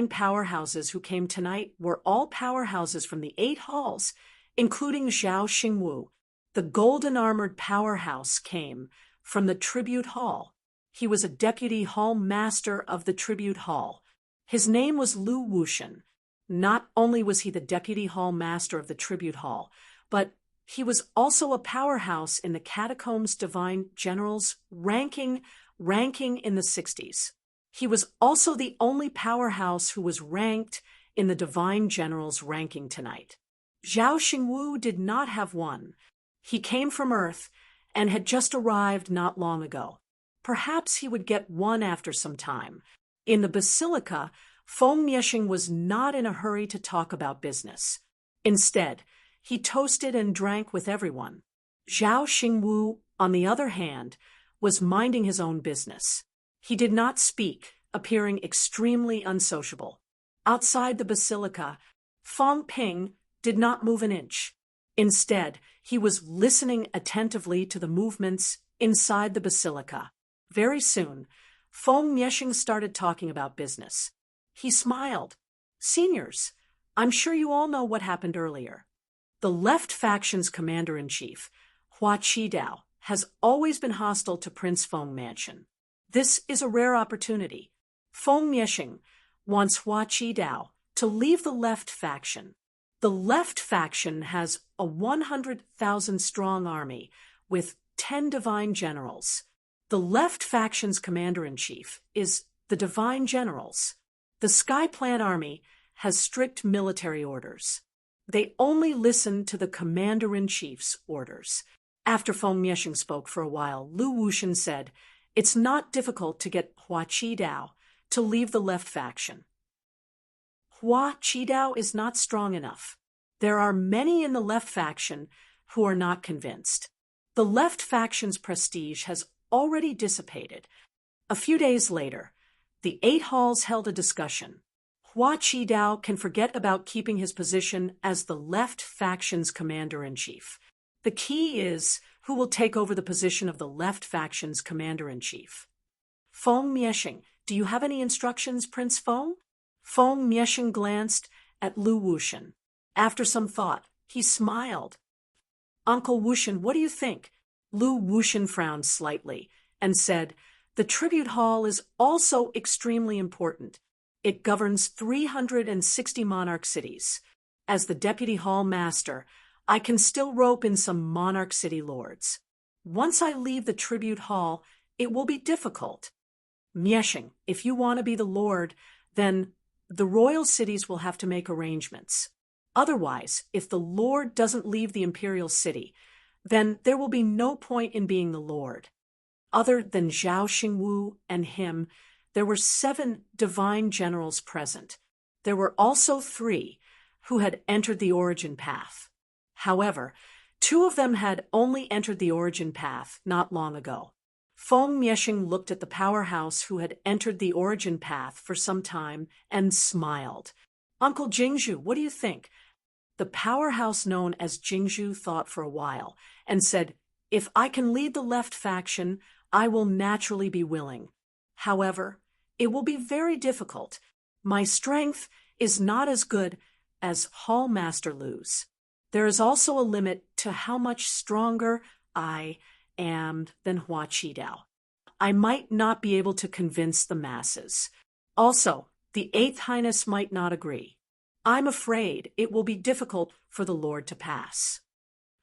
powerhouses who came tonight were all powerhouses from the 8 halls, including Zhao Xingwu. The golden-armored powerhouse came from the tribute hall. He was a deputy hall master of the tribute hall. His name was Lu Wushan. Not only was he the deputy hall master of the tribute hall, but he was also a powerhouse in the catacombs divine generals ranking in the 60s. He was also the only powerhouse who was ranked in the divine generals ranking tonight. Zhao Xingwu did not have one. He came from Earth and had just arrived not long ago. Perhaps he would get one after some time. In the basilica, Feng Miexing was not in a hurry to talk about business. Instead, he toasted and drank with everyone. Zhao Xingwu, on the other hand, was minding his own business. He did not speak, appearing extremely unsociable. Outside the basilica, Feng Ping did not move an inch. Instead, he was listening attentively to the movements inside the basilica. Very soon, Feng Miexing started talking about business. He smiled. "Seniors, I'm sure you all know what happened earlier. The left faction's commander-in-chief, Hua Qidao, has always been hostile to Prince Feng Mansion. This is a rare opportunity. Feng Miexing wants Hua Qidao to leave the left faction. The left faction has a 100,000-strong army with 10 divine generals. The left faction's commander-in-chief is the divine generals. The Sky Plan army has strict military orders. They only listen to the commander-in-chief's orders." After Feng Miexing spoke for a while, Lu Wushan said, "It's not difficult to get Hua Qidao to leave the left faction. Hua Qidao is not strong enough. There are many in the left faction who are not convinced. The left faction's prestige has already dissipated. A few days later, the 8 halls held a discussion. Hua Qidao can forget about keeping his position as the left faction's commander-in-chief. The key is who will take over the position of the left faction's commander-in-chief. Feng Miexing, do you have any instructions, Prince Feng? Feng Miexing glanced at Lu Wushan. After some thought, he smiled. Uncle Wushan, what do you think? Lu Wushan frowned slightly and said, the tribute hall is also extremely important. It governs 360 monarch cities. As the deputy hall master, I can still rope in some monarch city lords. Once I leave the tribute hall, it will be difficult. Miexing, if you want to be the lord, then the royal cities will have to make arrangements. Otherwise, if the lord doesn't leave the imperial city, then there will be no point in being the lord. Other than Zhao Xingwu and him, there were 7 divine generals present. There were also 3 who had entered the origin path. However, 2 of them had only entered the origin path not long ago. Feng Miexing looked at the powerhouse who had entered the origin path for some time and smiled. Uncle Jingzhu, what do you think? The powerhouse known as Jingzhu thought for a while and said, if I can lead the left faction, I will naturally be willing. However, it will be very difficult. My strength is not as good as Hall Master Lu's. There is also a limit to how much stronger I am than Hua Qidao. I might not be able to convince the masses. Also, the 8th Highness might not agree. I'm afraid it will be difficult for the Lord to pass.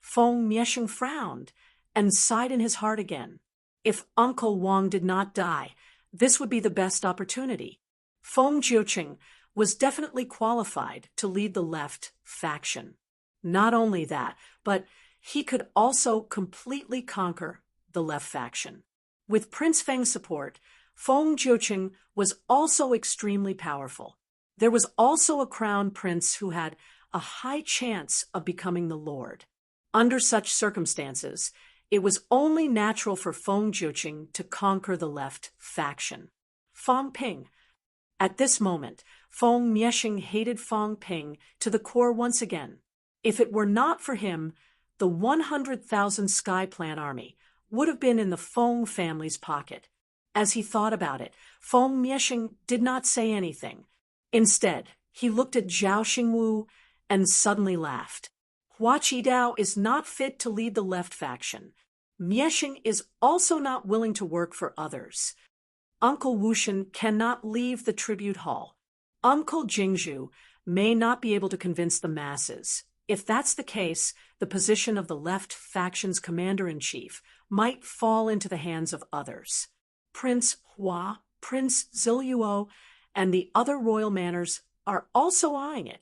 Feng Miexing frowned and sighed in his heart again. If Uncle Wang did not die, this would be the best opportunity. Feng Jiuqing was definitely qualified to lead the left faction. Not only that, but he could also completely conquer the left faction. With Prince Feng's support, Feng Jiuqing was also extremely powerful. There was also a crown prince who had a high chance of becoming the lord. Under such circumstances, it was only natural for Feng Jiuqing to conquer the left faction. Feng Ping. At this moment, Feng Miexing hated Feng Ping to the core once again. If it were not for him, the 100,000 Sky Plan army would have been in the Feng family's pocket. As he thought about it, Feng Miexing did not say anything. Instead, he looked at Zhao Xingwu and suddenly laughed. Hua Qidao is not fit to lead the left faction. Miexing is also not willing to work for others. Uncle Wushan cannot leave the tribute hall. Uncle Jingzhu may not be able to convince the masses. If that's the case, the position of the left faction's commander-in-chief might fall into the hands of others. Prince Hua, Prince Ziluo, and the other royal manors are also eyeing it.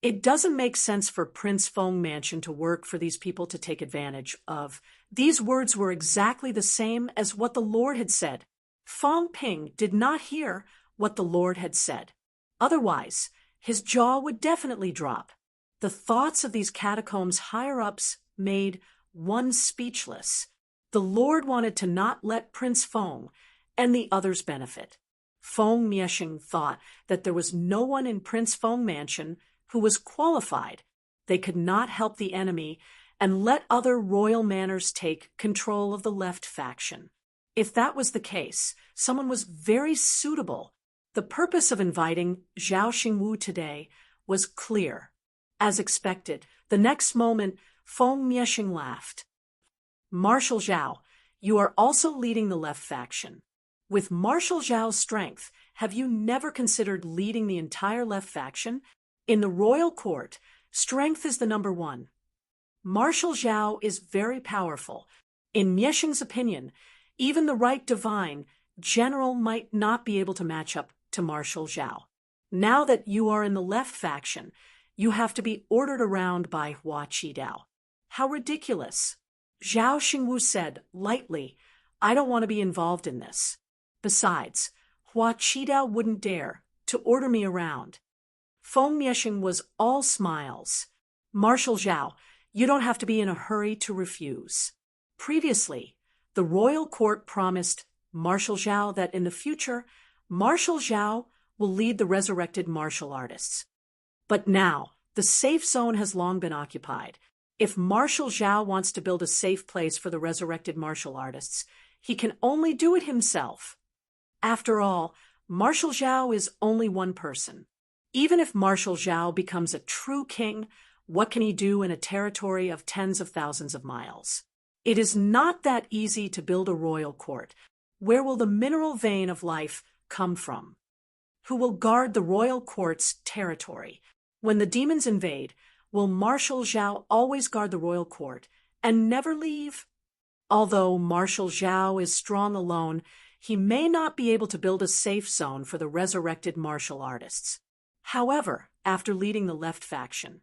It doesn't make sense for Prince Feng Mansion to work for these people to take advantage of. These words were exactly the same as what the Lord had said. Feng Ping did not hear what the Lord had said. Otherwise, his jaw would definitely drop. The thoughts of these catacombs higher-ups made one speechless. The Lord wanted to not let Prince Feng and the others benefit. Feng Miexing thought that there was no one in Prince Feng Mansion who was qualified. They could not help the enemy and let other royal manors take control of the left faction. If that was the case, someone was very suitable. The purpose of inviting Zhao Xingwu today was clear. As expected, the next moment, Feng Miexing laughed. Marshal Zhao, you are also leading the left faction. With Marshal Zhao's strength, have you never considered leading the entire left faction? In the royal court, strength is the number one. Marshal Zhao is very powerful. In Miexing's opinion, even the right divine general might not be able to match up to Marshal Zhao. Now that you are in the left faction, you have to be ordered around by Hua Qidao. How ridiculous! Zhao Xingwu said lightly, I don't want to be involved in this. Besides, Hua Qidao wouldn't dare to order me around. Feng Miexing was all smiles. Marshal Zhao, You don't have to be in a hurry to refuse. Previously, the royal court promised Marshal Zhao that in the future, Marshal Zhao will lead the resurrected martial artists. But now, the safe zone has long been occupied. If Marshal Zhao wants to build a safe place for the resurrected martial artists, he can only do it himself. After all, Marshal Zhao is only one person. Even if Marshal Zhao becomes a true king, what can he do in a territory of tens of thousands of miles? It is not that easy to build a royal court. Where will the mineral vein of life come from? Who will guard the royal court's territory? When the demons invade, will Marshal Zhao always guard the royal court and never leave? Although Marshal Zhao is strong alone, he may not be able to build a safe zone for the resurrected martial artists. However, after leading the left faction,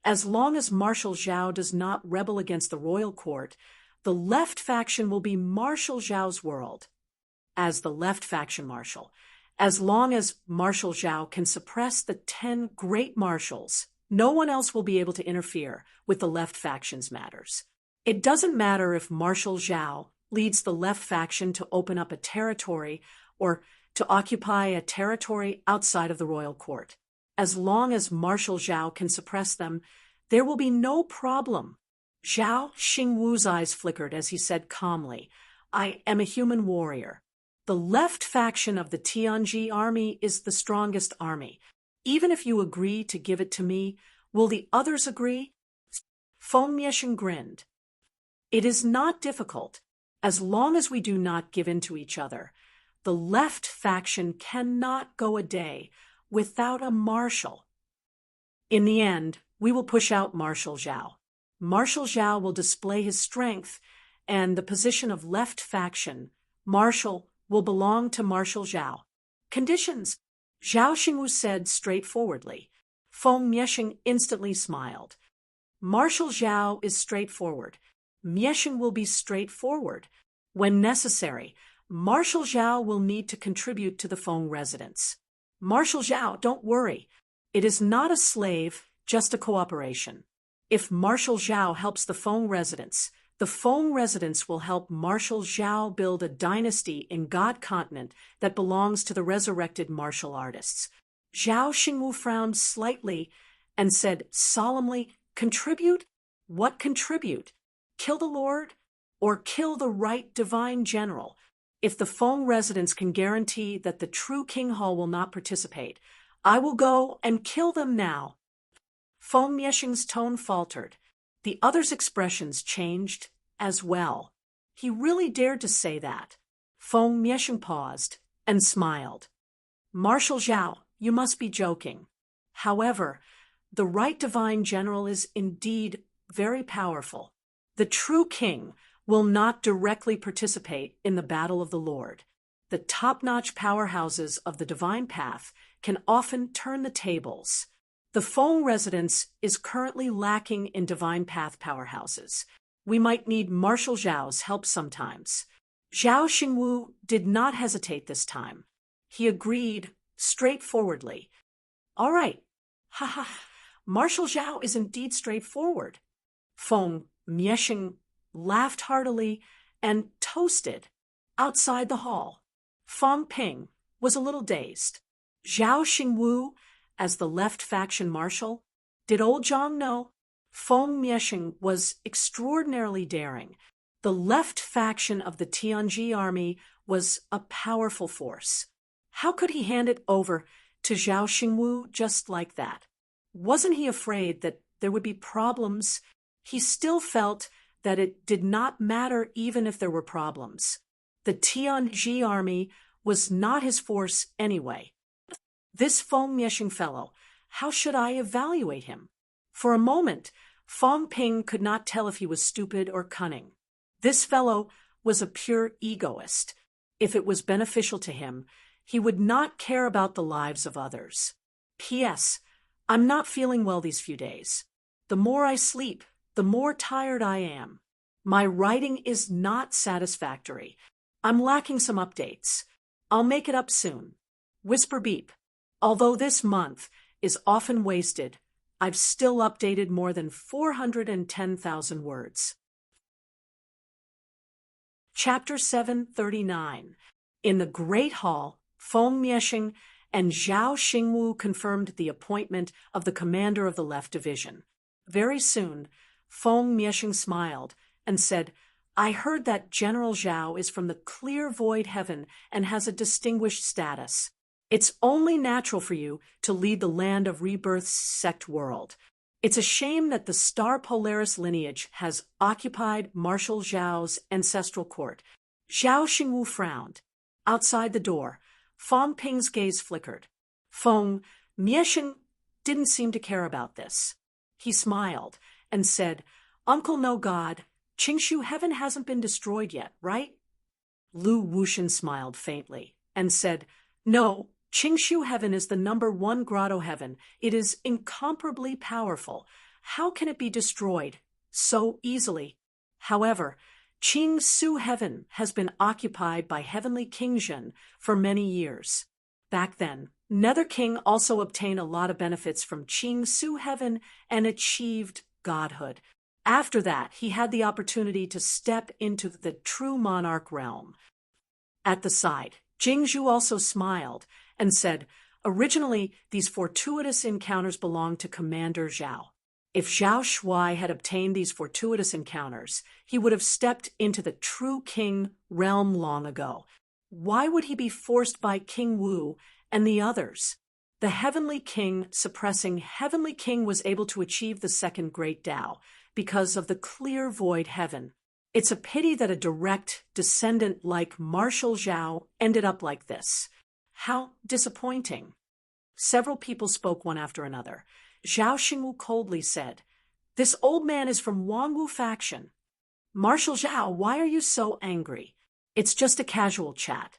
as long as Marshal Zhao does not rebel against the royal court, the left faction will be Marshal Zhao's world. As the left faction marshal, as long as Marshal Zhao can suppress the 10 great marshals, no one else will be able to interfere with the left faction's matters. It doesn't matter if Marshal Zhao leads the left faction to open up a territory or to occupy a territory outside of the royal court. As long as Marshal Zhao can suppress them, there will be no problem. Zhao Xingwu's eyes flickered as he said calmly, "I am a human warrior. The left faction of the Tianji army is the strongest army. Even if you agree to give it to me, will the others agree?" Feng Miesheng grinned. "It is not difficult. As long as we do not give in to each other, the left faction cannot go a day without a marshal. In the end, we will push out Marshal Zhao. Marshal Zhao will display his strength, and the position of left faction, marshal, will belong to Marshal Zhao. Conditions," Zhao Xingwu said straightforwardly. Feng Miesheng instantly smiled. "Marshal Zhao is straightforward. Miesheng will be straightforward. When necessary, Marshal Zhao will need to contribute to the Feng residents. Marshal Zhao, don't worry. It is not a slave, just a cooperation. If Marshal Zhao helps the Feng residents will help Marshal Zhao build a dynasty in God Continent that belongs to the resurrected martial artists." Zhao Xingwu frowned slightly and said solemnly, "Contribute? What contribute? Kill the Lord? Or kill the right divine general? If the Feng residents can guarantee that the true King Hall will not participate, I will go and kill them now." Feng Miesheng's tone faltered. The other's expressions changed as well. He really dared to say that. Feng Miesheng paused and smiled. "Marshal Zhao, you must be joking. However, the right divine general is indeed very powerful. The true king will not directly participate in the battle of the Lord. The top-notch powerhouses of the divine path can often turn the tables. The Feng residence is currently lacking in divine path powerhouses. We might need Marshal Zhao's help sometimes." Zhao Xingwu did not hesitate this time. He agreed straightforwardly. "All right. Ha ha. Marshal Zhao is indeed straightforward." Feng Miesheng laughed heartily and toasted. Outside the hall, Feng Ping was a little dazed. Zhao Xingwu, as the left faction marshal, did old Zhang know? Feng Miesheng was extraordinarily daring. The left faction of the Tianji army was a powerful force. How could he hand it over to Zhao Xingwu just like that? Wasn't he afraid that there would be problems? He still felt that it did not matter even if there were problems. The Tianji army was not his force anyway. This Feng Miesheng fellow, how should I evaluate him? For a moment, Feng Ping could not tell if he was stupid or cunning. This fellow was a pure egoist. If it was beneficial to him, he would not care about the lives of others. P.S. I'm not feeling well these few days. The more I sleep, the more tired I am. My writing is not satisfactory. I'm lacking some updates. I'll make it up soon. Whisper beep. Although this month is often wasted, I've still updated more than 410,000 words. Chapter 739. In the Great Hall, Feng Miexing and Zhao Xingwu confirmed the appointment of the commander of the left division. Very soon, Feng Miexing smiled and said, I heard that General Zhao is from the clear void heaven and has a distinguished status. It's only natural for you to lead the Land of Rebirth's sect world. It's a shame that the Star Polaris lineage has occupied Marshal Zhao's ancestral court. Zhao Xingwu frowned. Outside the door, Feng Ping's gaze flickered. Feng Miexing didn't seem to care about this. He smiled and said, Uncle No God, Qingshu Heaven hasn't been destroyed yet, right? Lu Wushan smiled faintly and said, No, Qingshu Heaven is the #1 grotto heaven. It is incomparably powerful. How can it be destroyed so easily? However, Qingsu Heaven has been occupied by Heavenly King Zhen for many years. Back then, Nether King also obtained a lot of benefits from Qingsu Heaven and achieved godhood. After that, he had the opportunity to step into the true monarch realm. At the side, Jingzhu also smiled and said, Originally, these fortuitous encounters belonged to Commander Zhao. If Zhao Shuai had obtained these fortuitous encounters, he would have stepped into the true king realm long ago. Why would he be forced by King Wu and the others? The Heavenly King suppressing Heavenly King was able to achieve the second great Tao because of the clear void heaven. It's a pity that a direct descendant like Marshal Zhao ended up like this. How disappointing. Several people spoke one after another. Zhao Xingwu coldly said, This old man is from Wangwu faction. Marshal Zhao, why are you so angry? It's just a casual chat.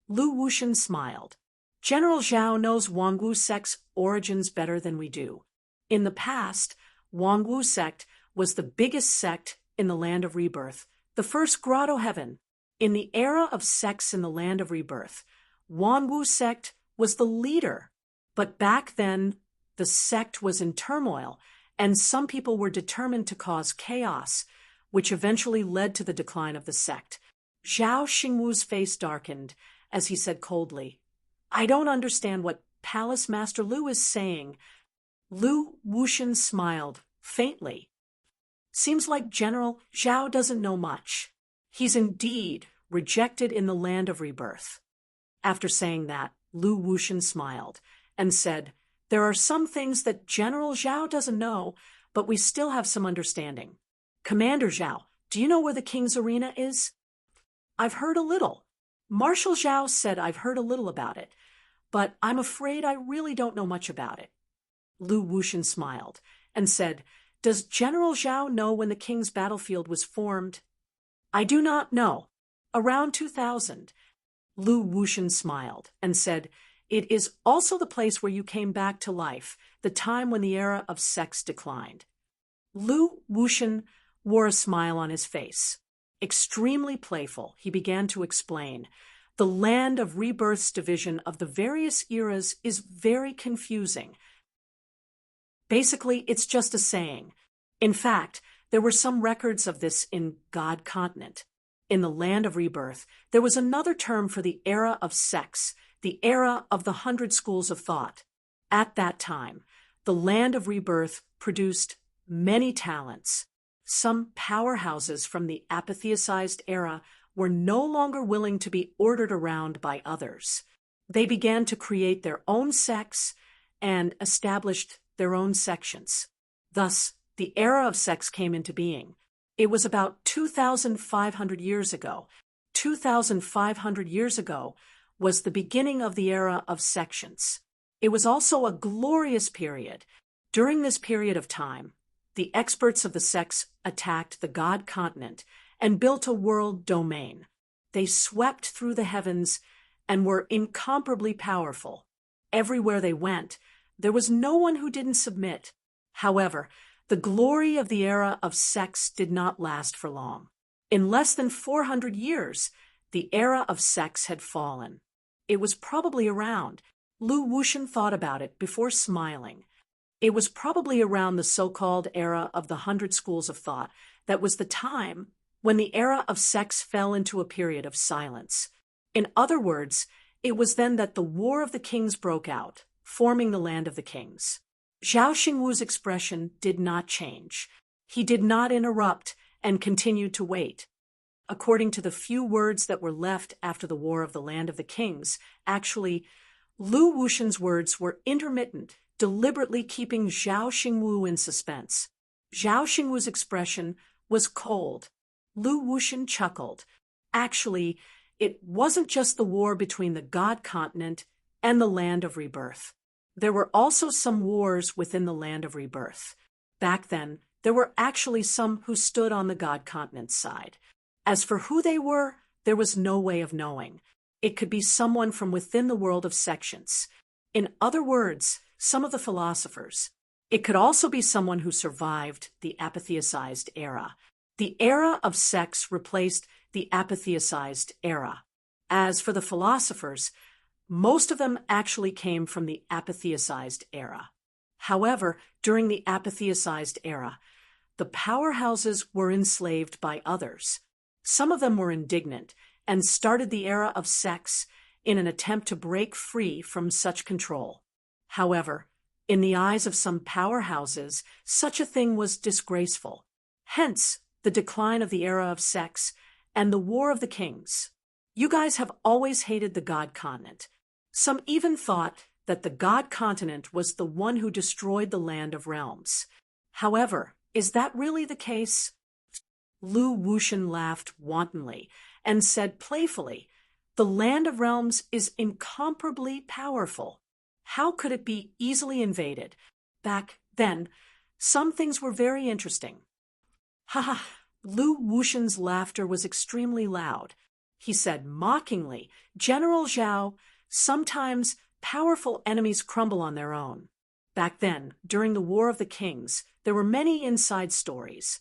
Lu Wushan smiled. General Zhao knows Wangwu sect's origins better than we do. In the past, Wangwu sect was the biggest sect in the Land of Rebirth, the first grotto heaven. In the era of sects in the Land of Rebirth, Wangwu sect was the leader. But back then, the sect was in turmoil, and some people were determined to cause chaos, which eventually led to the decline of the sect. Zhao Xingwu's face darkened as he said coldly, I don't understand what Palace Master Lu is saying. Lu Wushan smiled faintly. Seems like General Zhao doesn't know much. He's indeed rejected in the Land of Rebirth. After saying that, Lu Wushan smiled and said, There are some things that General Zhao doesn't know, but we still have some understanding. Commander Zhao, do you know where the King's Arena is? I've heard a little. Marshal Zhao said I've heard a little about it, but I'm afraid I really don't know much about it. Lu Wushan smiled and said, Does General Zhao know when the King's battlefield was formed? I do not know. Around 2000. Lu Wushan smiled and said, It is also the place where you came back to life, the time when the era of sex declined. Lu Wushan wore a smile on his face. Extremely playful, he began to explain. The Land of Rebirth's division of the various eras is very confusing. Basically, it's just a saying. In fact, there were some records of this in God Continent. In the Land of Rebirth, there was another term for the era of sex, the era of the 100 schools of thought. At that time, the Land of Rebirth produced many talents. Some powerhouses from the apatheicized era were no longer willing to be ordered around by others. They began to create their own sects and established their own sections. Thus, the era of sex came into being. It was about 2,500 years ago. 2,500 years ago was the beginning of the era of sections. It was also a glorious period. During this period of time, the experts of the sects attacked the God Continent and built a world domain. They swept through the heavens and were incomparably powerful. Everywhere they went, there was no one who didn't submit. However, the glory of the era of sex did not last for long. In less than 400 years, the era of sex had fallen. It was probably around. Lu Wushan thought about it before smiling. It was probably around the so-called era of the 100 schools of thought that was the time when the era of sex fell into a period of silence. In other words, it was then that the War of the Kings broke out, forming the Land of the Kings. Zhao Xingwu's expression did not change. He did not interrupt and continued to wait. According to the few words that were left after the War of the Land of the Kings, actually, Lu Wushan's words were intermittent, deliberately keeping Zhao Xingwu in suspense. Zhao Xingwu's expression was cold. Lu Wushan chuckled. Actually, it wasn't just the war between the God Continent and the Land of Rebirth. There were also some wars within the Land of Rebirth. Back then, there were actually some who stood on the God Continent's side. As for who they were, there was no way of knowing. It could be someone from within the world of sections. In other words, some of the philosophers. It could also be someone who survived the apatheicized era. The era of sex replaced the apatheicized era. As for the philosophers, most of them actually came from the apatheicized era. However, during the apatheicized era, the powerhouses were enslaved by others. Some of them were indignant and started the era of sex in an attempt to break free from such control. However, in the eyes of some powerhouses, such a thing was disgraceful. Hence, the decline of the era of sex and the War of the Kings. You guys have always hated the God Continent. Some even thought that the God Continent was the one who destroyed the Land of Realms. However, is that really the case? Lu Wushan laughed wantonly and said playfully, "The Land of Realms is incomparably powerful. How could it be easily invaded? Back then, some things were very interesting." Ha ha! Lu Wushan's laughter was extremely loud. He said mockingly, "General Zhao, sometimes powerful enemies crumble on their own." Back then, during the War of the Kings, there were many inside stories.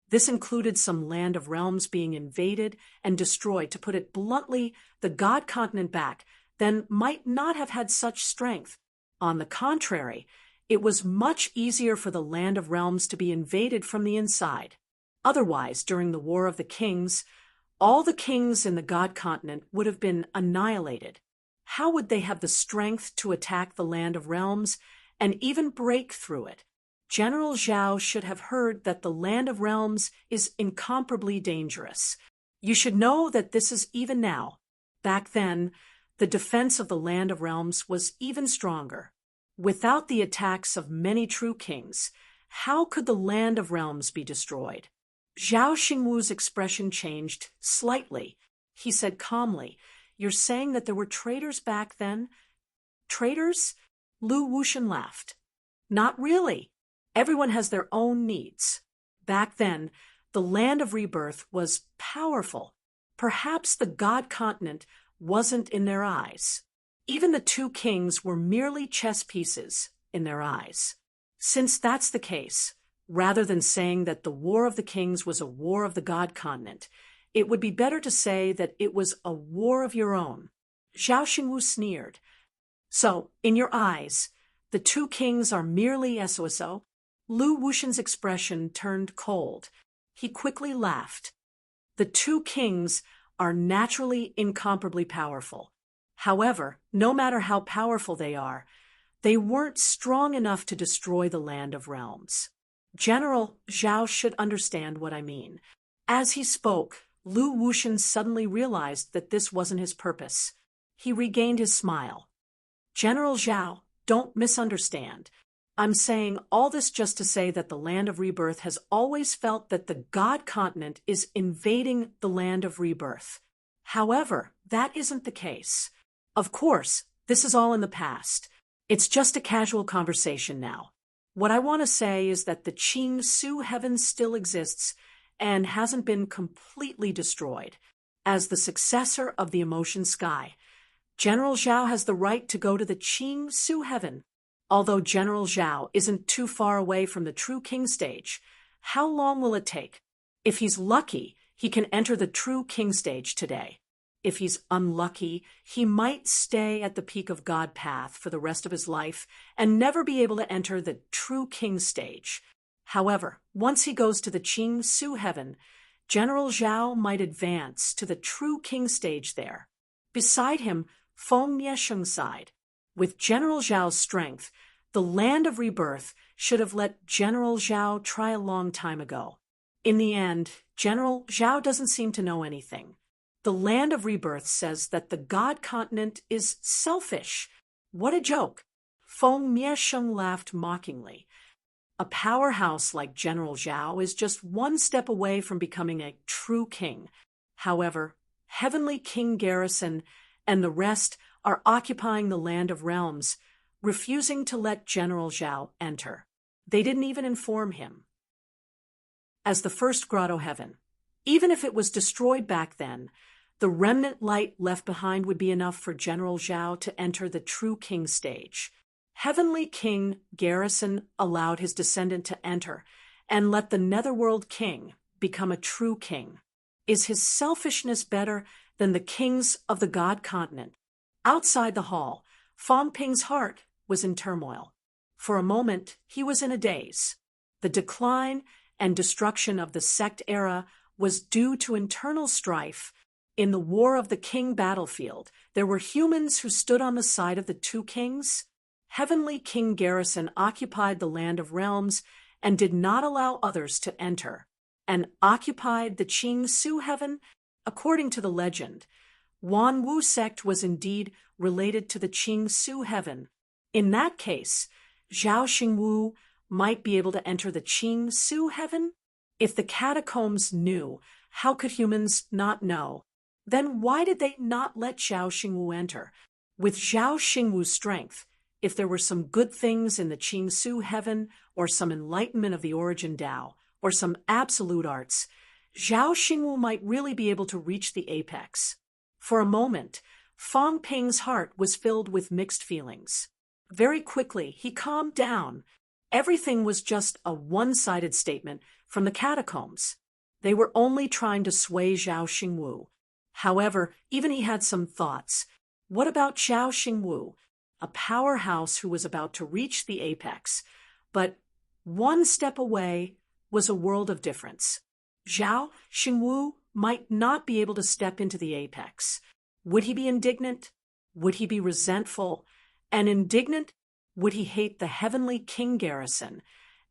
This included some Land of Realms being invaded and destroyed. To put it bluntly, the God Continent back then might not have had such strength. On the contrary, it was much easier for the Land of Realms to be invaded from the inside. Otherwise, during the War of the Kings, all the kings in the God Continent would have been annihilated. How would they have the strength to attack the Land of Realms and even break through it? General Zhao should have heard that the Land of Realms is incomparably dangerous. You should know that this is even now. Back then, the defense of the Land of Realms was even stronger. Without the attacks of many true kings, how could the Land of Realms be destroyed? Zhao Xingwu's expression changed slightly. He said calmly, "You're saying that there were traitors back then?" "Traitors?" Lu Wushan laughed. "Not really. Everyone has their own needs. Back then, the Land of Rebirth was powerful. Perhaps the God Continent wasn't in their eyes. Even the two kings were merely chess pieces in their eyes. Since that's the case, rather than saying that the War of the Kings was a war of the God Continent, it would be better to say that it was a war of your own." Zhao Xingwu sneered. "So, in your eyes, the two kings are merely SOSO?" Lu Wushan's expression turned cold. He quickly laughed. "The two kings are naturally incomparably powerful. However, no matter how powerful they weren't strong enough to destroy the Land of Realms. General Zhao should understand what I mean." As he spoke, Lu Wushan suddenly realized that this wasn't his purpose. He regained his smile. "General Zhao, don't misunderstand. I'm saying all this just to say that the Land of Rebirth has always felt that the God Continent is invading the Land of Rebirth. However, that isn't the case. Of course, this is all in the past. It's just a casual conversation now. What I want to say is that the Qing Su heaven still exists and hasn't been completely destroyed. As the successor of the emotion sky, General Zhao has the right to go to the Qing Su heaven. Although General Zhao isn't too far away from the true king stage, how long will it take? If he's lucky, he can enter the true king stage today. If he's unlucky, he might stay at the peak of God path for the rest of his life and never be able to enter the true king stage. However, once he goes to the Qing Su heaven, General Zhao might advance to the true king stage there. Beside him, Feng Miesheng sighed. With General Zhao's strength, the land of rebirth should have let General Zhao try a long time ago. In the end, General Zhao doesn't seem to know anything. The land of rebirth says that the God continent is selfish. What a joke! Feng Miesheng laughed mockingly. A powerhouse like General Zhao is just one step away from becoming a true king. However, Heavenly King Garrison and the rest are occupying the land of realms, refusing to let General Zhao enter. They didn't even inform him. As the first grotto heaven, even if it was destroyed back then, the remnant light left behind would be enough for General Zhao to enter the true king stage. Heavenly King Garrison allowed his descendant to enter and let the Netherworld King become a true king. Is his selfishness better than the kings of the God continent? Outside the hall, Feng Ping's heart was in turmoil. For a moment, he was in a daze. The decline and destruction of the sect era was due to internal strife. In the War of the King battlefield, there were humans who stood on the side of the two kings. Heavenly King Garrison occupied the land of realms and did not allow others to enter, and occupied the Qing Su heaven. According to the legend, Wan Wu sect was indeed related to the Qing Su heaven. In that case, Zhao Xingwu might be able to enter the Qing Su heaven? If the catacombs knew, how could humans not know? Then why did they not let Zhao Xingwu enter? With Zhao Xingwu's strength, if there were some good things in the Qing Su heaven, or some enlightenment of the origin Tao, or some absolute arts, Zhao Xingwu might really be able to reach the apex. For a moment, Feng Ping's heart was filled with mixed feelings. Very quickly, he calmed down. Everything was just a one-sided statement from the catacombs. They were only trying to sway Zhao Xingwu. However, even he had some thoughts. What about Zhao Xingwu, a powerhouse who was about to reach the apex, but one step away was a world of difference? Zhao Xingwu might not be able to step into the apex. Would he be indignant? Would he be resentful? And indignant, would he hate the Heavenly King Garrison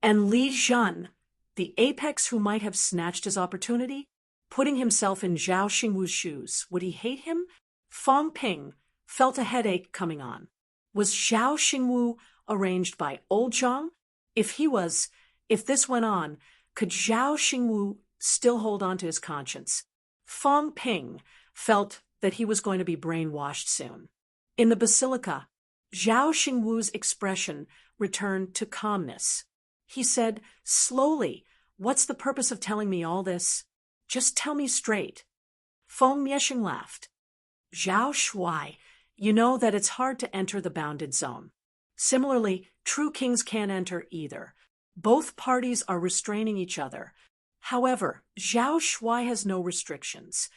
and Li Zhan, the apex who might have snatched his opportunity? Putting himself in Zhao Xingwu's shoes, would he hate him? Feng Ping felt a headache coming on. Was Zhao Xingwu arranged by Old Zhang? If this went on, could Zhao Xingwu still hold on to his conscience? Feng Ping felt that he was going to be brainwashed soon. In the basilica, Zhao Xingwu's expression returned to calmness. He said slowly, "What's the purpose of telling me all this? Just tell me straight." Feng Miesheng laughed. "Zhao Shuai, you know that it's hard to enter the bounded zone. Similarly, true kings can't enter either. Both parties are restraining each other. However, Zhao Shuai has no restrictions.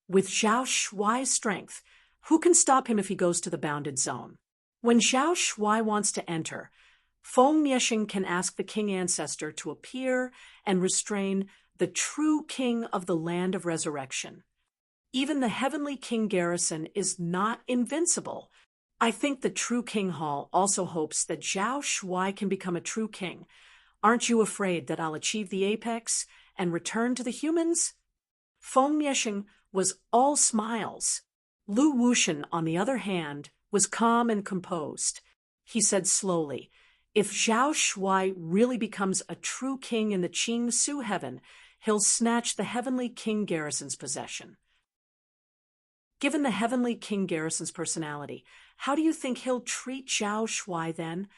With Zhao Shuai's strength, who can stop him if he goes to the bounded zone? When Zhao Shuai wants to enter, Feng Miesheng can ask the king ancestor to appear and restrain the true king of the land of resurrection. Even the Heavenly King Garrison is not invincible. I think the True King Hall also hopes that Zhao Shuai can become a true king. Aren't you afraid that I'll achieve the apex and return to the humans?" Feng Miesheng was all smiles. Lu Wushan, on the other hand, was calm and composed. He said slowly, "If Zhao Shuai really becomes a true king in the Qing Su heaven, he'll snatch the Heavenly King Garrison's possession." Given the Heavenly King Garrison's personality, how do you think he'll treat Zhao Shuai then?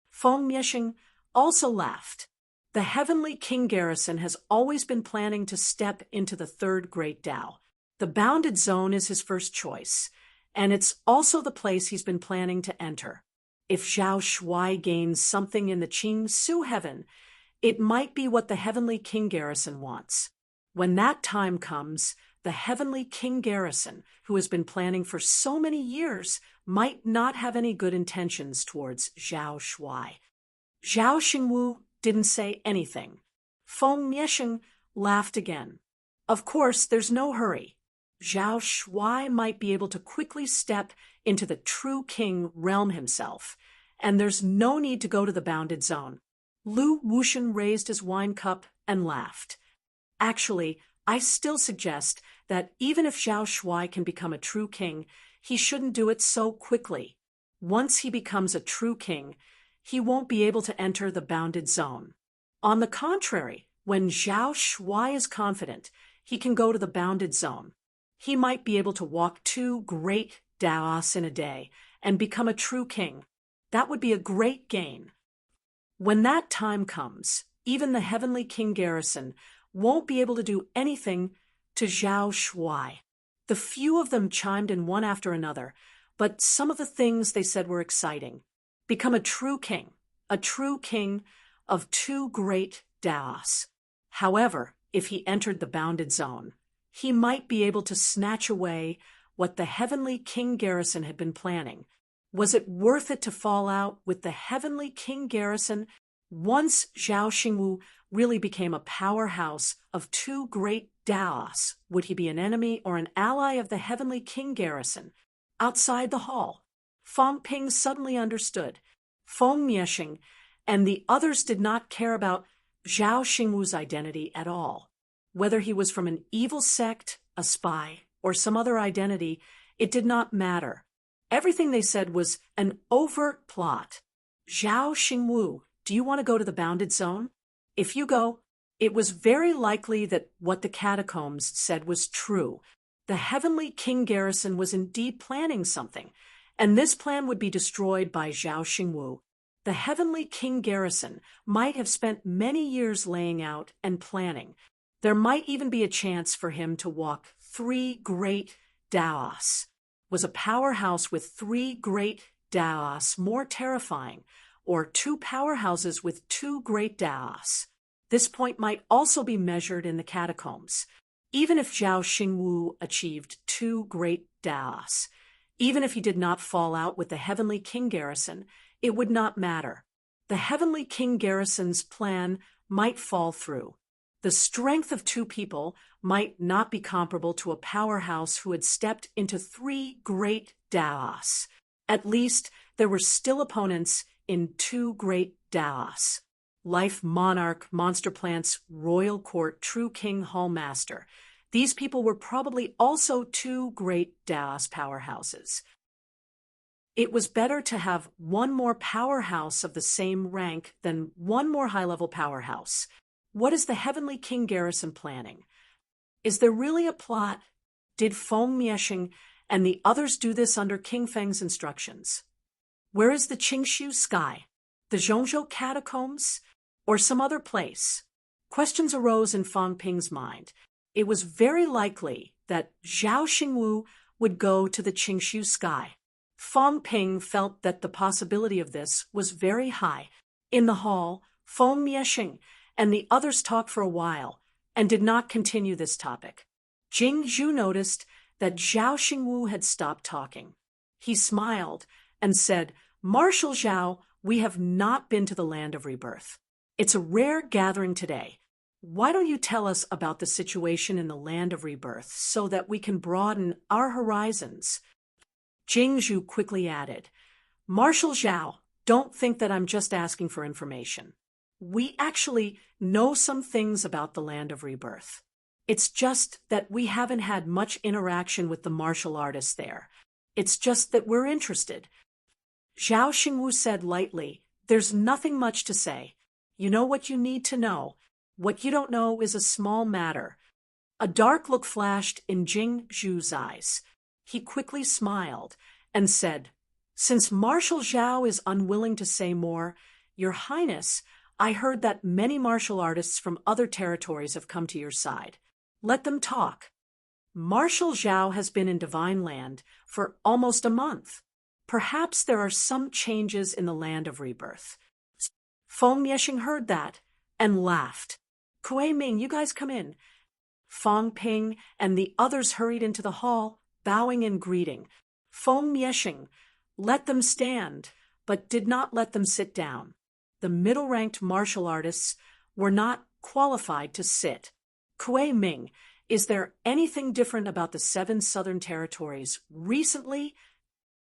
Feng Miesheng also laughed. The Heavenly King Garrison has always been planning to step into the third great Tao. The bounded zone is his first choice, and it's also the place he's been planning to enter. If Zhao Shuai gains something in the Qing Su heaven, it might be what the Heavenly King Garrison wants. When that time comes, the heavenly King Garrison, who has been planning for so many years, might not have any good intentions towards Zhao Shuai. Zhao Xingwu didn't say anything. Feng Miesheng laughed again. Of course, there's no hurry. Zhao Shuai might be able to quickly step into the true king realm himself, and there's no need to go to the bounded zone. Lu Wushan raised his wine cup and laughed. Actually, I still suggest that even if Zhao Shuai can become a true king, he shouldn't do it so quickly. Once he becomes a true king, he won't be able to enter the bounded zone. On the contrary, when Zhao Shuai is confident, he can go to the bounded zone. He might be able to walk 2 great daos in a day and become a true king. That would be a great gain. When that time comes, even the heavenly King Garrison won't be able to do anything to Zhao Shuai. The few of them chimed in one after another, but some of the things they said were exciting. Become a true king of 2 great daos. However, if he entered the bounded zone, he might be able to snatch away what the heavenly King Garrison had been planning. Was it worth it to fall out with the heavenly King Garrison? Once Zhao Xingwu really became a powerhouse of 2 great daos, would he be an enemy or an ally of the heavenly King Garrison? Outside the hall, Fang Ping suddenly understood. Feng Miesheng and the others did not care about Zhao Xingwu's identity at all. Whether he was from an evil sect, a spy, or some other identity, it did not matter. Everything they said was an overt plot. Zhao Xingwu, do you want to go to the bounded zone? If you go, it was very likely that what the catacombs said was true. The heavenly King Garrison was indeed planning something, and this plan would be destroyed by Zhao Xingwu. The heavenly King Garrison might have spent many years laying out and planning. There might even be a chance for him to walk 3 great daos. Was a powerhouse with 3 great daos more terrifying, or 2 powerhouses with 2 great daos? This point might also be measured in the catacombs. Even if Zhao Xingwu achieved 2 great daos, even if he did not fall out with the heavenly King Garrison, it would not matter. The heavenly King Garrison's plan might fall through. The strength of 2 people might not be comparable to a powerhouse who had stepped into 3 great daos. At least there were still opponents in 2 great daos. Life Monarch, Monster Plants, Royal Court, True King, Hallmaster. These people were probably also 2 great daos powerhouses. It was better to have 1 more powerhouse of the same rank than 1 more high-level powerhouse. What is the heavenly King Garrison planning? Is there really a plot? Did Feng Miesheng and the others do this under King Feng's instructions? Where is the Qingshu sky? The Zhongzhou catacombs? Or some other place? Questions arose in Fang Ping's mind. It was very likely that Zhao Xingwu would go to the Qingshu sky. Fang Ping felt that the possibility of this was very high. In the hall, Feng Miesheng and the others talked for a while and did not continue this topic. Jing Zhu noticed that Zhao Xingwu had stopped talking. He smiled and said, "Marshal Zhao, we have not been to the land of rebirth. It's a rare gathering today. Why don't you tell us about the situation in the land of rebirth so that we can broaden our horizons?" Jing Zhu quickly added, "Marshal Zhao, don't think that I'm just asking for information. We actually know some things about the land of rebirth. It's just that we haven't had much interaction with the martial artists there. It's just that we're interested." Zhao Xingwu said lightly, "There's nothing much to say. You know what you need to know. What you don't know is a small matter." A dark look flashed in Jing Zhu's eyes. He quickly smiled and said, "Since Marshal Zhao is unwilling to say more, Your Highness, I heard that many martial artists from other territories have come to your side. Let them talk." Marshal Zhao has been in Divine Land for almost a month. Perhaps there are some changes in the land of rebirth. Feng Miesheng heard that and laughed. "Kuei Ming, you guys come in." Fang Ping and the others hurried into the hall, bowing in greeting. Feng Mieshing let them stand, but did not let them sit down. The middle-ranked martial artists were not qualified to sit. Kuei Ming, is there anything different about the 7 southern territories recently?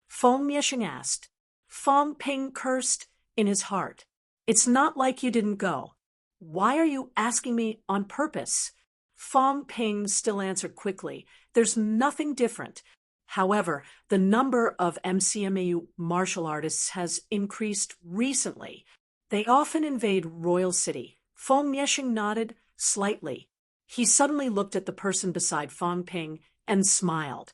Feng Mieshing asked. Fang Ping cursed in his heart. It's not like you didn't go. Why are you asking me on purpose? Fang Ping still answered quickly. There's nothing different. However, the number of MCMAU martial artists has increased recently. They often invade Royal City. Feng Mieshing nodded slightly. He suddenly looked at the person beside Fang Ping and smiled.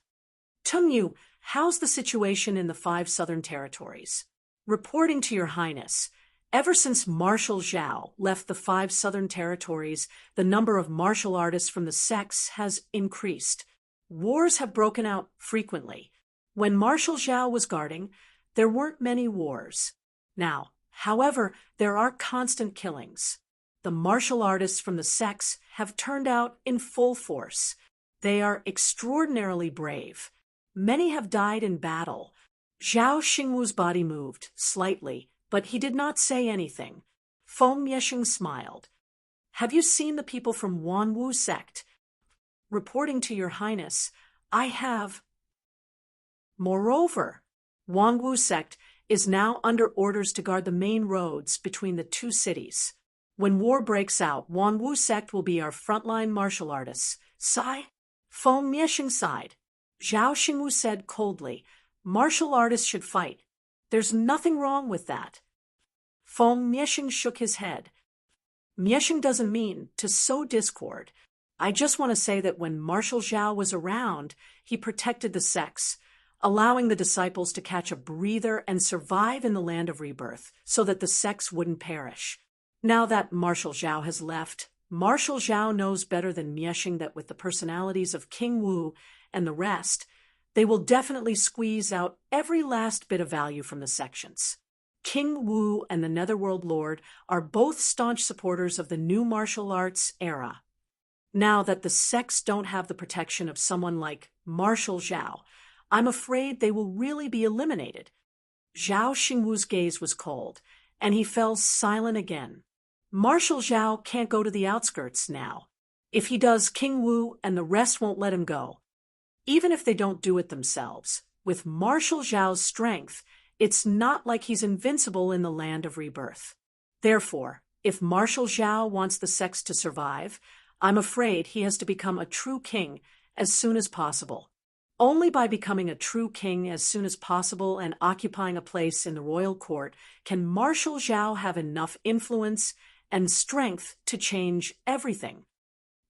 Tung Yu, how's the situation in the 5 southern territories? Reporting to Your Highness, ever since Marshal Zhao left the 5 southern territories, the number of martial artists from the sects has increased. Wars have broken out frequently. When Marshal Zhao was guarding, there weren't many wars. Now, however, there are constant killings. The martial artists from the sects have turned out in full force. They are extraordinarily brave. Many have died in battle. Zhao Xingwu's body moved slightly, but he did not say anything. Feng Mieshing smiled. Have you seen the people from Wanwu sect? Reporting to Your Highness, I have. Moreover, Wanwu sect is now under orders to guard the main roads between the 2 cities. When war breaks out, Wanwu sect will be our frontline martial artists. Sigh? Feng Mieshing sighed. Zhao Xingwu said coldly, martial artists should fight. There's nothing wrong with that. Feng Mieshing shook his head. Mieshing doesn't mean to sow discord. I just want to say that when Marshal Zhao was around, he protected the sects, allowing the disciples to catch a breather and survive in the land of rebirth so that the sects wouldn't perish. Now that Marshal Zhao has left, Marshal Zhao knows better than Mieshing that with the personalities of King Wu and the rest, they will definitely squeeze out every last bit of value from the sections. King Wu and the Netherworld Lord are both staunch supporters of the new martial arts era. Now that the sects don't have the protection of someone like Marshal Zhao, I'm afraid they will really be eliminated. Zhao Xingwu's gaze was cold, and he fell silent again. Marshal Zhao can't go to the outskirts now. If he does, King Wu and the rest won't let him go. Even if they don't do it themselves, with Marshal Zhao's strength, it's not like he's invincible in the land of rebirth. Therefore, if Marshal Zhao wants the sects to survive, I'm afraid he has to become a true king as soon as possible. Only by becoming a true king as soon as possible and occupying a place in the royal court can Marshal Zhao have enough influence and strength to change everything.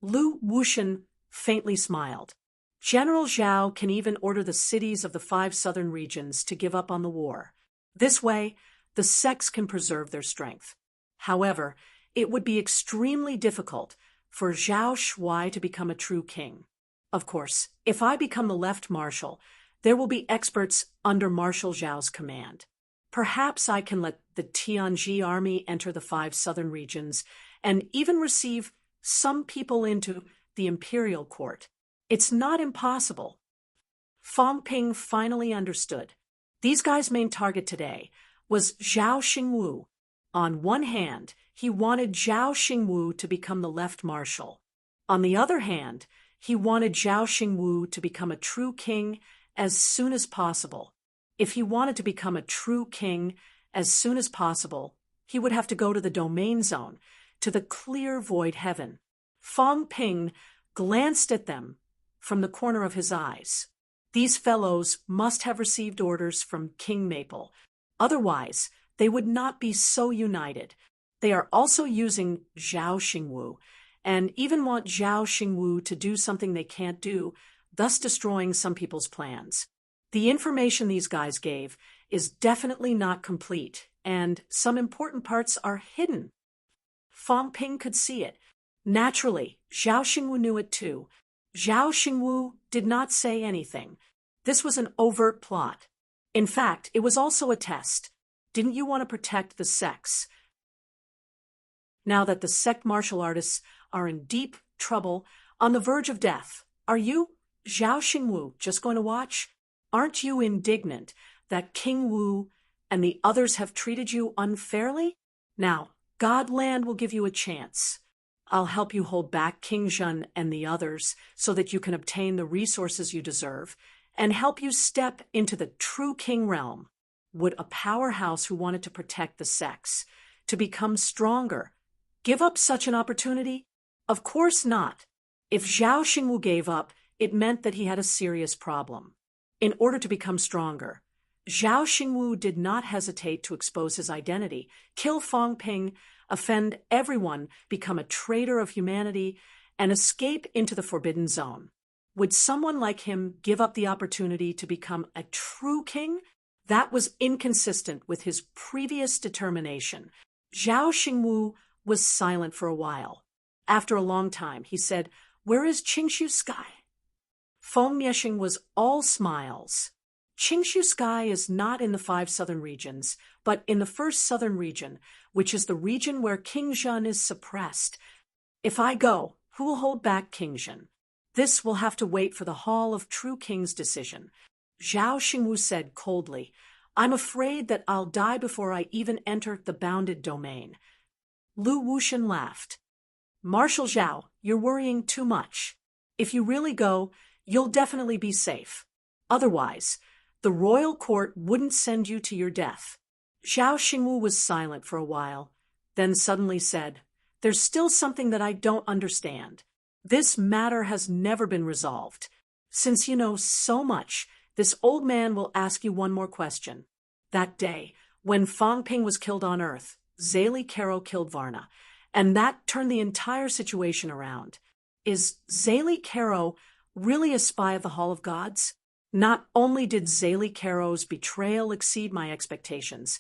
Lu Wushan faintly smiled. General Zhao can even order the cities of the 5 southern regions to give up on the war. This way, the sects can preserve their strength. However, it would be extremely difficult for Zhao Shuai to become a true king. Of course, if I become the left marshal, there will be experts under Marshal Zhao's command. Perhaps I can let the Tianji army enter the 5 southern regions and even receive some people into the imperial court. It's not impossible. Fang Ping finally understood. These guys' main target today was Zhao Xingwu. On one hand, he wanted Zhao Xingwu to become the left marshal. On the other hand, he wanted Zhao Xingwu to become a true king as soon as possible. If he wanted to become a true king as soon as possible, he would have to go to the domain zone, to the clear void heaven. Fang Ping glanced at them from the corner of his eyes. These fellows must have received orders from King Maple. Otherwise, they would not be so united. They are also using Zhao Xingwu, and even want Zhao Xingwu to do something they can't do, thus destroying some people's plans. The information these guys gave is definitely not complete, and some important parts are hidden. Fang Ping could see it. Naturally, Zhao Xingwu knew it too. Zhao Xingwu did not say anything. This was an overt plot. In fact, it was also a test. Didn't you want to protect the sects? Now that the sect martial artists are in deep trouble, on the verge of death. Are you, Zhao Xingwu, just going to watch? Aren't you indignant that King Wu and the others have treated you unfairly? Now, Godland will give you a chance. I'll help you hold back King Zhen and the others so that you can obtain the resources you deserve and help you step into the true king realm. Would a powerhouse who wanted to protect the sex, to become stronger, give up such an opportunity? Of course not. If Zhao Xingwu gave up, it meant that he had a serious problem. In order to become stronger, Zhao Xingwu did not hesitate to expose his identity, kill Fang Ping, offend everyone, become a traitor of humanity, and escape into the Forbidden Zone. Would someone like him give up the opportunity to become a true king? That was inconsistent with his previous determination. Zhao Xingwu was silent for a while. After a long time, he said, "Where is Qingshu Sky?" Feng Miexing was all smiles. Qingshu Sky is not in the 5 southern regions, but in the 1st southern region, which is the region where King Zhen is suppressed. If I go, who will hold back King Zhen? This will have to wait for the Hall of True King's decision. Zhao Xingwu said coldly, "I'm afraid that I'll die before I even enter the bounded domain." Lu Wushan laughed. "Marshal Zhao, you're worrying too much. If you really go, you'll definitely be safe. Otherwise, the royal court wouldn't send you to your death." Zhao Xingwu was silent for a while, then suddenly said, "There's still something that I don't understand. This matter has never been resolved. Since you know so much, this old man will ask you one more question. That day, when Fang Ping was killed on Earth, Zélie Caro killed Varna, and that turned the entire situation around. Is Zélie Caro really a spy of the Hall of Gods? Not only did Zélie Caro's betrayal exceed my expectations,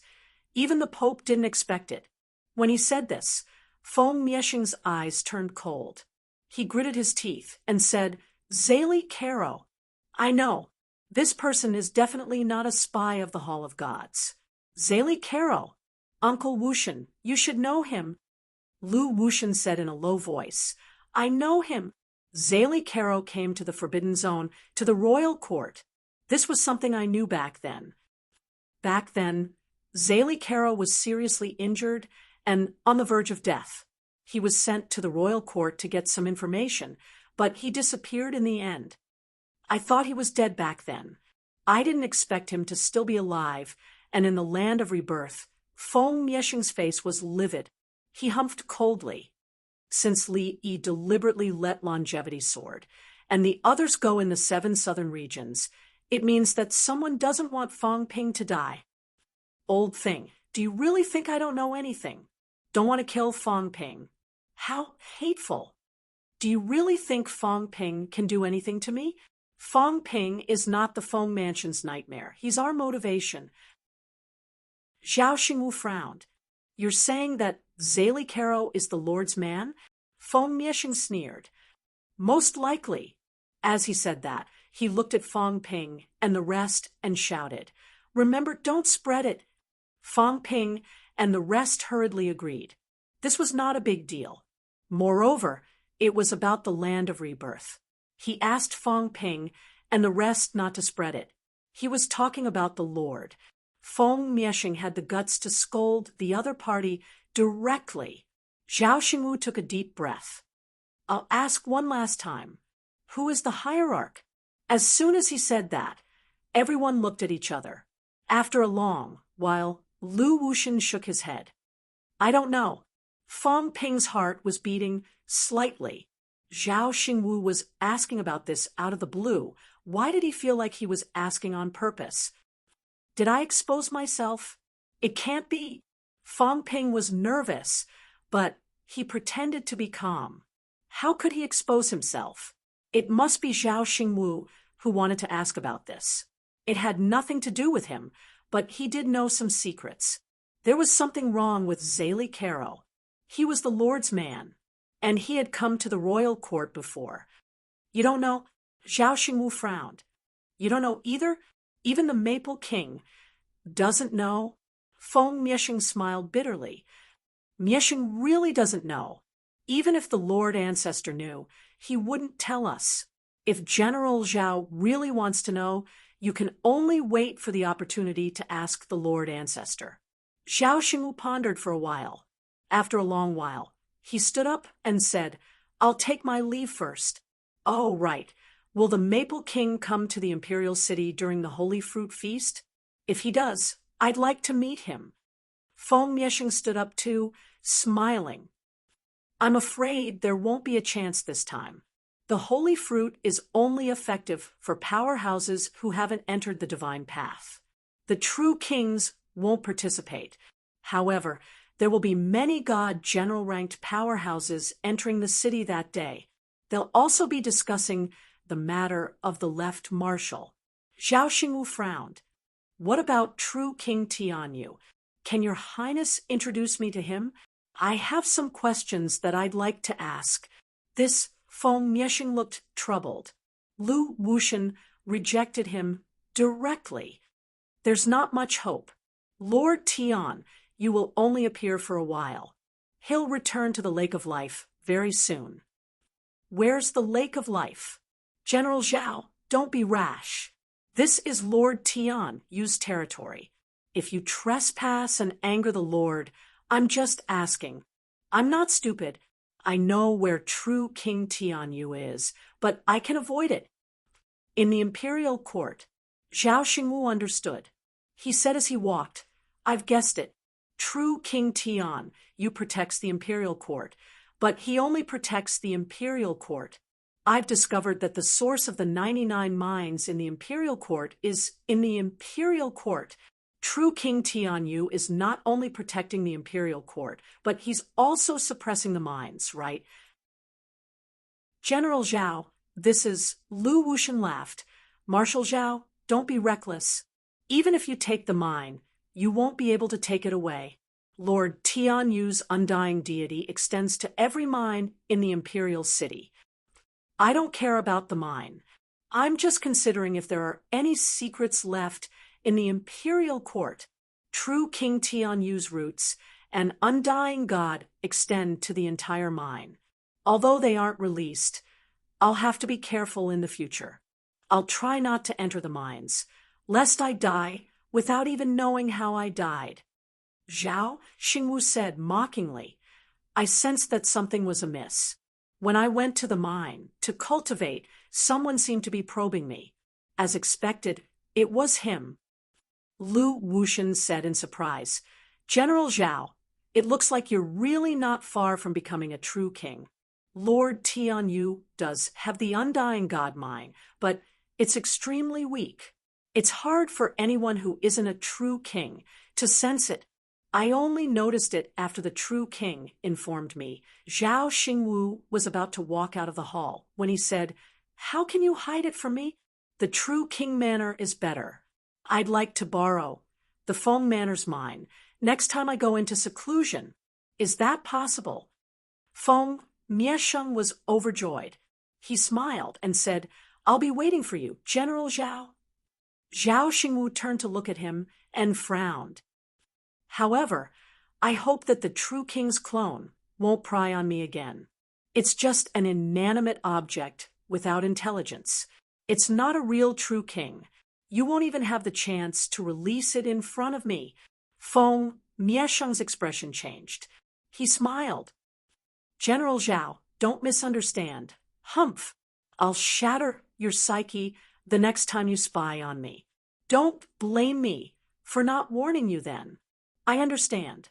even the Pope didn't expect it. When he said this, Feng Miexing's eyes turned cold. He gritted his teeth and said, "Zélie Caro. I know. This person is definitely not a spy of the Hall of Gods. Zélie Caro. Uncle Wushan, you should know him." Lu Wushan said in a low voice, "I know him. Zélie Caro came to the Forbidden Zone, to the royal court. This was something I knew back then. Back then, Zélie Caro was seriously injured and on the verge of death. He was sent to the royal court to get some information, but he disappeared in the end. I thought he was dead back then. I didn't expect him to still be alive, and in the land of rebirth, Feng Miexing's face was livid. He humphed coldly. Since Li Yi deliberately let longevity soared, and the others go in the 7 southern regions, it means that someone doesn't want Fang Ping to die. Old thing, do you really think I don't know anything? Don't want to kill Fang Ping? How hateful. Do you really think Fang Ping can do anything to me? Fang Ping is not the Feng Mansion's nightmare. He's our motivation." Zhao Xingwu frowned. "You're saying that Zélie Caro is the Lord's man?" Feng Miexing sneered. "Most likely." As he said that, he looked at Fang Ping and the rest and shouted, "Remember, don't spread it." Fang Ping and the rest hurriedly agreed. This was not a big deal. Moreover, it was about the land of rebirth. He asked Fang Ping and the rest not to spread it. He was talking about the Lord. Feng Miexing had the guts to scold the other party directly. Zhao Xingwu took a deep breath. "I'll ask one last time. Who is the hierarch?" As soon as he said that, everyone looked at each other. After a long while, Lu Wushan shook his head. "I don't know." Fang Ping's heart was beating slightly. Zhao Xingwu was asking about this out of the blue. Why did he feel like he was asking on purpose? Did I expose myself? It can't be. Fang Ping was nervous, but he pretended to be calm. How could he expose himself? It must be Zhao Xingwu who wanted to ask about this. It had nothing to do with him, but he did know some secrets. There was something wrong with Zélie Caro. He was the Lord's man, and he had come to the royal court before. "You don't know?" Zhao Xingwu frowned. "You don't know either? Even the Maple King doesn't know?" Feng Miexing smiled bitterly. "Miexing really doesn't know. Even if the Lord Ancestor knew, he wouldn't tell us. If General Zhao really wants to know, you can only wait for the opportunity to ask the Lord Ancestor. Zhao Xingwu pondered for a while. After a long while, he stood up and said, I'll take my leave first. Oh, right. Will the Maple King come to the Imperial City during the Holy Fruit Feast? If he does, I'd like to meet him. Feng Miesheng stood up too, smiling. I'm afraid there won't be a chance this time. The Holy Fruit is only effective for powerhouses who haven't entered the divine path. The true kings won't participate. However, there will be many God general-ranked powerhouses entering the city that day. They'll also be discussing the matter of the left marshal. Zhao Xingwu frowned. What about true King Tianyu? Can your Highness introduce me to him? I have some questions that I'd like to ask. This Feng Miesheng looked troubled. Lu Wushan rejected him directly. There's not much hope. Lord Tian, you will only appear for a while. He'll return to the Lake of Life very soon. Where's the Lake of Life? General Zhao, don't be rash. This is Lord Tian Yu's territory. If you trespass and anger the Lord, I'm just asking. I'm not stupid. I know where true King Tianyu is, but I can avoid it. In the imperial court, Zhao Xingwu understood. He said as he walked, I've guessed it. True King Tianyu protects the imperial court, but he only protects the imperial court. I've discovered that the source of the 99 mines in the imperial court is in the imperial court. True King Tianyu is not only protecting the imperial court, but he's also suppressing the mines, right? General Zhao, this is Lu Wushan laughed. Marshal Zhao, don't be reckless. Even if you take the mine, you won't be able to take it away. Lord Tianyu's undying deity extends to every mine in the imperial city. I don't care about the mine. I'm just considering if there are any secrets left in the imperial court. True King Tianyu's roots and undying God extend to the entire mine. Although they aren't released, I'll have to be careful in the future. I'll try not to enter the mines, lest I die without even knowing how I died. Zhao Xingwu said mockingly, I sensed that something was amiss. When I went to the mine to cultivate, someone seemed to be probing me. As expected, it was him. Lu Wushan said in surprise, General Zhao, it looks like you're really not far from becoming a true king. Lord Tianyu does have the undying God mine, but it's extremely weak. It's hard for anyone who isn't a true king to sense it. I only noticed it after the true king informed me. Zhao Xingwu was about to walk out of the hall when he said, How can you hide it from me? The true king manor is better. I'd like to borrow. The Feng manor's mine. Next time I go into seclusion. Is that possible? Feng Miesheng was overjoyed. He smiled and said, I'll be waiting for you, General Zhao. Zhao Xingwu turned to look at him and frowned. However, I hope that the true king's clone won't pry on me again. It's just an inanimate object without intelligence. It's not a real true king. You won't even have the chance to release it in front of me. Feng Miesheng's expression changed. He smiled. General Zhao, don't misunderstand. Humph! I'll shatter your psyche the next time you spy on me. Don't blame me for not warning you then. I understand.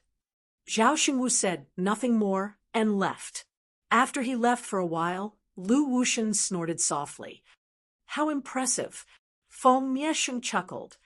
Zhao Xingwu said nothing more and left. After he left for a while, Lu Wushan snorted softly. How impressive! Feng Miesheng chuckled.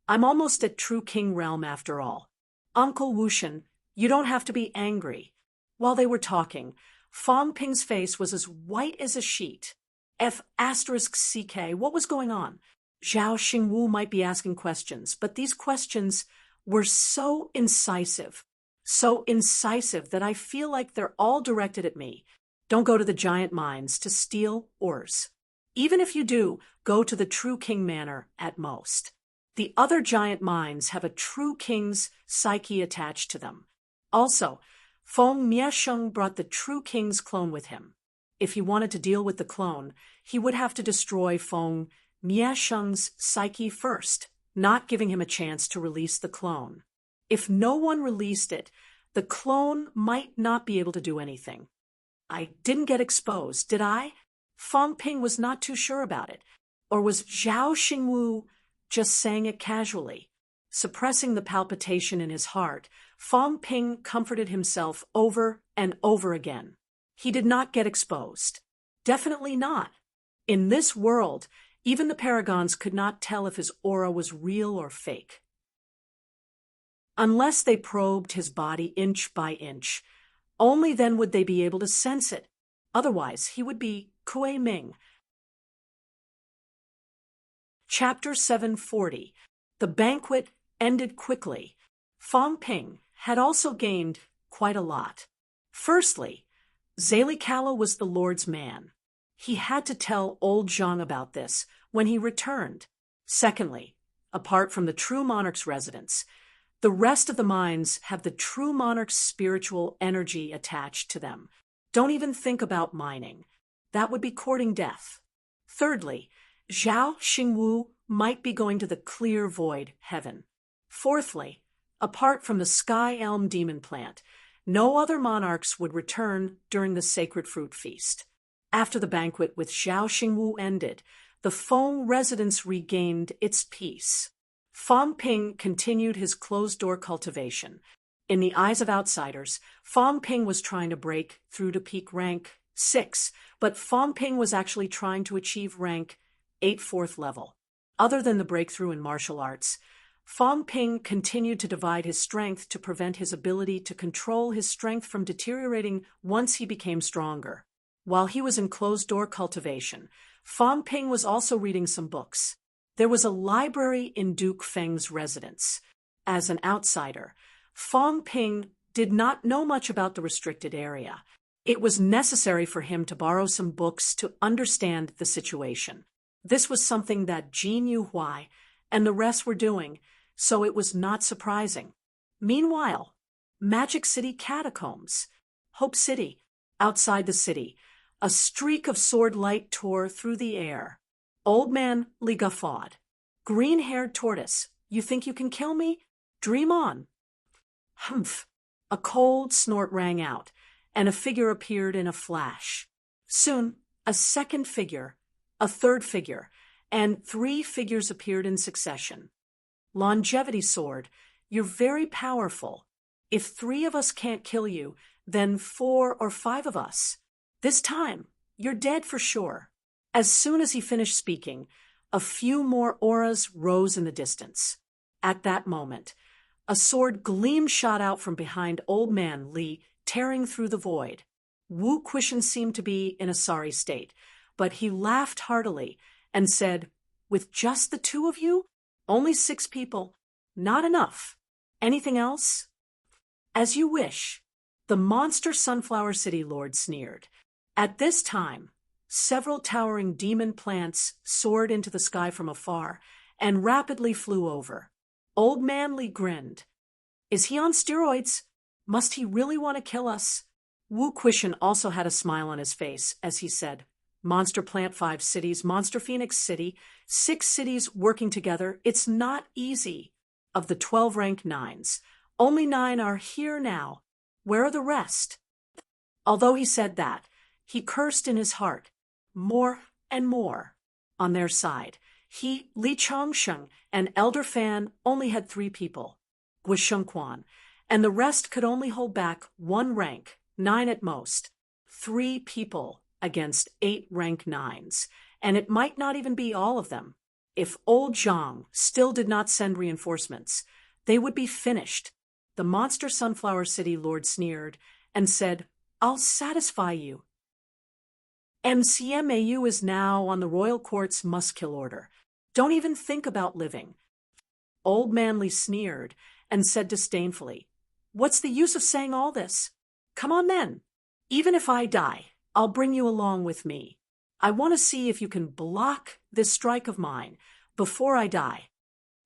I'm almost at True King realm after all. Uncle Wushan, you don't have to be angry. While they were talking, Feng Ping's face was as white as a sheet. F*CK, what was going on? Zhao Xingwu might be asking questions, but these questions were so incisive that I feel like they're all directed at me. Don't go to the giant mines to steal ores. Even if you do, go to the True King Manor at most. The other giant mines have a true king's psyche attached to them. Also, Feng Miesheng brought the True King's clone with him. If he wanted to deal with the clone, he would have to destroy Feng Miesheng's psyche first, not giving him a chance to release the clone. If no one released it, the clone might not be able to do anything. I didn't get exposed, did I? Feng Ping was not too sure about it. Or was Zhao Xingwu just saying it casually? Suppressing the palpitation in his heart, Feng Ping comforted himself over and over again. He did not get exposed. Definitely not. In this world, even the paragons could not tell if his aura was real or fake. Unless they probed his body inch by inch, only then would they be able to sense it. Otherwise, he would be Kuei Ming. Chapter 740. The banquet ended quickly. Feng Ping had also gained quite a lot. Firstly, Zalikala was the Lord's man. He had to tell old Zhang about this when he returned. Secondly, apart from the true monarch's residence, the rest of the mines have the true monarch's spiritual energy attached to them. Don't even think about mining. That would be courting death. Thirdly, Zhao Xingwu might be going to the clear void heaven. Fourthly, apart from the Sky Elm demon plant, no other monarchs would return during the sacred fruit feast. After the banquet with Zhao Xingwu ended, the Feng residence regained its peace. Feng Ping continued his closed-door cultivation. In the eyes of outsiders, Feng Ping was trying to break through to peak rank 6, but Feng Ping was actually trying to achieve rank 8 4th level. Other than the breakthrough in martial arts, Feng Ping continued to divide his strength to prevent his ability to control his strength from deteriorating once he became stronger. While he was in closed-door cultivation, Feng Ping was also reading some books. There was a library in Duke Feng's residence. As an outsider, Feng Ping did not know much about the restricted area. It was necessary for him to borrow some books to understand the situation. This was something that Jin Yuhuai and the rest were doing, so it was not surprising. Meanwhile, Magic City Catacombs, Hope City, outside the city, a streak of sword light tore through the air. Old Man Li guffawed. Green-haired tortoise, you think you can kill me? Dream on. Humph. A cold snort rang out, and a figure appeared in a flash. Soon, a second figure, a third figure, and 3 figures appeared in succession. Longevity Sword, you're very powerful. If 3 of us can't kill you, then 4 or 5 of us. This time, you're dead for sure. As soon as he finished speaking, a few more auras rose in the distance. At that moment, a sword gleam shot out from behind Old Man Li, tearing through the void. Wu Quishan seemed to be in a sorry state, but he laughed heartily and said, "With just the 2 of you? Only 6 people. Not enough. Anything else?" "As you wish." The monster Sunflower City Lord sneered. At this time, several towering demon plants soared into the sky from afar and rapidly flew over. Old Man Li grinned. "Is he on steroids? Must he really want to kill us?" Wu Quishan also had a smile on his face as he said, "Monster Plant 5 cities, Monster Phoenix City, 6 cities working together. It's not easy. Of the 12 rank 9s, only 9 are here now. Where are the rest?" Although he said that, he cursed in his heart. More and more. On their side, he, Li Chongsheng, and Elder Fan only had 3 people, Guishengquan, and the rest could only hold back 1 rank, 9 at most. 3 people against 8 rank 9s, and it might not even be all of them. If old Zhang still did not send reinforcements, they would be finished. The monster Sunflower City Lord sneered and said, "I'll satisfy you. MCMAU is now on the Royal Court's must-kill order. Don't even think about living." Old Man Li sneered and said disdainfully, "What's the use of saying all this? Come on then. Even if I die, I'll bring you along with me. I want to see if you can block this strike of mine before I die."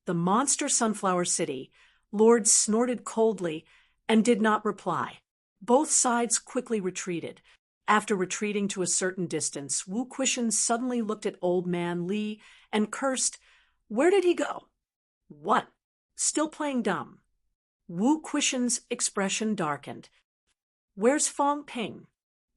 The monster Sunflower City Lord snorted coldly and did not reply. Both sides quickly retreated. After retreating to a certain distance, Wu Quishan suddenly looked at Old Man Li and cursed. Where did he go? What? Still playing dumb? Wu Quishan's expression darkened. Where's Fong Ping?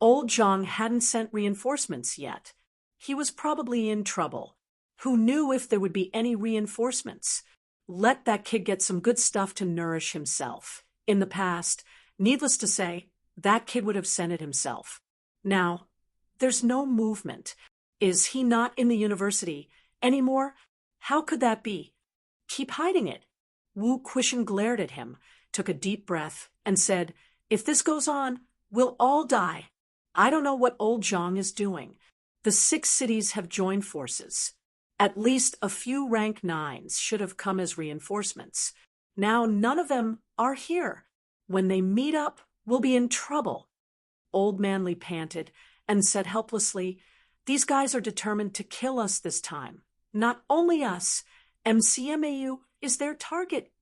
Old Zhang hadn't sent reinforcements yet. He was probably in trouble. Who knew if there would be any reinforcements? Let that kid get some good stuff to nourish himself. In the past, needless to say, that kid would have sent it himself. Now, there's no movement. Is he not in the university anymore? How could that be? Keep hiding it. Wu Quishan glared at him, took a deep breath, and said, If this goes on, we'll all die. I don't know what old Zhang is doing. The 6 cities have joined forces. At least a few rank 9s should have come as reinforcements. Now none of them are here. When they meet up, we'll be in trouble. Old Manly panted and said helplessly, These guys are determined to kill us this time. Not only us, MCMAU is their target.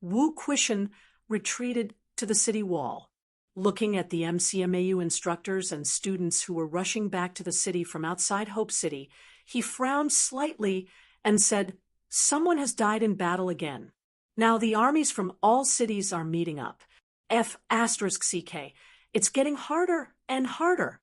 Wu Quishan retreated to the city wall. Looking at the MCMAU instructors and students who were rushing back to the city from outside Hope City, he frowned slightly and said, Someone has died in battle again. Now the armies from all cities are meeting up. F*CK. It's getting harder and harder.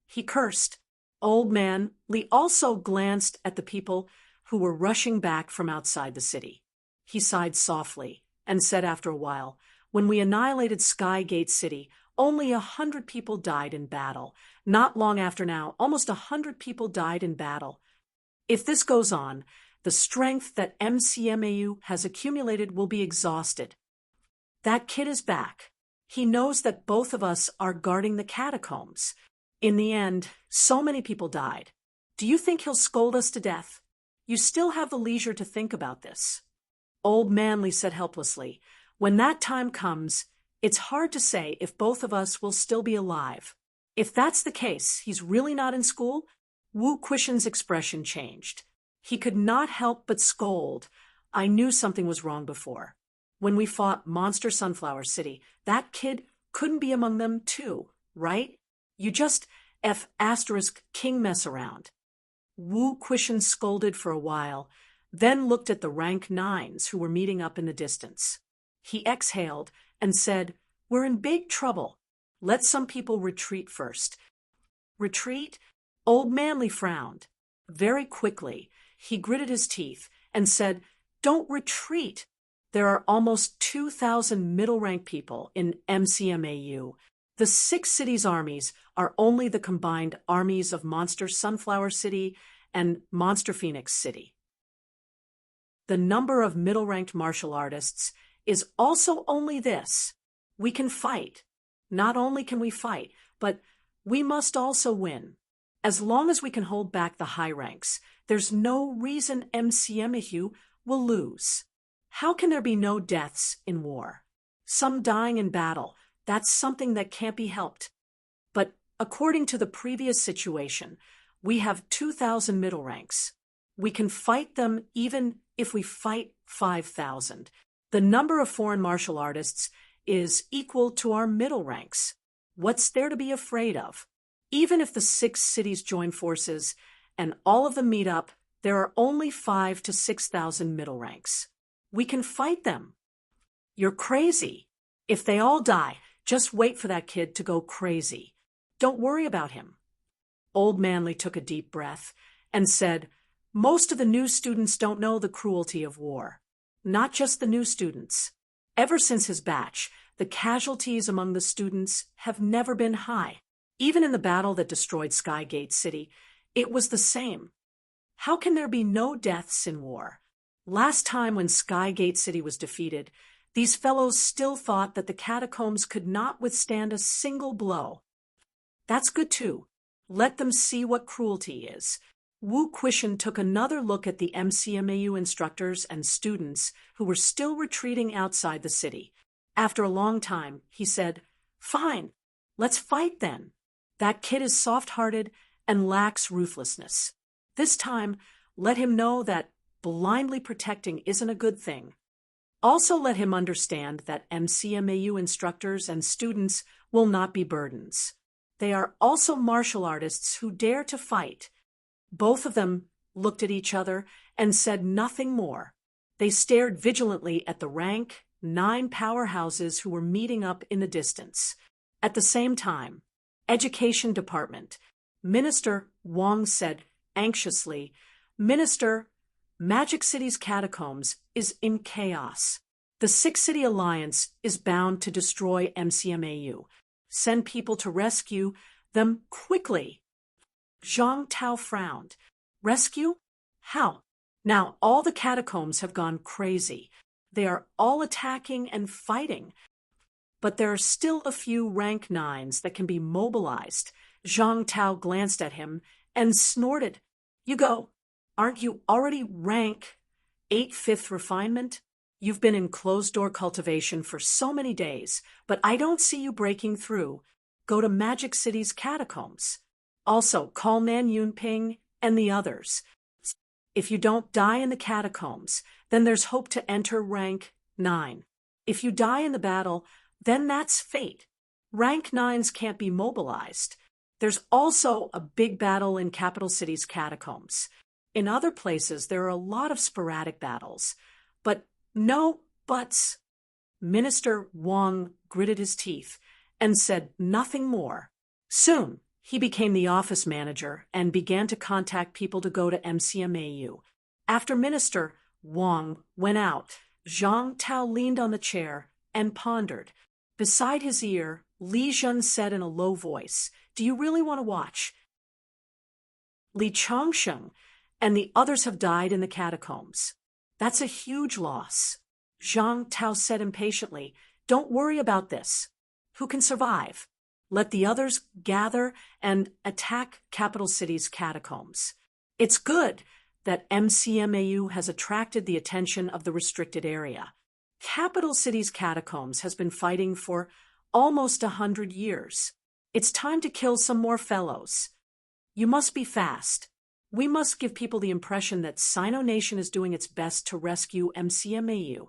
He cursed. Old Man Li also glanced at the people who were rushing back from outside the city. He sighed softly and said after a while, When we annihilated Skygate City, only 100 people died in battle. Not long after now, almost 100 people died in battle. If this goes on, the strength that MCMAU has accumulated will be exhausted. That kid is back. He knows that both of us are guarding the catacombs. In the end, so many people died. Do you think he'll scold us to death? You still have the leisure to think about this. Old Manly said helplessly, When that time comes, it's hard to say if both of us will still be alive. If that's the case, he's really not in school? Wu Quishan's expression changed. He could not help but scold. I knew something was wrong before. When we fought Monster Sunflower City, that kid couldn't be among them too, right? You just F*King mess around. Wu Quishan scolded for a while, then looked at the rank 9s who were meeting up in the distance. He exhaled and said, We're in big trouble. Let some people retreat first. Retreat? Old Manly frowned. Very quickly, he gritted his teeth and said, Don't retreat. There are almost 2,000 middle-rank people in MCMAU. The 6 cities' armies are only the combined armies of Monster Sunflower City and Monster Phoenix City. The number of middle-ranked martial artists is also only this. We can fight. Not only can we fight, but we must also win. As long as we can hold back the high ranks, there's no reason MCMAU will lose. How can there be no deaths in war? Some dying in battle, that's something that can't be helped. But according to the previous situation, we have 2,000 middle ranks. We can fight them even if we fight 5,000. The number of foreign martial artists is equal to our middle ranks. What's there to be afraid of? Even if the 6 cities join forces and all of them meet up, there are only 5,000 to 6,000 middle ranks. We can fight them. You're crazy. If they all die, just wait for that kid to go crazy. Don't worry about him. Old Manly took a deep breath and said, Most of the new students don't know the cruelty of war. Not just the new students. Ever since his batch, the casualties among the students have never been high. Even in the battle that destroyed Skygate City, it was the same. How can there be no deaths in war? Last time when Skygate City was defeated, these fellows still thought that the catacombs could not withstand a single blow. That's good too. Let them see what cruelty is. Wu Quishan took another look at the MCMAU instructors and students who were still retreating outside the city. After a long time, he said, Fine, let's fight then. That kid is soft-hearted and lacks ruthlessness. This time, let him know that blindly protecting isn't a good thing. Also let him understand that MCMAU instructors and students will not be burdens. they are also martial artists who dare to fight. Both of them looked at each other and said nothing more. They stared vigilantly at the rank 9 powerhouses who were meeting up in the distance. At the same time, Education Department, Minister Wang said anxiously, "Minister, Magic City's catacombs is in chaos. The Six-City Alliance is bound to destroy MCMAU. Send people to rescue them quickly." Zhang Tao frowned. "Rescue? How? Now all the catacombs have gone crazy. They are all attacking and fighting. But there are still a few rank 9s that can be mobilized." Zhang Tao glanced at him and snorted. "You go. Aren't you already rank 8 5th refinement? You've been in closed-door cultivation for so many days, but I don't see you breaking through. Go to Magic City's catacombs. Also, call Nan Yunping and the others. If you don't die in the catacombs, then there's hope to enter rank 9. If you die in the battle, then that's fate. Rank 9s can't be mobilized. There's also a big battle in Capital City's catacombs. In other places, there are a lot of sporadic battles. But no buts." Minister Wang gritted his teeth and said nothing more. Soon, he became the office manager and began to contact people to go to MCMAU. After Minister Wang went out, Zhang Tao leaned on the chair and pondered. Beside his ear, Li Jun said in a low voice, "Do you really want to watch? Li Changsheng and the others have died in the catacombs. That's a huge loss." Zhang Tao said impatiently, "Don't worry about this. Who can survive? Let the others gather and attack Capital City's catacombs. It's good that MCMAU has attracted the attention of the restricted area. Capital City's catacombs has been fighting for almost 100 years. It's time to kill some more fellows. You must be fast. We must give people the impression that Sino Nation is doing its best to rescue MCMAU.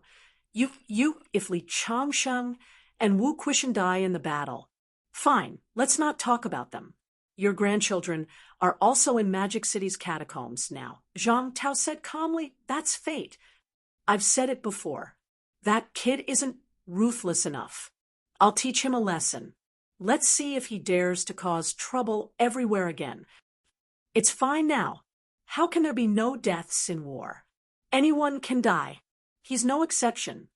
If Li Changsheng and Wu Quishan die in the battle, fine, let's not talk about them. Your grandchildren are also in Magic City's catacombs now." Zhang Tao said calmly, "That's fate. I've said it before. That kid isn't ruthless enough. I'll teach him a lesson. Let's see if he dares to cause trouble everywhere again. It's fine now. How can there be no deaths in war? Anyone can die. He's no exception.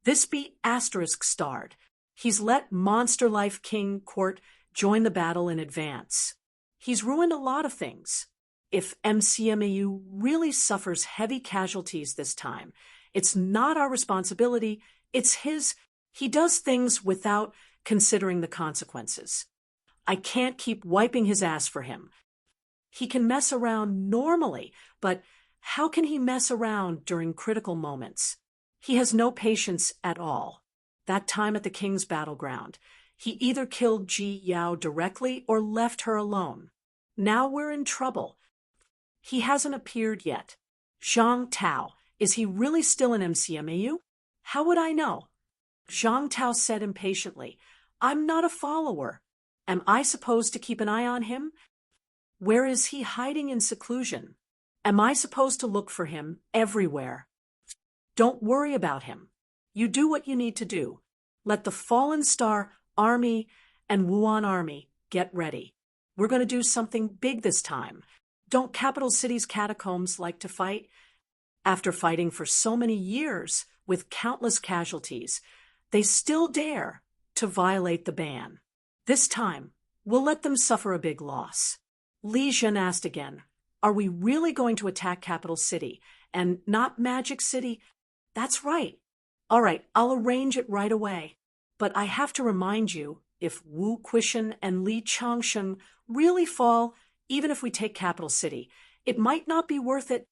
This be asterisk starred. He's let Monster Life King Court join the battle in advance. He's ruined a lot of things. If MCMAU really suffers heavy casualties this time, it's not our responsibility, it's his. He does things without considering the consequences. I can't keep wiping his ass for him. He can mess around normally, but how can he mess around during critical moments? He has no patience at all. That time at the King's battleground, he either killed Ji Yao directly or left her alone. Now we're in trouble. He hasn't appeared yet. Zhang Tao, is he really still in MCMAU? How would I know? Zhang Tao said impatiently, I'm not a follower. Am I supposed to keep an eye on him? Where is he hiding in seclusion? Am I supposed to look for him everywhere? Don't worry about him. You do what you need to do. Let the Fallen Star Army and Wuan Army get ready. We're going to do something big this time. Don't Capital City's catacombs like to fight? After fighting for so many years with countless casualties, they still dare to violate the ban. This time, we'll let them suffer a big loss. Li Zhen asked again, are we really going to attack Capital City and not Magic City? That's right. All right, I'll arrange it right away. But I have to remind you, if Wu Quishan and Li Changsheng really fall, even if we take Capital City, it might not be worth it.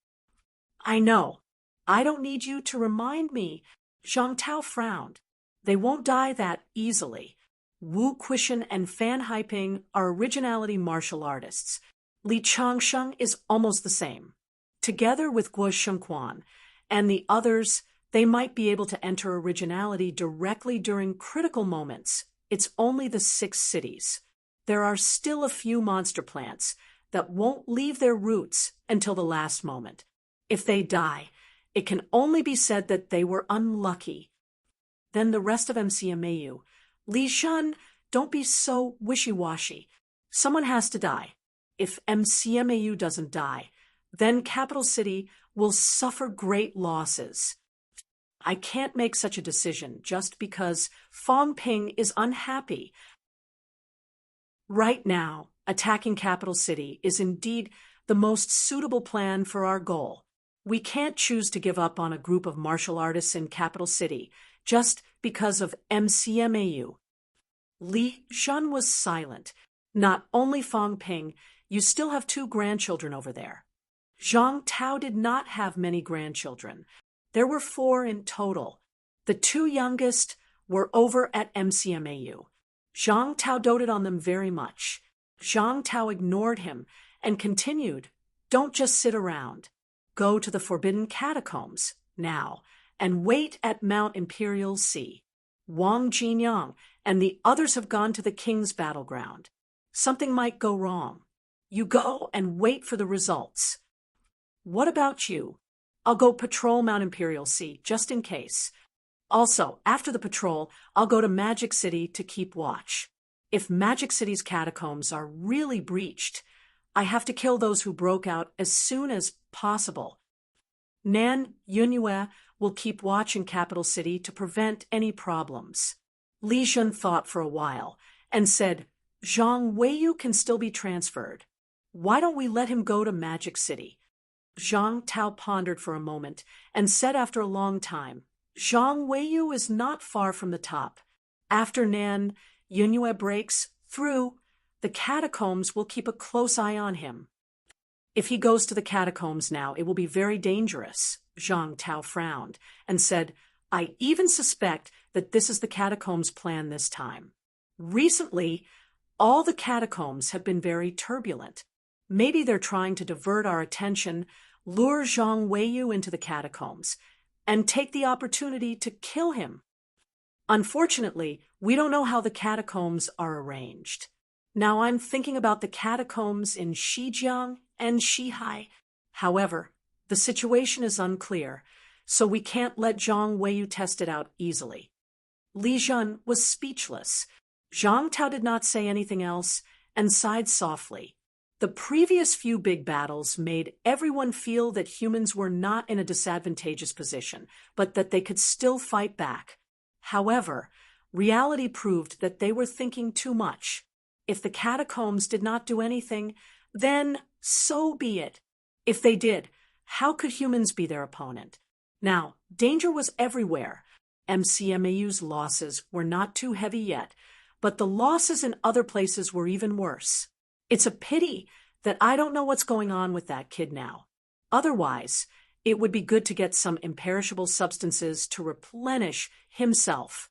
I know. I don't need you to remind me. Zhang Tao frowned. They won't die that easily. Wu Quishan and Fan Haiping are originality martial artists. Li Changsheng is almost the same. Together with Guo Shengquan and the others, they might be able to enter originality directly during critical moments. It's only the 6 cities. there are still a few monster plants that won't leave their roots until the last moment. If they die, it can only be said that they were unlucky. Then the rest of MCMAU. Li Shun, don't be so wishy-washy. Someone has to die. If MCMAU doesn't die, then Capital City will suffer great losses. I can't make such a decision just because Fong Ping is unhappy. Right now, attacking Capital City is indeed the most suitable plan for our goal. We can't choose to give up on a group of martial artists in Capital City just because of MCMAU. Li Shun was silent. Not only Fong Ping, you still have 2 grandchildren over there. Zhang Tao did not have many grandchildren. There were 4 in total. The 2 youngest were over at MCMAU. Zhang Tao doted on them very much. Zhang Tao ignored him and continued, "Don't just sit around. Go to the Forbidden Catacombs now and wait at Mount Imperial Sea. Wang Jinyang and the others have gone to the King's battleground. Something might go wrong. You go and wait for the results. What about you? I'll go patrol Mount Imperial Sea, just in case. Also, after the patrol, I'll go to Magic City to keep watch. If Magic City's catacombs are really breached, I have to kill those who broke out as soon as possible. Nan Yunyue will keep watch in Capital City to prevent any problems." Li Jun thought for a while and said, "Zhang Weiyu can still be transferred. Why don't we let him go to Magic City?" Zhang Tao pondered for a moment and said after a long time, "Zhang Weiyu is not far from the top. After Nan Yunyue breaks through, the catacombs will keep a close eye on him. If he goes to the catacombs now, it will be very dangerous." Zhang Tao frowned and said, "I even suspect that this is the catacombs' plan this time. Recently, all the catacombs have been very turbulent. Maybe they're trying to divert our attention, lure Zhang Weiyu into the catacombs, and take the opportunity to kill him. Unfortunately, we don't know how the catacombs are arranged. Now I'm thinking about the catacombs in Shijiang and Shihai. However, the situation is unclear, so we can't let Zhang Weiyu test it out easily." Li Jun was speechless. Zhang Tao did not say anything else and sighed softly. The previous few big battles made everyone feel that humans were not in a disadvantageous position, but that they could still fight back. However, reality proved that they were thinking too much. If the catacombs did not do anything, then so be it. If they did, how could humans be their opponent? Now, danger was everywhere. MCMAU's losses were not too heavy yet, but the losses in other places were even worse. It's a pity that I don't know what's going on with that kid now. Otherwise, it would be good to get some imperishable substances to replenish himself.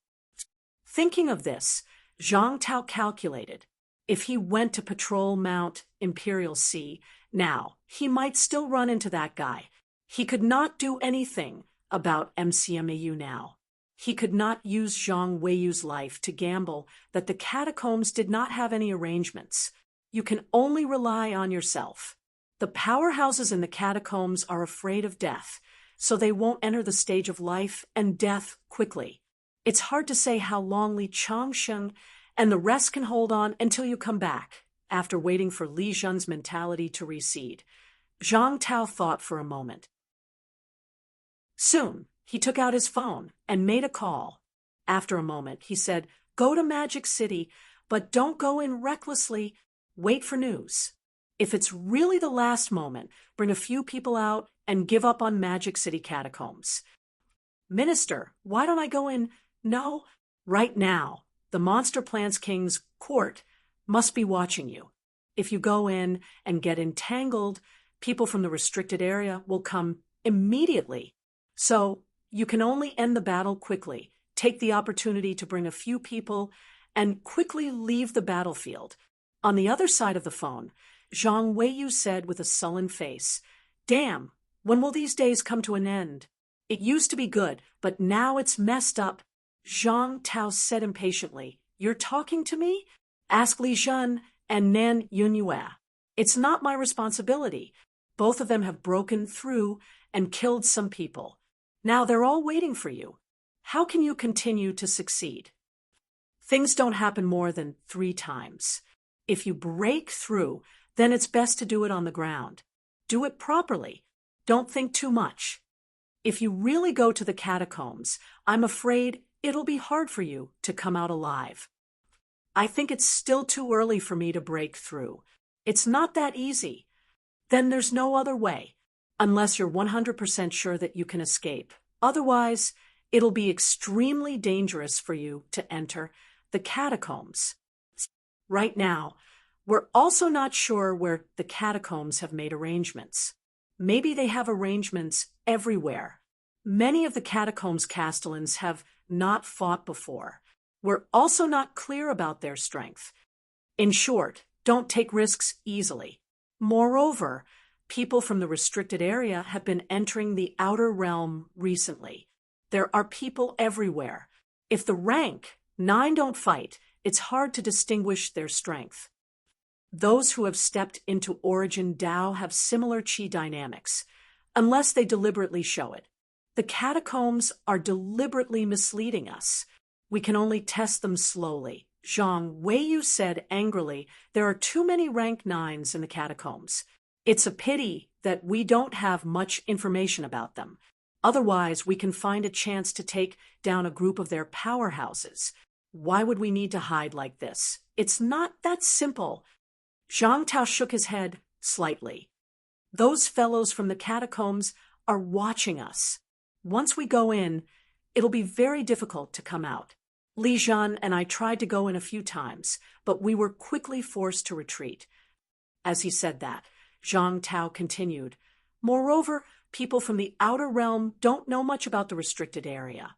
Thinking of this, Zhang Tao calculated. If he went to patrol Mount Imperial Sea now, he might still run into that guy. He could not do anything about MCMAU now. He could not use Zhang Weiyu's life to gamble that the catacombs did not have any arrangements. You can only rely on yourself. The powerhouses in the catacombs are afraid of death, so they won't enter the stage of life and death quickly. It's hard to say how long Li Changsheng and the rest can hold on until you come back, after waiting for Li Jun's mentality to recede. Zhang Tao thought for a moment. Soon, he took out his phone and made a call. After a moment, he said, "Go to Magic City, but don't go in recklessly. Wait for news. If it's really the last moment, bring a few people out and give up on Magic City catacombs." "Minister, why don't I go in?" "No, right now. The Monster Plants King's court must be watching you. If you go in and get entangled, people from the restricted area will come immediately. So you can only end the battle quickly, take the opportunity to bring a few people, and quickly leave the battlefield." On the other side of the phone, Zhang Weiyu said with a sullen face, "Damn, when will these days come to an end? It used to be good, but now it's messed up." Zhang Tao said impatiently, "You're talking to me?" Ask Li Zhen and Nan Yunyue. It's not my responsibility. Both of them have broken through and killed some people. Now they're all waiting for you. How can you continue to succeed? Things don't happen more than 3 times. If you break through, then it's best to do it on the ground. Do it properly. Don't think too much. If you really go to the catacombs, I'm afraid it'll be hard for you to come out alive. I think it's still too early for me to break through. It's not that easy. Then there's no other way, unless you're 100% sure that you can escape. Otherwise, it'll be extremely dangerous for you to enter the catacombs. Right now, we're also not sure where the catacombs have made arrangements. Maybe they have arrangements everywhere. Many of the catacombs castellans have not fought before. We're also not clear about their strength. In short, don't take risks easily. Moreover, people from the restricted area have been entering the outer realm recently. There are people everywhere. If the rank 9 don't fight, it's hard to distinguish their strength. Those who have stepped into Origin Dao have similar qi dynamics, unless they deliberately show it. The catacombs are deliberately misleading us. We can only test them slowly. Zhang Weiyu said angrily, there are too many rank 9s in the catacombs. It's a pity that we don't have much information about them. Otherwise, we can find a chance to take down a group of their powerhouses. Why would we need to hide like this? It's not that simple. Zhang Tao shook his head slightly. Those fellows from the catacombs are watching us. Once we go in, it'll be very difficult to come out. Li Zhen and I tried to go in a few times, but we were quickly forced to retreat. As he said that, Zhang Tao continued, moreover, people from the outer realm don't know much about the restricted area.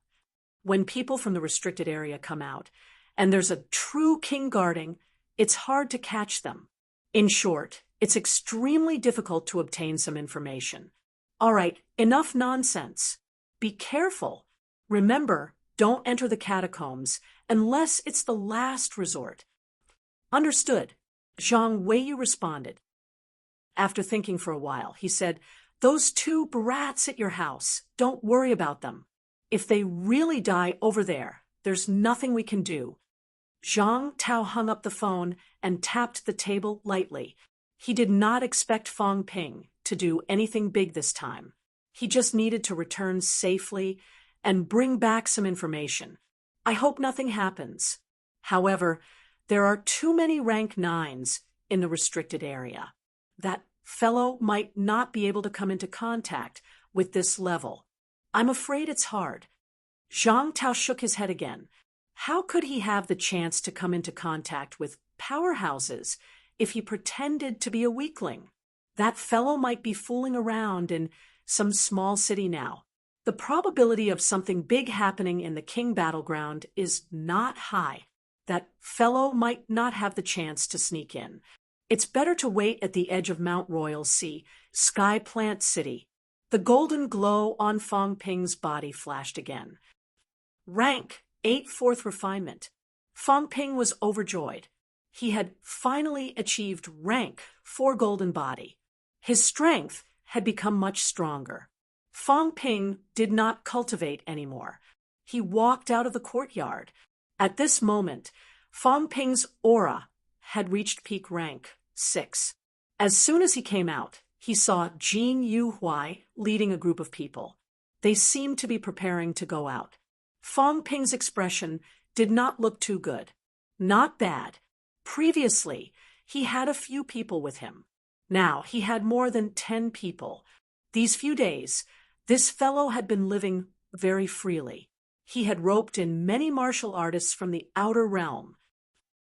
When people from the restricted area come out, and there's a true king guarding, it's hard to catch them. In short, it's extremely difficult to obtain some information. All right, enough nonsense. Be careful. Remember, don't enter the catacombs unless it's the last resort. Understood, Zhang Weiyu responded. After thinking for a while, he said, those 2 brats at your house, don't worry about them. If they really die over there, there's nothing we can do. Zhang Tao hung up the phone and tapped the table lightly. He did not expect Fang Ping to do anything big this time. He just needed to return safely and bring back some information. I hope nothing happens. However, there are too many rank 9s in the restricted area. That fellow might not be able to come into contact with this level. I'm afraid it's hard. Zhang Tao shook his head again. How could he have the chance to come into contact with powerhouses if he pretended to be a weakling? That fellow might be fooling around in some small city now. The probability of something big happening in the King battleground is not high. That fellow might not have the chance to sneak in. It's better to wait at the edge of Mount Royal Sea, Sky Plant City. The golden glow on Fang Ping's body flashed again. Rank 8 4th refinement. Fang Ping was overjoyed. He had finally achieved rank 4 golden body. His strength had become much stronger. Fang Ping did not cultivate anymore. He walked out of the courtyard. At this moment, Fang Ping's aura had reached peak rank 6. As soon as he came out, he saw Jin Yuhuai leading a group of people. They seemed to be preparing to go out. Fang Ping's expression did not look too good. Not bad. Previously, he had a few people with him. Now he had more than 10 people. These few days, this fellow had been living very freely. He had roped in many martial artists from the outer realm.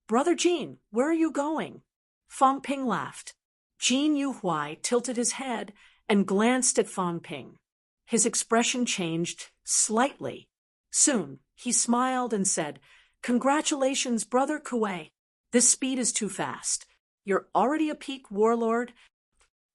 Brother Jin, where are you going? Fang Ping laughed. Jin Yuhuai tilted his head and glanced at Fang Ping. His expression changed slightly. Soon, he smiled and said, Congratulations, Brother Kuei. This speed is too fast. You're already a peak warlord.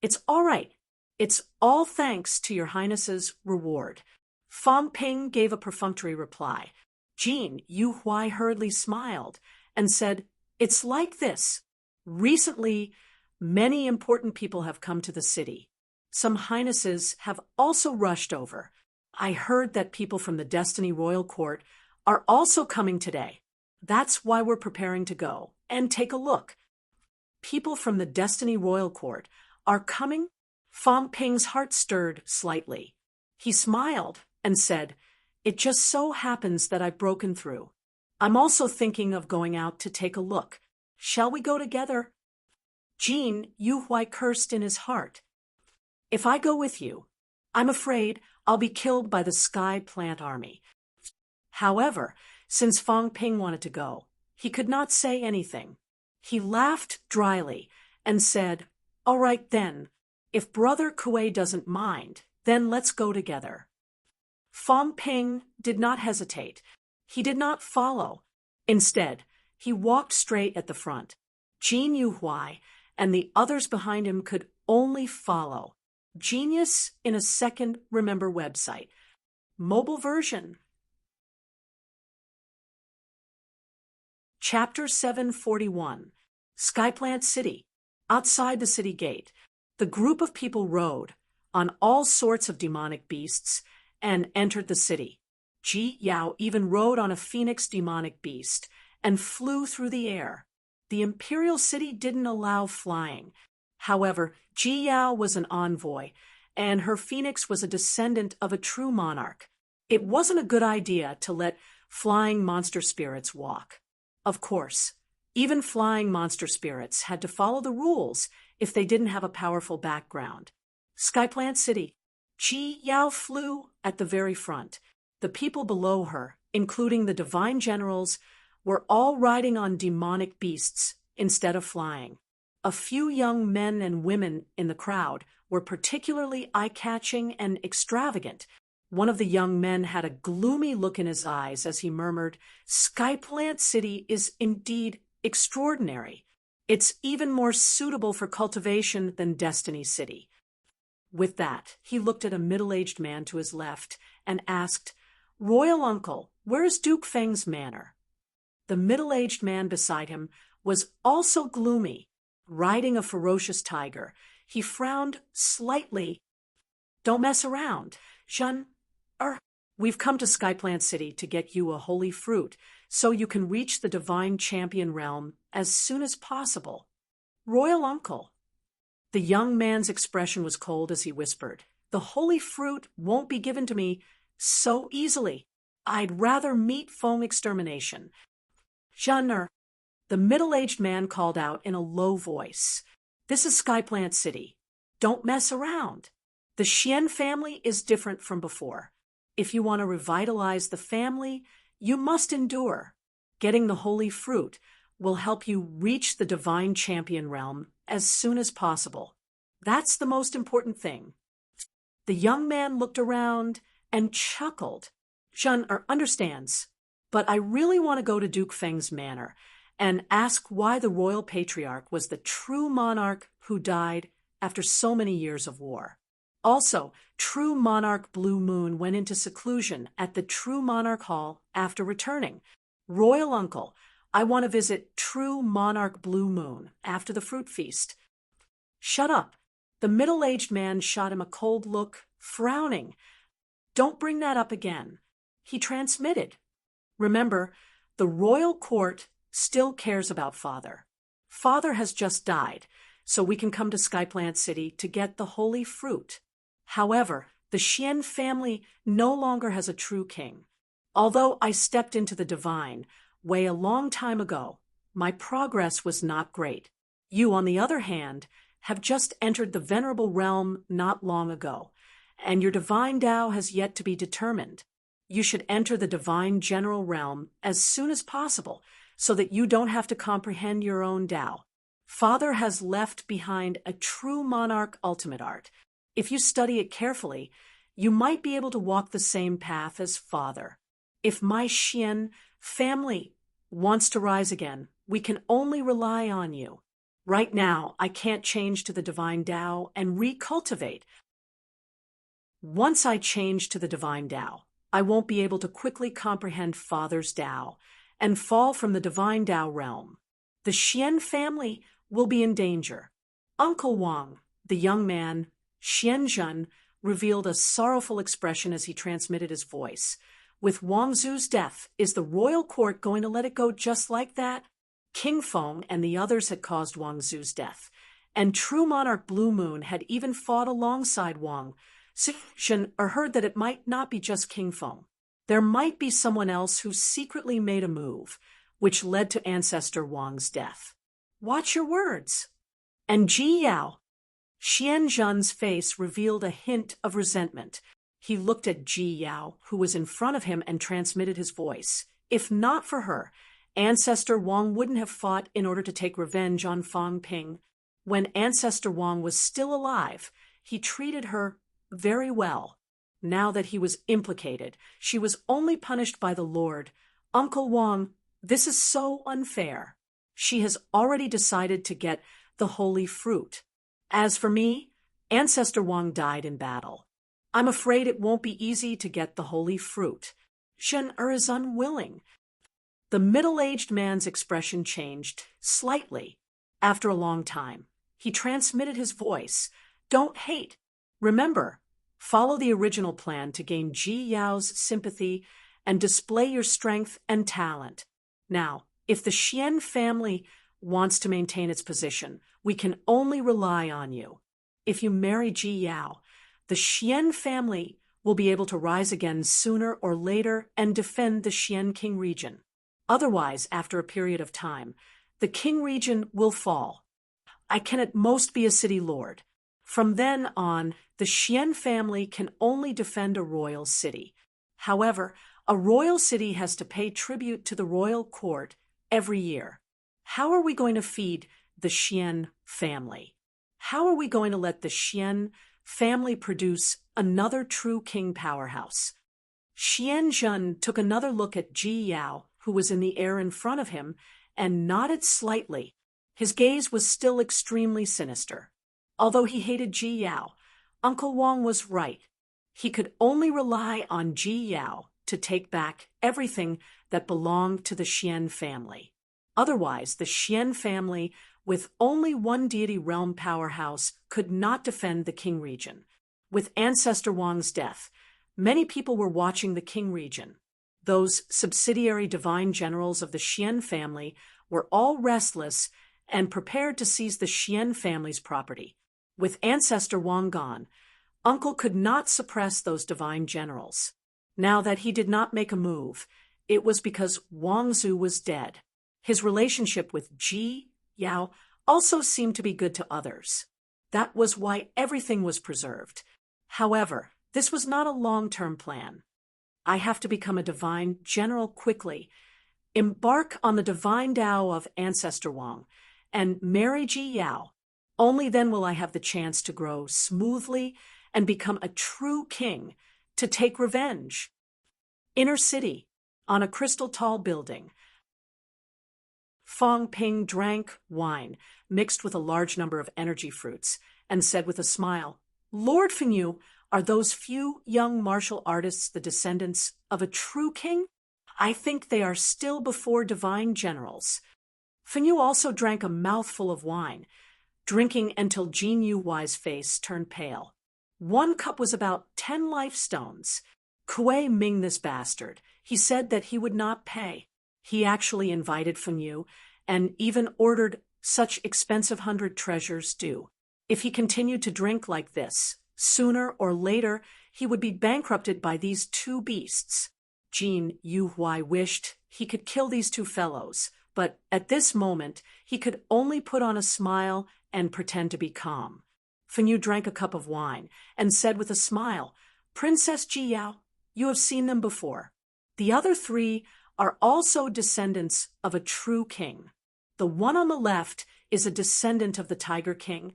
It's all right. It's all thanks to your Highness's reward. Fang Ping gave a perfunctory reply. Jin Yuhuai hurriedly smiled and said, It's like this. Recently, many important people have come to the city. Some highnesses have also rushed over. I heard that people from the Destiny Royal Court are also coming today. That's why we're preparing to go and take a look. People from the Destiny Royal Court are coming? Fong Ping's heart stirred slightly. He smiled and said, "It just so happens that I've broken through. I'm also thinking of going out to take a look. Shall we go together?" Jean Yuhui cursed in his heart. "If I go with you, I'm afraid I'll be killed by the Sky Plant Army." However, since Fong Ping wanted to go, he could not say anything. He laughed dryly and said, "All right then, if Brother Kuei doesn't mind, then let's go together." Fong Ping did not hesitate. He did not follow. Instead, he walked straight at the front. Jean Yuhui and the others behind him could only follow. Genius in a Second Remember website. Mobile version. Chapter 741. Skyplant City. Outside the city gate, the group of people rode on all sorts of demonic beasts and entered the city. Ji Yao even rode on a phoenix demonic beast and flew through the air. The imperial city didn't allow flying. However, Ji Yao was an envoy, and her phoenix was a descendant of a true monarch. It wasn't a good idea to let flying monster spirits walk. Of course, even flying monster spirits had to follow the rules if they didn't have a powerful background. Skyplant City. Ji Yao flew at the very front. The people below her, including the divine generals, were all riding on demonic beasts instead of flying. A few young men and women in the crowd were particularly eye-catching and extravagant. One of the young men had a gloomy look in his eyes as he murmured, "Skyplant City is indeed extraordinary. It's even more suitable for cultivation than Destiny City." With that, he looked at a middle-aged man to his left and asked, "Royal Uncle, where is Duke Feng's manor?" The middle-aged man beside him was also gloomy, riding a ferocious tiger. He frowned slightly. "Don't mess around, we've come to Skyplant City to get you a holy fruit so you can reach the divine champion realm as soon as possible." "Royal Uncle." The young man's expression was cold as he whispered, "The holy fruit won't be given to me so easily. I'd rather meet Feng extermination." The middle-aged man called out in a low voice, "This is Skyplant City. Don't mess around. The Xian family is different from before. If you want to revitalize the family, you must endure. Getting the holy fruit will help you reach the divine champion realm as soon as possible. That's the most important thing." The young man looked around and chuckled. Understands, but I really want to go to Duke Feng's manor and ask why the royal patriarch was the true monarch who died after so many years of war. Also, true monarch Blue Moon went into seclusion at the True Monarch Hall after returning. "Royal Uncle, I want to visit True Monarch Blue Moon after the fruit feast." "Shut up." The middle-aged man shot him a cold look, frowning. "Don't bring that up again." He transmitted, "Remember, the royal court still cares about Father. Father has just died, so we can come to Skyplant City to get the holy fruit. However, the Xian family no longer has a true king. Although I stepped into the divine way a long time ago, my progress was not great. You, on the other hand, have just entered the venerable realm not long ago, and your divine Tao has yet to be determined. You should enter the divine general realm as soon as possible so that you don't have to comprehend your own Tao. Father has left behind a true monarch ultimate art. If you study it carefully, you might be able to walk the same path as Father. If my Xian family wants to rise again, we can only rely on you. Right now, I can't change to the divine Tao and recultivate. Once I change to the divine Tao, I won't be able to quickly comprehend Father's Tao and fall from the divine Tao realm. The Xian family will be in danger. Uncle Wang, the young man, Xianzhen, revealed a sorrowful expression as he transmitted his voice. With Wang Zu's death, is the royal court going to let it go just like that? King Feng and the others had caused Wang Zu's death, and true monarch Blue Moon had even fought alongside Wang Zuchen, or heard that it might not be just King Feng. There might be someone else who secretly made a move, which led to ancestor Wang's death. Watch your words. And Ji Yao. Xianzhen's face revealed a hint of resentment. He looked at Ji Yao, who was in front of him, and transmitted his voice. If not for her, ancestor Wang wouldn't have fought in order to take revenge on Fang Ping. When ancestor Wang was still alive, he treated her very well. Now that he was implicated, she was only punished by the Lord. Uncle Wang, this is so unfair. She has already decided to get the holy fruit. As for me, ancestor Wang died in battle. I'm afraid it won't be easy to get the holy fruit. Shen-Er is unwilling. The middle-aged man's expression changed slightly. After a long time, he transmitted his voice. Don't hate. Remember, follow the original plan to gain Ji Yao's sympathy and display your strength and talent. Now, if the Xian family wants to maintain its position, we can only rely on you. If you marry Ji Yao, the Xian family will be able to rise again sooner or later and defend the Xian King region. Otherwise, after a period of time, the King region will fall. I can at most be a city lord. From then on, the Xian family can only defend a royal city. However, a royal city has to pay tribute to the royal court every year. How are we going to feed the Xian family? How are we going to let the Xian family produce another true king powerhouse? Xianzhen took another look at Ji Yao, who was in the air in front of him, and nodded slightly. His gaze was still extremely sinister. Although he hated Ji Yao, Uncle Wang was right. He could only rely on Ji Yao to take back everything that belonged to the Xian family. Otherwise, the Xian family, with only one deity realm powerhouse, could not defend the King region. With ancestor Wang's death, many people were watching the King region. Those subsidiary divine generals of the Xian family were all restless and prepared to seize the Xian family's property. With ancestor Wang gone, Uncle could not suppress those divine generals. Now that he did not make a move, it was because Wang Zu was dead. His relationship with Ji Yao also seemed to be good to others. That was why everything was preserved. However, this was not a long-term plan. I have to become a divine general quickly, embark on the divine Tao of ancestor Wang, and marry Ji Yao. Only then will I have the chance to grow smoothly and become a true king, to take revenge. Inner city, on a crystal tall building. Fang Ping drank wine, mixed with a large number of energy fruits, and said with a smile, Lord Fengyu, are those few young martial artists the descendants of a true king? I think they are still before divine generals. Fengyu also drank a mouthful of wine, drinking until Jin Yuhuai's face turned pale. One cup was about 10 life stones. Kuei Ming this bastard. He said that he would not pay. He actually invited Fengyu and even ordered such expensive 100 treasures due. If he continued to drink like this, sooner or later he would be bankrupted by these two beasts. Jin Yuhuai wished he could kill these two fellows, but at this moment he could only put on a smile and pretend to be calm. Fengyu drank a cup of wine and said with a smile, Princess Ji Yao, you have seen them before. The other three are also descendants of a true king. The one on the left is a descendant of the Tiger King,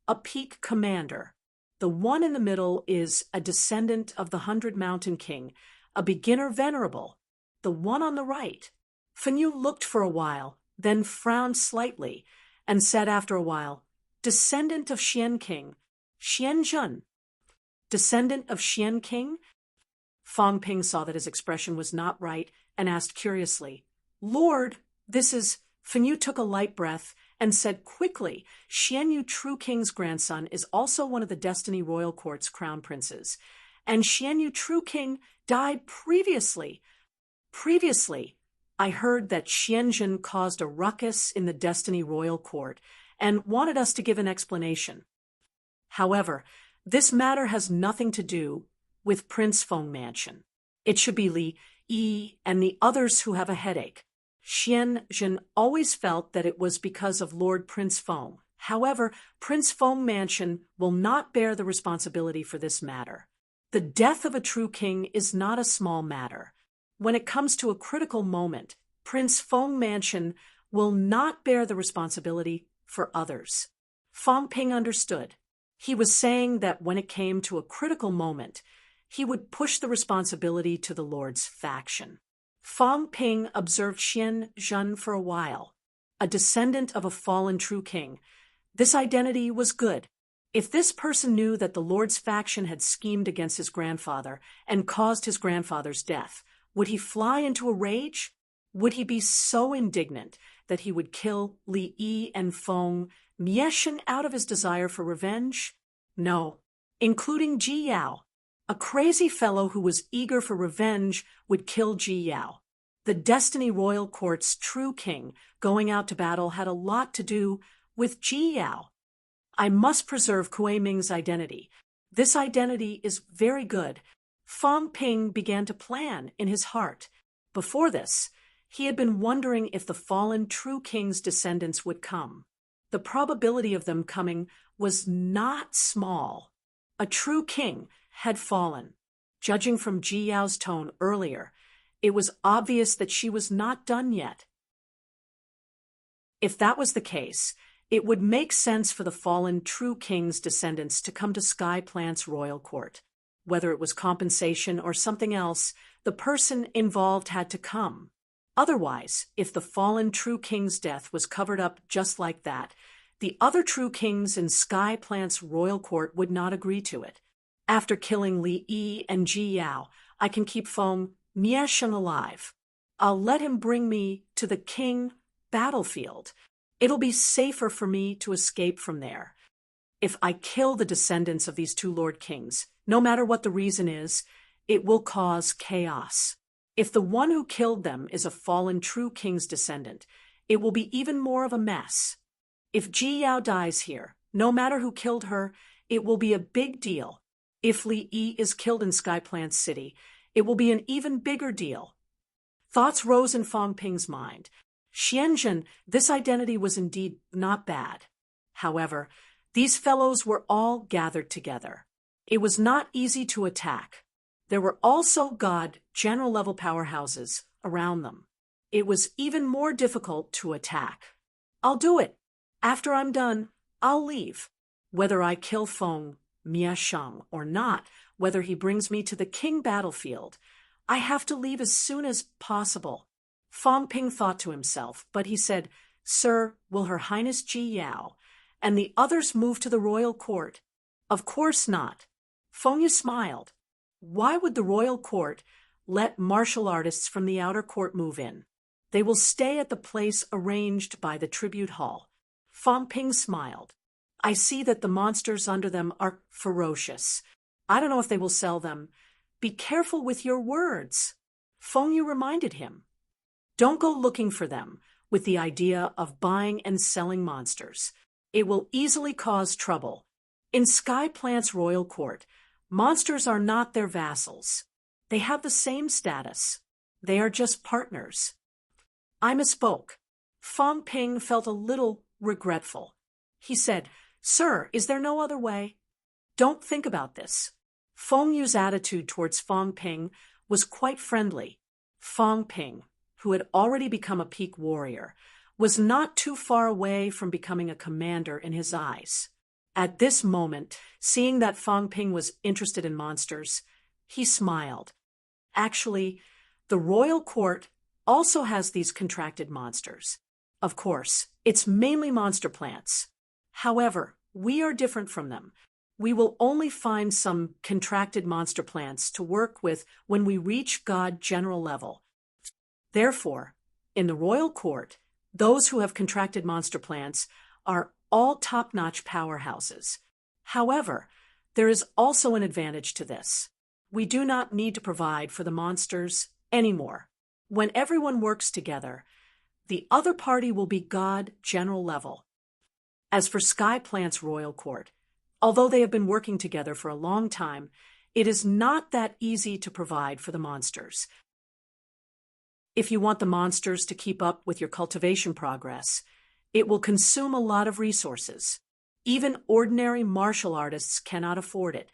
a peak commander. The one in the middle is a descendant of the 100 Mountain King, a beginner venerable. The one on the right. Fengyu looked for a while, then frowned slightly, and said after a while, Descendant of Xian King, Xianzhen. Descendant of Xian King? Fang Ping saw that his expression was not right and asked curiously, Lord, this is Feng took a light breath and said quickly, Xian Yu, True King's grandson, is also one of the Destiny Royal Court's crown princes. And Xian Yu, True King, died previously. Previously, I heard that Xianzhen caused a ruckus in the Destiny Royal Court and wanted us to give an explanation. However, this matter has nothing to do with Prince Feng Mansion. It should be Li Yi and the others who have a headache. Xianzhen always felt that it was because of Lord Prince Feng. However, Prince Feng Mansion will not bear the responsibility for this matter. The death of a true king is not a small matter. When it comes to a critical moment, Prince Feng Mansion will not bear the responsibility for others. Feng Ping understood. He was saying that when it came to a critical moment, he would push the responsibility to the Lord's faction. Feng Ping observed Xianzhen for a while. A descendant of a fallen true king. This identity was good. If this person knew that the Lord's faction had schemed against his grandfather and caused his grandfather's death, would he fly into a rage? Would he be so indignant that he would kill Li Yi and Feng Mieshan out of his desire for revenge? No, including Ji Yao. A crazy fellow who was eager for revenge would kill Ji Yao. The Destiny Royal Court's true king going out to battle had a lot to do with Ji Yao. I must preserve Kuei Ming's identity. This identity is very good. Feng Ping began to plan in his heart. Before this, he had been wondering if the fallen true king's descendants would come. The probability of them coming was not small. A true king had fallen. Judging from Ji Yao's tone earlier, it was obvious that she was not done yet. If that was the case, it would make sense for the fallen true king's descendants to come to Sky Plant's royal court. Whether it was compensation or something else, the person involved had to come. Otherwise, if the fallen true king's death was covered up just like that, the other true kings in Sky Plant's royal court would not agree to it. After killing Li Yi and Ji Yao, I can keep Feng Mieshan alive. I'll let him bring me to the king battlefield. It'll be safer for me to escape from there. If I kill the descendants of these two Lord Kings, no matter what the reason is, it will cause chaos. If the one who killed them is a fallen true king's descendant, it will be even more of a mess. If Ji Yao dies here, no matter who killed her, it will be a big deal. If Li Yi is killed in Sky Plant City, it will be an even bigger deal. Thoughts rose in Feng Ping's mind. Xianzhen, this identity was indeed not bad. However, these fellows were all gathered together. It was not easy to attack. There were also God general-level powerhouses around them. It was even more difficult to attack. I'll do it. After I'm done, I'll leave. Whether I kill Feng Mieshan or not, whether he brings me to the king battlefield, I have to leave as soon as possible. Feng Ping thought to himself, but he said, Sir, will Her Highness Ji Yao and the others move to the royal court? Of course not. Feng Yu smiled. Why would the royal court let martial artists from the outer court move in? They will stay at the place arranged by the tribute hall. Feng Ping smiled. I see that the monsters under them are ferocious. I don't know if they will sell them. Be careful with your words. Feng Yu reminded him. Don't go looking for them with the idea of buying and selling monsters. It will easily cause trouble. In Sky Plant's royal court, monsters are not their vassals. They have the same status. They are just partners. I misspoke. Feng Ping felt a little regretful. He said, Sir, is there no other way? Don't think about this. Feng Yu's attitude towards Feng Ping was quite friendly. Feng Ping, who had already become a peak warrior, was not too far away from becoming a commander in his eyes. At this moment, seeing that Feng Ping was interested in monsters, he smiled. Actually, the royal court also has these contracted monsters. Of course, it's mainly monster plants. However, we are different from them. We will only find some contracted monster plants to work with when we reach God general level. Therefore, in the royal court, Those who have contracted monster plants are all top-notch powerhouses. However, there is also an advantage to this. We do not need to provide for the monsters anymore. When everyone works together, the other party will be God general level. As for Sky Plant's royal court, although they have been working together for a long time, it is not that easy to provide for the monsters. If you want the monsters to keep up with your cultivation progress, it will consume a lot of resources. Even ordinary martial artists cannot afford it.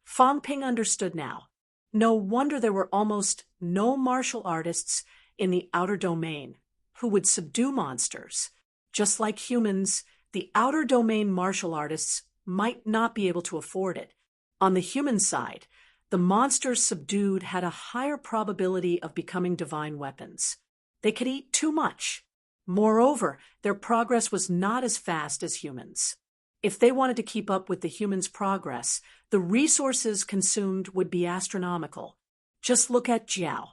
Fang Ping understood now. No wonder there were almost no martial artists in the outer domain who would subdue monsters. Just like humans, the outer domain martial artists might not be able to afford it. On the human side, the monsters subdued had a higher probability of becoming divine weapons. They could eat too much. Moreover, their progress was not as fast as humans. If they wanted to keep up with the humans' progress, the resources consumed would be astronomical. Just look at Jiao.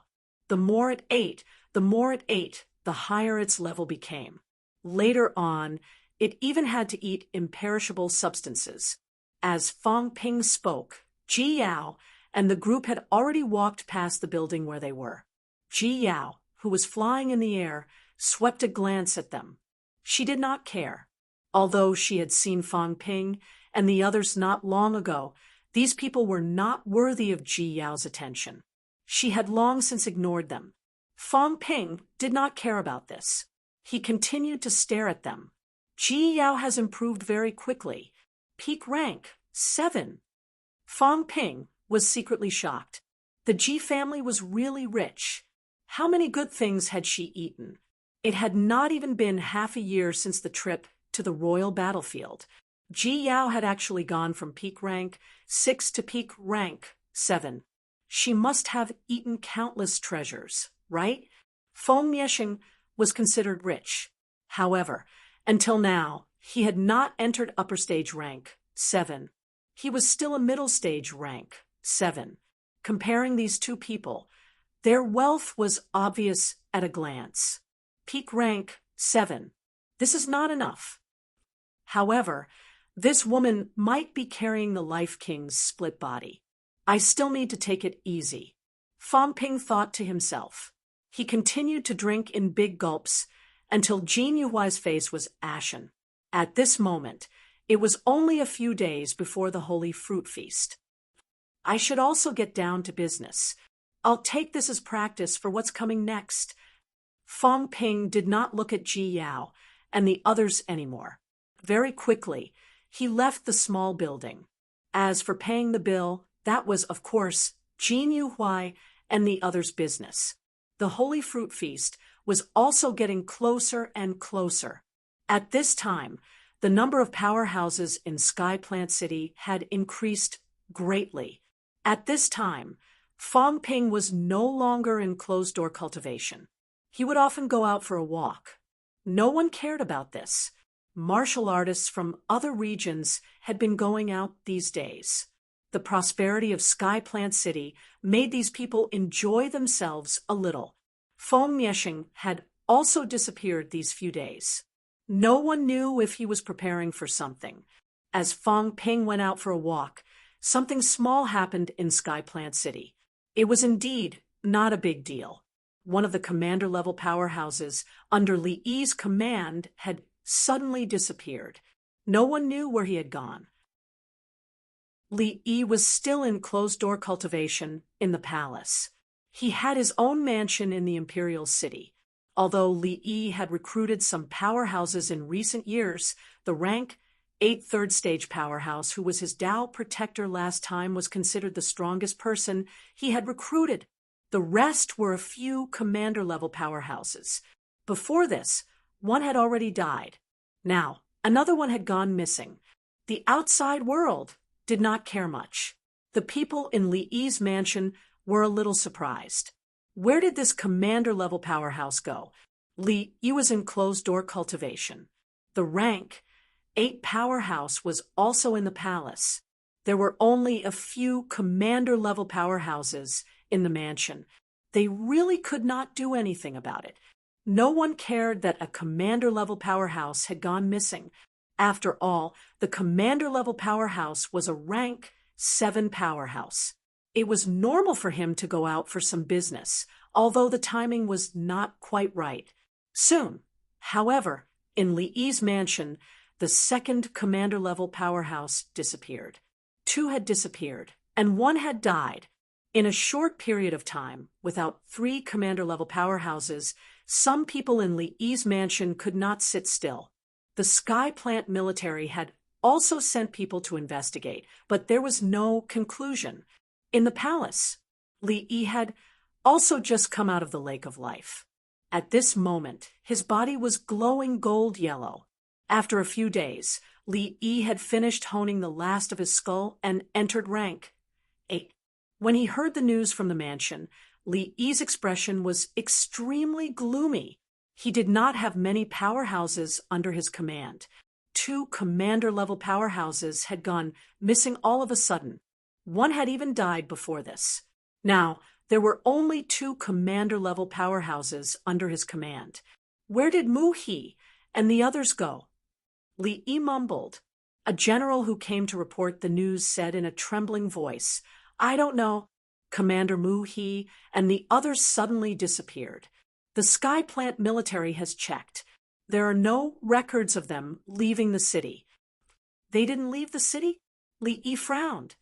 The more it ate, the higher its level became. Later on, it even had to eat imperishable substances. As Fang Ping spoke, Ji Yao and the group had already walked past the building where they were. Ji Yao, who was flying in the air, swept a glance at them. She did not care. Although she had seen Fang Ping and the others not long ago, these people were not worthy of Ji Yao's attention. She had long since ignored them. Fang Ping did not care about this. He continued to stare at them. Ji Yao has improved very quickly. Peak rank 7. Fang Ping was secretly shocked. The Ji family was really rich. How many good things had she eaten? It had not even been half a year since the trip to the royal battlefield. Ji Yao had actually gone from peak rank 6 to peak rank 7. She must have eaten countless treasures, right? Feng Miexing was considered rich. However, until now, he had not entered upper stage rank 7. He was still a middle stage rank 7. Comparing these two people, their wealth was obvious at a glance. Peak rank 7. This is not enough. However, this woman might be carrying the Life King's split body. I still need to take it easy. Fang Ping thought to himself. He continued to drink in big gulps until Jin Yuhuai's face was ashen. At this moment, it was only a few days before the Holy Fruit Feast. I should also get down to business. I'll take this as practice for what's coming next. Fang Ping did not look at Ji Yao and the others anymore. Very quickly, he left the small building. As for paying the bill, that was, of course, Jin Yuhuai and the others' business. The Holy Fruit Feast was also getting closer and closer. At this time, the number of powerhouses in Sky Plant City had increased greatly. At this time, Fang Ping was no longer in closed-door cultivation. He would often go out for a walk. No one cared about this. Martial artists from other regions had been going out these days. The prosperity of Sky Plant City made these people enjoy themselves a little. Feng Miexing had also disappeared these few days. No one knew if he was preparing for something. As Fang Ping went out for a walk, something small happened in Sky Plant City. It was indeed not a big deal. One of the commander-level powerhouses under Li Yi's command had suddenly disappeared. No one knew where he had gone. Li Yi was still in closed-door cultivation in the palace. He had his own mansion in the imperial city. Although Li Yi had recruited some powerhouses in recent years, the rank 8 third-stage powerhouse who was his Dao protector last time was considered the strongest person he had recruited. The rest were a few commander-level powerhouses. Before this, one had already died. Now, another one had gone missing. The outside world did not care much. The people in Li Yi's mansion were a little surprised. Where did this commander-level powerhouse go? Li Yi was in closed-door cultivation. The rank 8 powerhouse was also in the palace. There were only a few commander-level powerhouses in the mansion. They really could not do anything about it. No one cared that a commander-level powerhouse had gone missing. After all, the commander-level powerhouse was a rank 7 powerhouse. It was normal for him to go out for some business, although the timing was not quite right. Soon, however, in Li's mansion, the second commander-level powerhouse disappeared. 2 had disappeared, and 1 had died. In a short period of time, without 3 commander-level powerhouses, some people in Li's mansion could not sit still. The Sky Plant military had also sent people to investigate, but there was no conclusion. In the palace, Li had also just come out of the Lake of Life. At this moment, his body was glowing gold yellow. After a few days, Li had finished honing the last of his skull and entered rank 8. When he heard the news from the mansion, Li's expression was extremely gloomy. He did not have many powerhouses under his command. 2 commander-level powerhouses had gone missing all of a sudden. 1 had even died before this. Now, there were only 2 commander-level powerhouses under his command. Where did Mu-He and the others go? Li mumbled. A general who came to report the news said in a trembling voice, "I don't know." Commander Mu-He and the others suddenly disappeared. The Sky Plant military has checked. There are no records of them leaving the city. They didn't leave the city? Li frowned.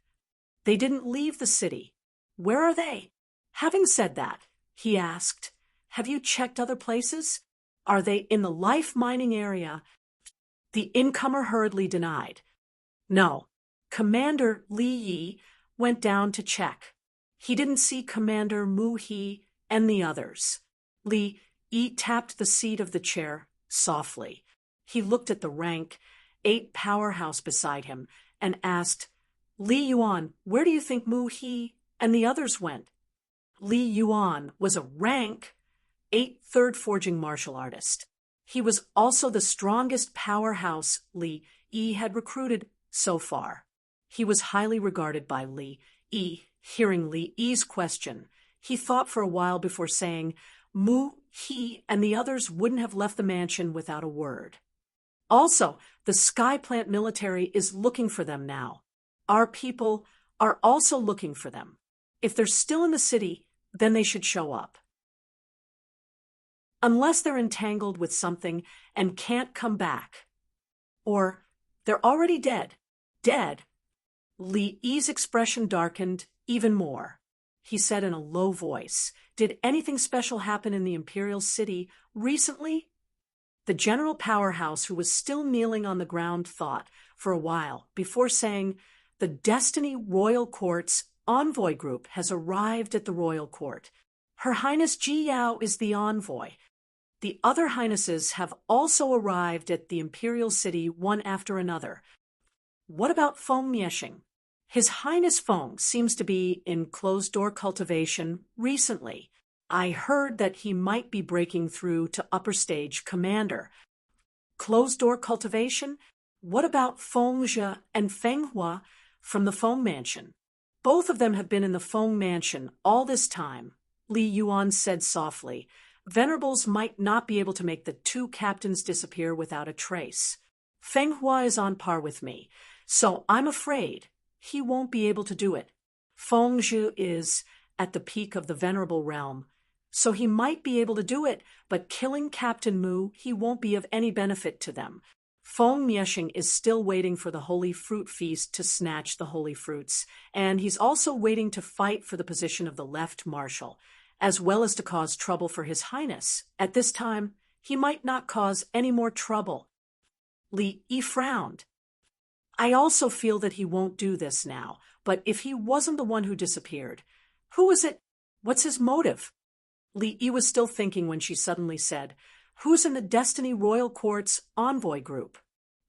They didn't leave the city. Where are they? Having said that, he asked, "Have you checked other places? Are they in the life mining area?" The incomer hurriedly denied. No. Commander Li went down to check. He didn't see Commander Mu-He and the others. Li tapped the seat of the chair softly. He looked at the rank 8 powerhouse beside him and asked, "Li Yuan, where do you think Mu-He and the others went?" Li Yuan was a rank 8 third forging martial artist. He was also the strongest powerhouse Li had recruited so far. He was highly regarded by Li. Hearing Li's question, he thought for a while before saying, Mu-He and the others wouldn't have left the mansion without a word. Also, the Sky Plant military is looking for them now. Our people are also looking for them. If they're still in the city, then they should show up. Unless they're entangled with something and can't come back. Or they're already dead. Dead? Li's expression darkened even more. He said in a low voice, "Did anything special happen in the Imperial City recently?" The general powerhouse, who was still kneeling on the ground, thought for a while before saying, "The Destiny Royal Court's envoy group has arrived at the Royal Court. Her Highness Ji Yao is the envoy. The other highnesses have also arrived at the Imperial City one after another. What about Feng Mieshing? His Highness Feng seems to be in closed-door cultivation recently. I heard that he might be breaking through to upper stage commander. Closed-door cultivation? What about Feng Zhe and Feng Hua from the Feng Mansion? Both of them have been in the Feng Mansion all this time," Li Yuan said softly. "Venerables might not be able to make the 2 captains disappear without a trace. Feng Hua is on par with me, so I'm afraid he won't be able to do it. Feng Zhe is at the peak of the Venerable realm, so he might be able to do it, but killing Captain Mu, he won't be of any benefit to them. Feng Mieshing is still waiting for the Holy Fruit Feast to snatch the Holy Fruits, and he's also waiting to fight for the position of the Left Marshal, as well as to cause trouble for His Highness. At this time, he might not cause any more trouble." Li frowned. "I also feel that he won't do this now, but if he wasn't the one who disappeared, who is it? What's his motive?" Li was still thinking when she suddenly said, "Who's in the Destiny Royal Court's envoy group?"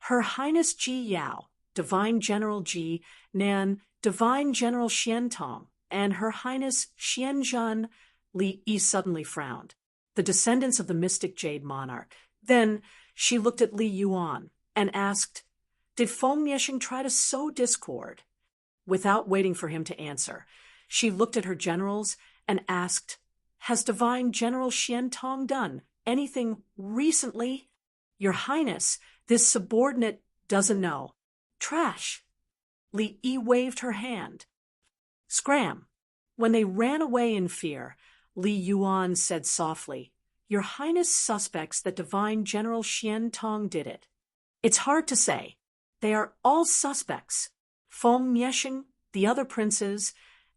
"Her Highness Ji Yao, Divine General Ji Nan, Divine General Xiantong, and Her Highness Xianzhan." Li suddenly frowned. "The descendants of the mystic Jade Monarch." Then she looked at Li Yuan and asked, "Did Feng Mieshing try to sow discord?" Without waiting for him to answer, she looked at her generals and asked, "Has Divine General Xiantong done?" anything recently? Your Highness, this subordinate doesn't know. Trash. Li Yi waved her hand. Scram. When they ran away in fear, Li Yuan said softly, Your Highness suspects that Divine General Xian Tong did it. It's hard to say. They are all suspects. Feng Miesheng, the other princes,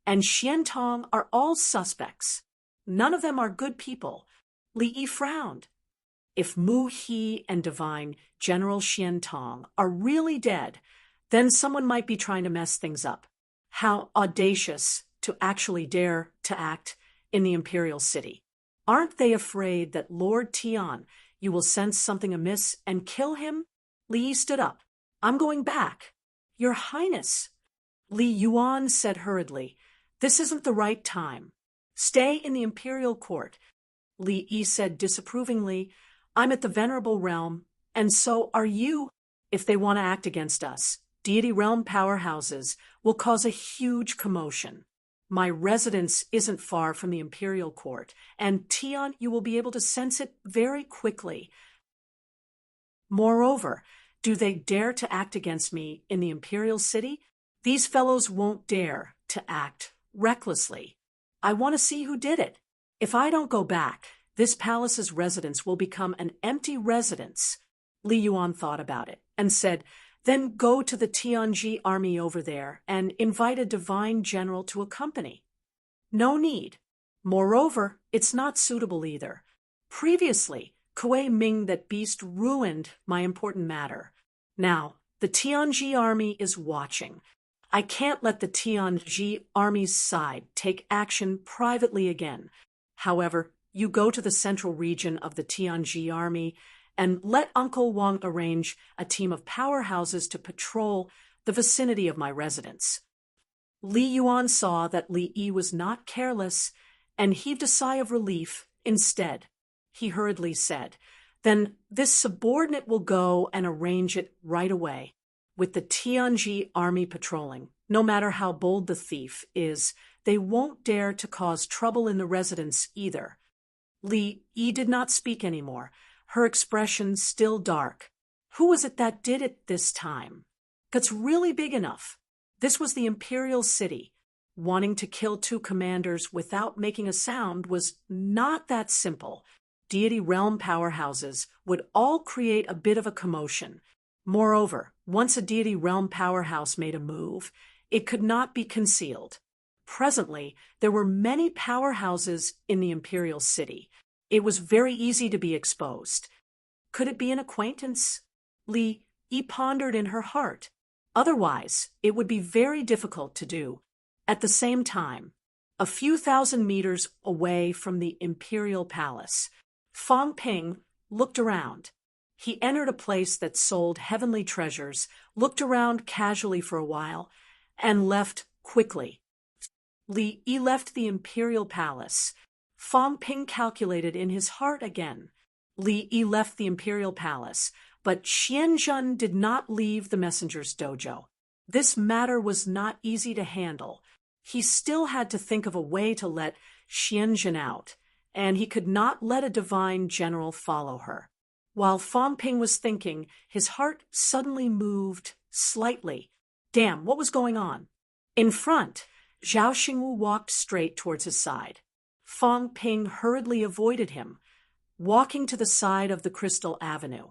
and Xian Tong are all suspects. None of them are good people. Li Yi frowned. If Mu He and Divine General Xian Tong are really dead, then someone might be trying to mess things up. How audacious to actually dare to act in the imperial city. Aren't they afraid that Lord Tian, you will sense something amiss and kill him? Li Yi stood up. I'm going back. Your Highness. Li Yuan said hurriedly, This isn't the right time. Stay in the imperial court. Li Yi said disapprovingly, I'm at the venerable realm, and so are you. If they want to act against us, deity realm powerhouses will cause a huge commotion. My residence isn't far from the imperial court, and Tian, you will be able to sense it very quickly. Moreover, do they dare to act against me in the imperial city? These fellows won't dare to act recklessly. I want to see who did it. If I don't go back, this palace's residence will become an empty residence. Li Yuan thought about it and said, Then go to the Tianji army over there and invite a divine general to accompany. No need. Moreover, it's not suitable either. Previously, Kuei Ming that beast ruined my important matter. Now, the Tianji army is watching. I can't let the Tianji army's side take action privately again. However, you go to the central region of the Tianji army and let Uncle Wang arrange a team of powerhouses to patrol the vicinity of my residence. Li Yuan saw that Li Yi was not careless and heaved a sigh of relief instead. He hurriedly said, Then this subordinate will go and arrange it right away. With the Tianji army patrolling, no matter how bold the thief is, they won't dare to cause trouble in the residence either. Li Yi did not speak anymore, her expression still dark. Who was it that did it this time? It's really big enough. This was the imperial city. Wanting to kill two commanders without making a sound was not that simple. Deity realm powerhouses would all create a bit of a commotion. Moreover, once a deity realm powerhouse made a move, it could not be concealed. Presently, there were many powerhouses in the imperial city. It was very easy to be exposed. Could it be an acquaintance? Li Yi pondered in her heart. Otherwise, it would be very difficult to do. At the same time, a few thousand meters away from the imperial palace, Fang Ping looked around. He entered a place that sold heavenly treasures, looked around casually for a while, and left quickly. Li Yi left the imperial palace. Fang Ping calculated in his heart again. Li Yi left the imperial palace, but Xianzhen did not leave the messenger's dojo. This matter was not easy to handle. He still had to think of a way to let Xianzhen out, and he could not let a divine general follow her. While Fang Ping was thinking, his heart suddenly moved slightly. Damn, what was going on? In front, Zhao Xingwu walked straight towards his side. Fang Ping hurriedly avoided him, walking to the side of the Crystal Avenue.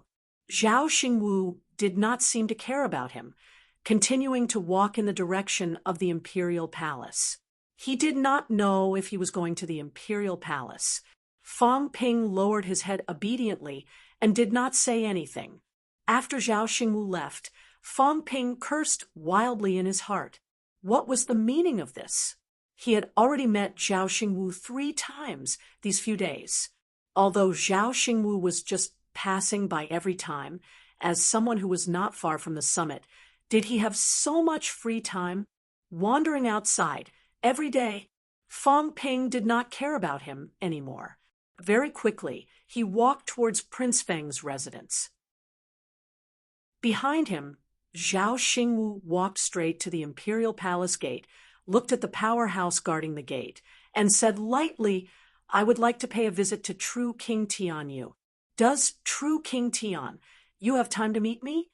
Zhao Xingwu did not seem to care about him, continuing to walk in the direction of the imperial palace. He did not know if he was going to the imperial palace. Fang Ping lowered his head obediently and did not say anything. After Zhao Xingwu left, Fang Ping cursed wildly in his heart. What was the meaning of this? He had already met Zhao Xingwu 3 times these few days. Although Zhao Xingwu was just passing by every time, as someone who was not far from the summit, did he have so much free time? Wandering outside every day, Fang Ping did not care about him anymore. Very quickly, he walked towards Prince Feng's residence. Behind him, Zhao Xingwu walked straight to the imperial palace gate, looked at the powerhouse guarding the gate, and said lightly, I would like to pay a visit to true King Tianyu. Does true King Tian, you have time to meet me?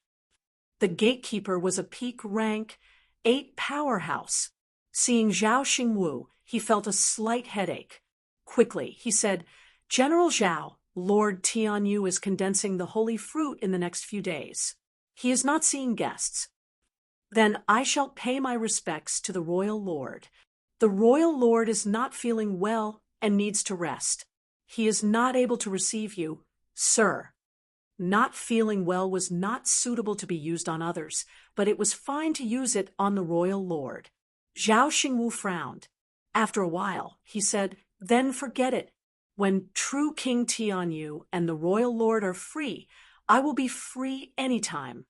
The gatekeeper was a peak rank 8 powerhouse. Seeing Zhao Xingwu, he felt a slight headache. Quickly, he said, General Zhao, Lord Tianyu is condensing the holy fruit in the next few days. He is not seeing guests. Then I shall pay my respects to the royal lord. The royal lord is not feeling well and needs to rest. He is not able to receive you, sir. Not feeling well was not suitable to be used on others, but it was fine to use it on the royal lord. Zhao Xingwu frowned. After a while, he said, Then forget it. When true King Tianyu and the royal lord are free, I will be free anytime.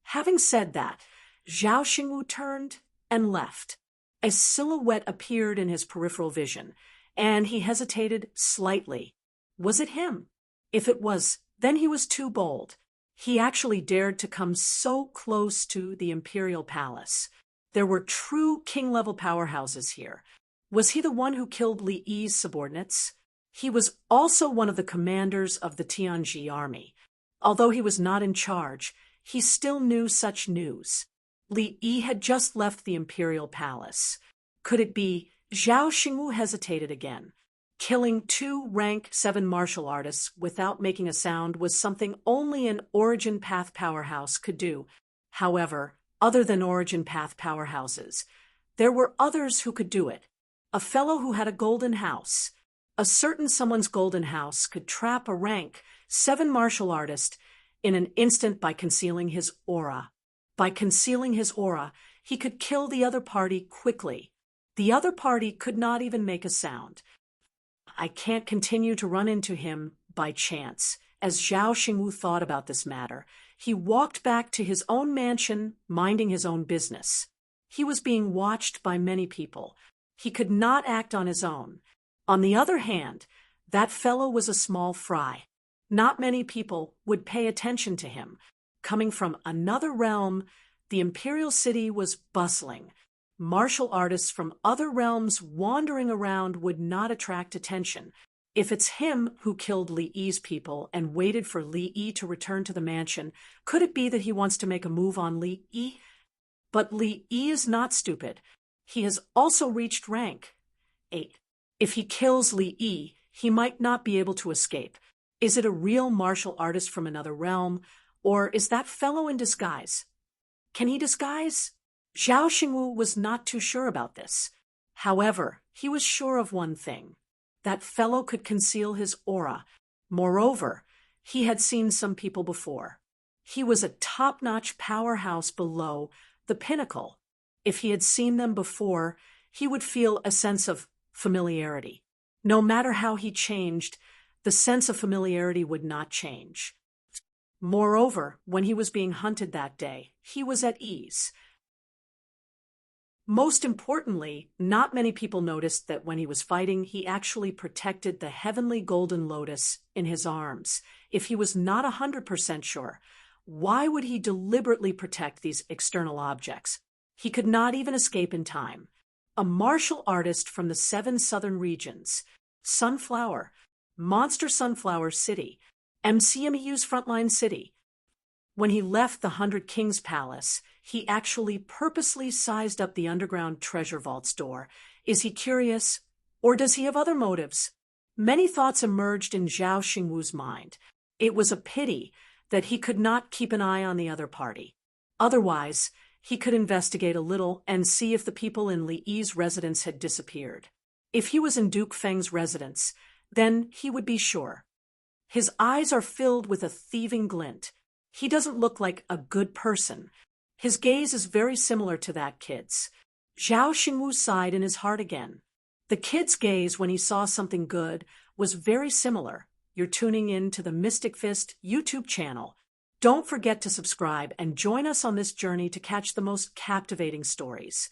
Having said that, Zhao Xingwu turned and left. A silhouette appeared in his peripheral vision, and he hesitated slightly. Was it him? If it was, then he was too bold. He actually dared to come so close to the imperial palace. There were true king-level powerhouses here. Was he the one who killed Li Yi's subordinates? He was also one of the commanders of the Tianji army. Although he was not in charge, he still knew such news. Li Yi had just left the imperial palace. Could it be? Zhao Xingwu hesitated again. Killing 2 rank 7 martial artists without making a sound was something only an Origin Path powerhouse could do. However, other than Origin Path powerhouses, there were others who could do it. A fellow who had a golden house. A certain someone's golden house could trap a rank 7 martial artist in an instant by concealing his aura. By concealing his aura, he could kill the other party quickly. The other party could not even make a sound. I can't continue to run into him by chance. As Zhao Xingwu thought about this matter, he walked back to his own mansion, minding his own business. He was being watched by many people. He could not act on his own. On the other hand, that fellow was a small fry. Not many people would pay attention to him. Coming from another realm, the imperial city was bustling. Martial artists from other realms wandering around would not attract attention. If it's him who killed Li Yi's people and waited for Li Yi to return to the mansion, could it be that he wants to make a move on Li Yi? But Li Yi is not stupid. He has also reached rank 8. If he kills Li Yi, he might not be able to escape. Is it a real martial artist from another realm, or is that fellow in disguise? Can he disguise? Zhao Xingwu was not too sure about this. However, he was sure of one thing. That fellow could conceal his aura. Moreover, he had seen some people before. He was a top-notch powerhouse below the pinnacle. If he had seen them before, he would feel a sense of familiarity. No matter how he changed, the sense of familiarity would not change. Moreover, when he was being hunted that day, he was at ease. Most importantly, not many people noticed that when he was fighting, he actually protected the heavenly golden lotus in his arms. If he was not 100% sure, why would he deliberately protect these external objects? He could not even escape in time. A martial artist from the 7 southern regions, Sunflower, Monster Sunflower City, MCMEU's frontline city. When he left the 100 Kings Palace, he actually purposely sized up the underground treasure vault's door. Is he curious, or does he have other motives? Many thoughts emerged in Zhao Xingwu's mind. It was a pity that he could not keep an eye on the other party. Otherwise, he could investigate a little and see if the people in Li Yi's residence had disappeared. If he was in Duke Feng's residence, then he would be sure. His eyes are filled with a thieving glint. He doesn't look like a good person. His gaze is very similar to that kid's. Zhao Xingwu sighed in his heart again. The kid's gaze when he saw something good was very similar. You're tuning in to the Mystic Fist YouTube channel. Don't forget to subscribe and join us on this journey to catch the most captivating stories.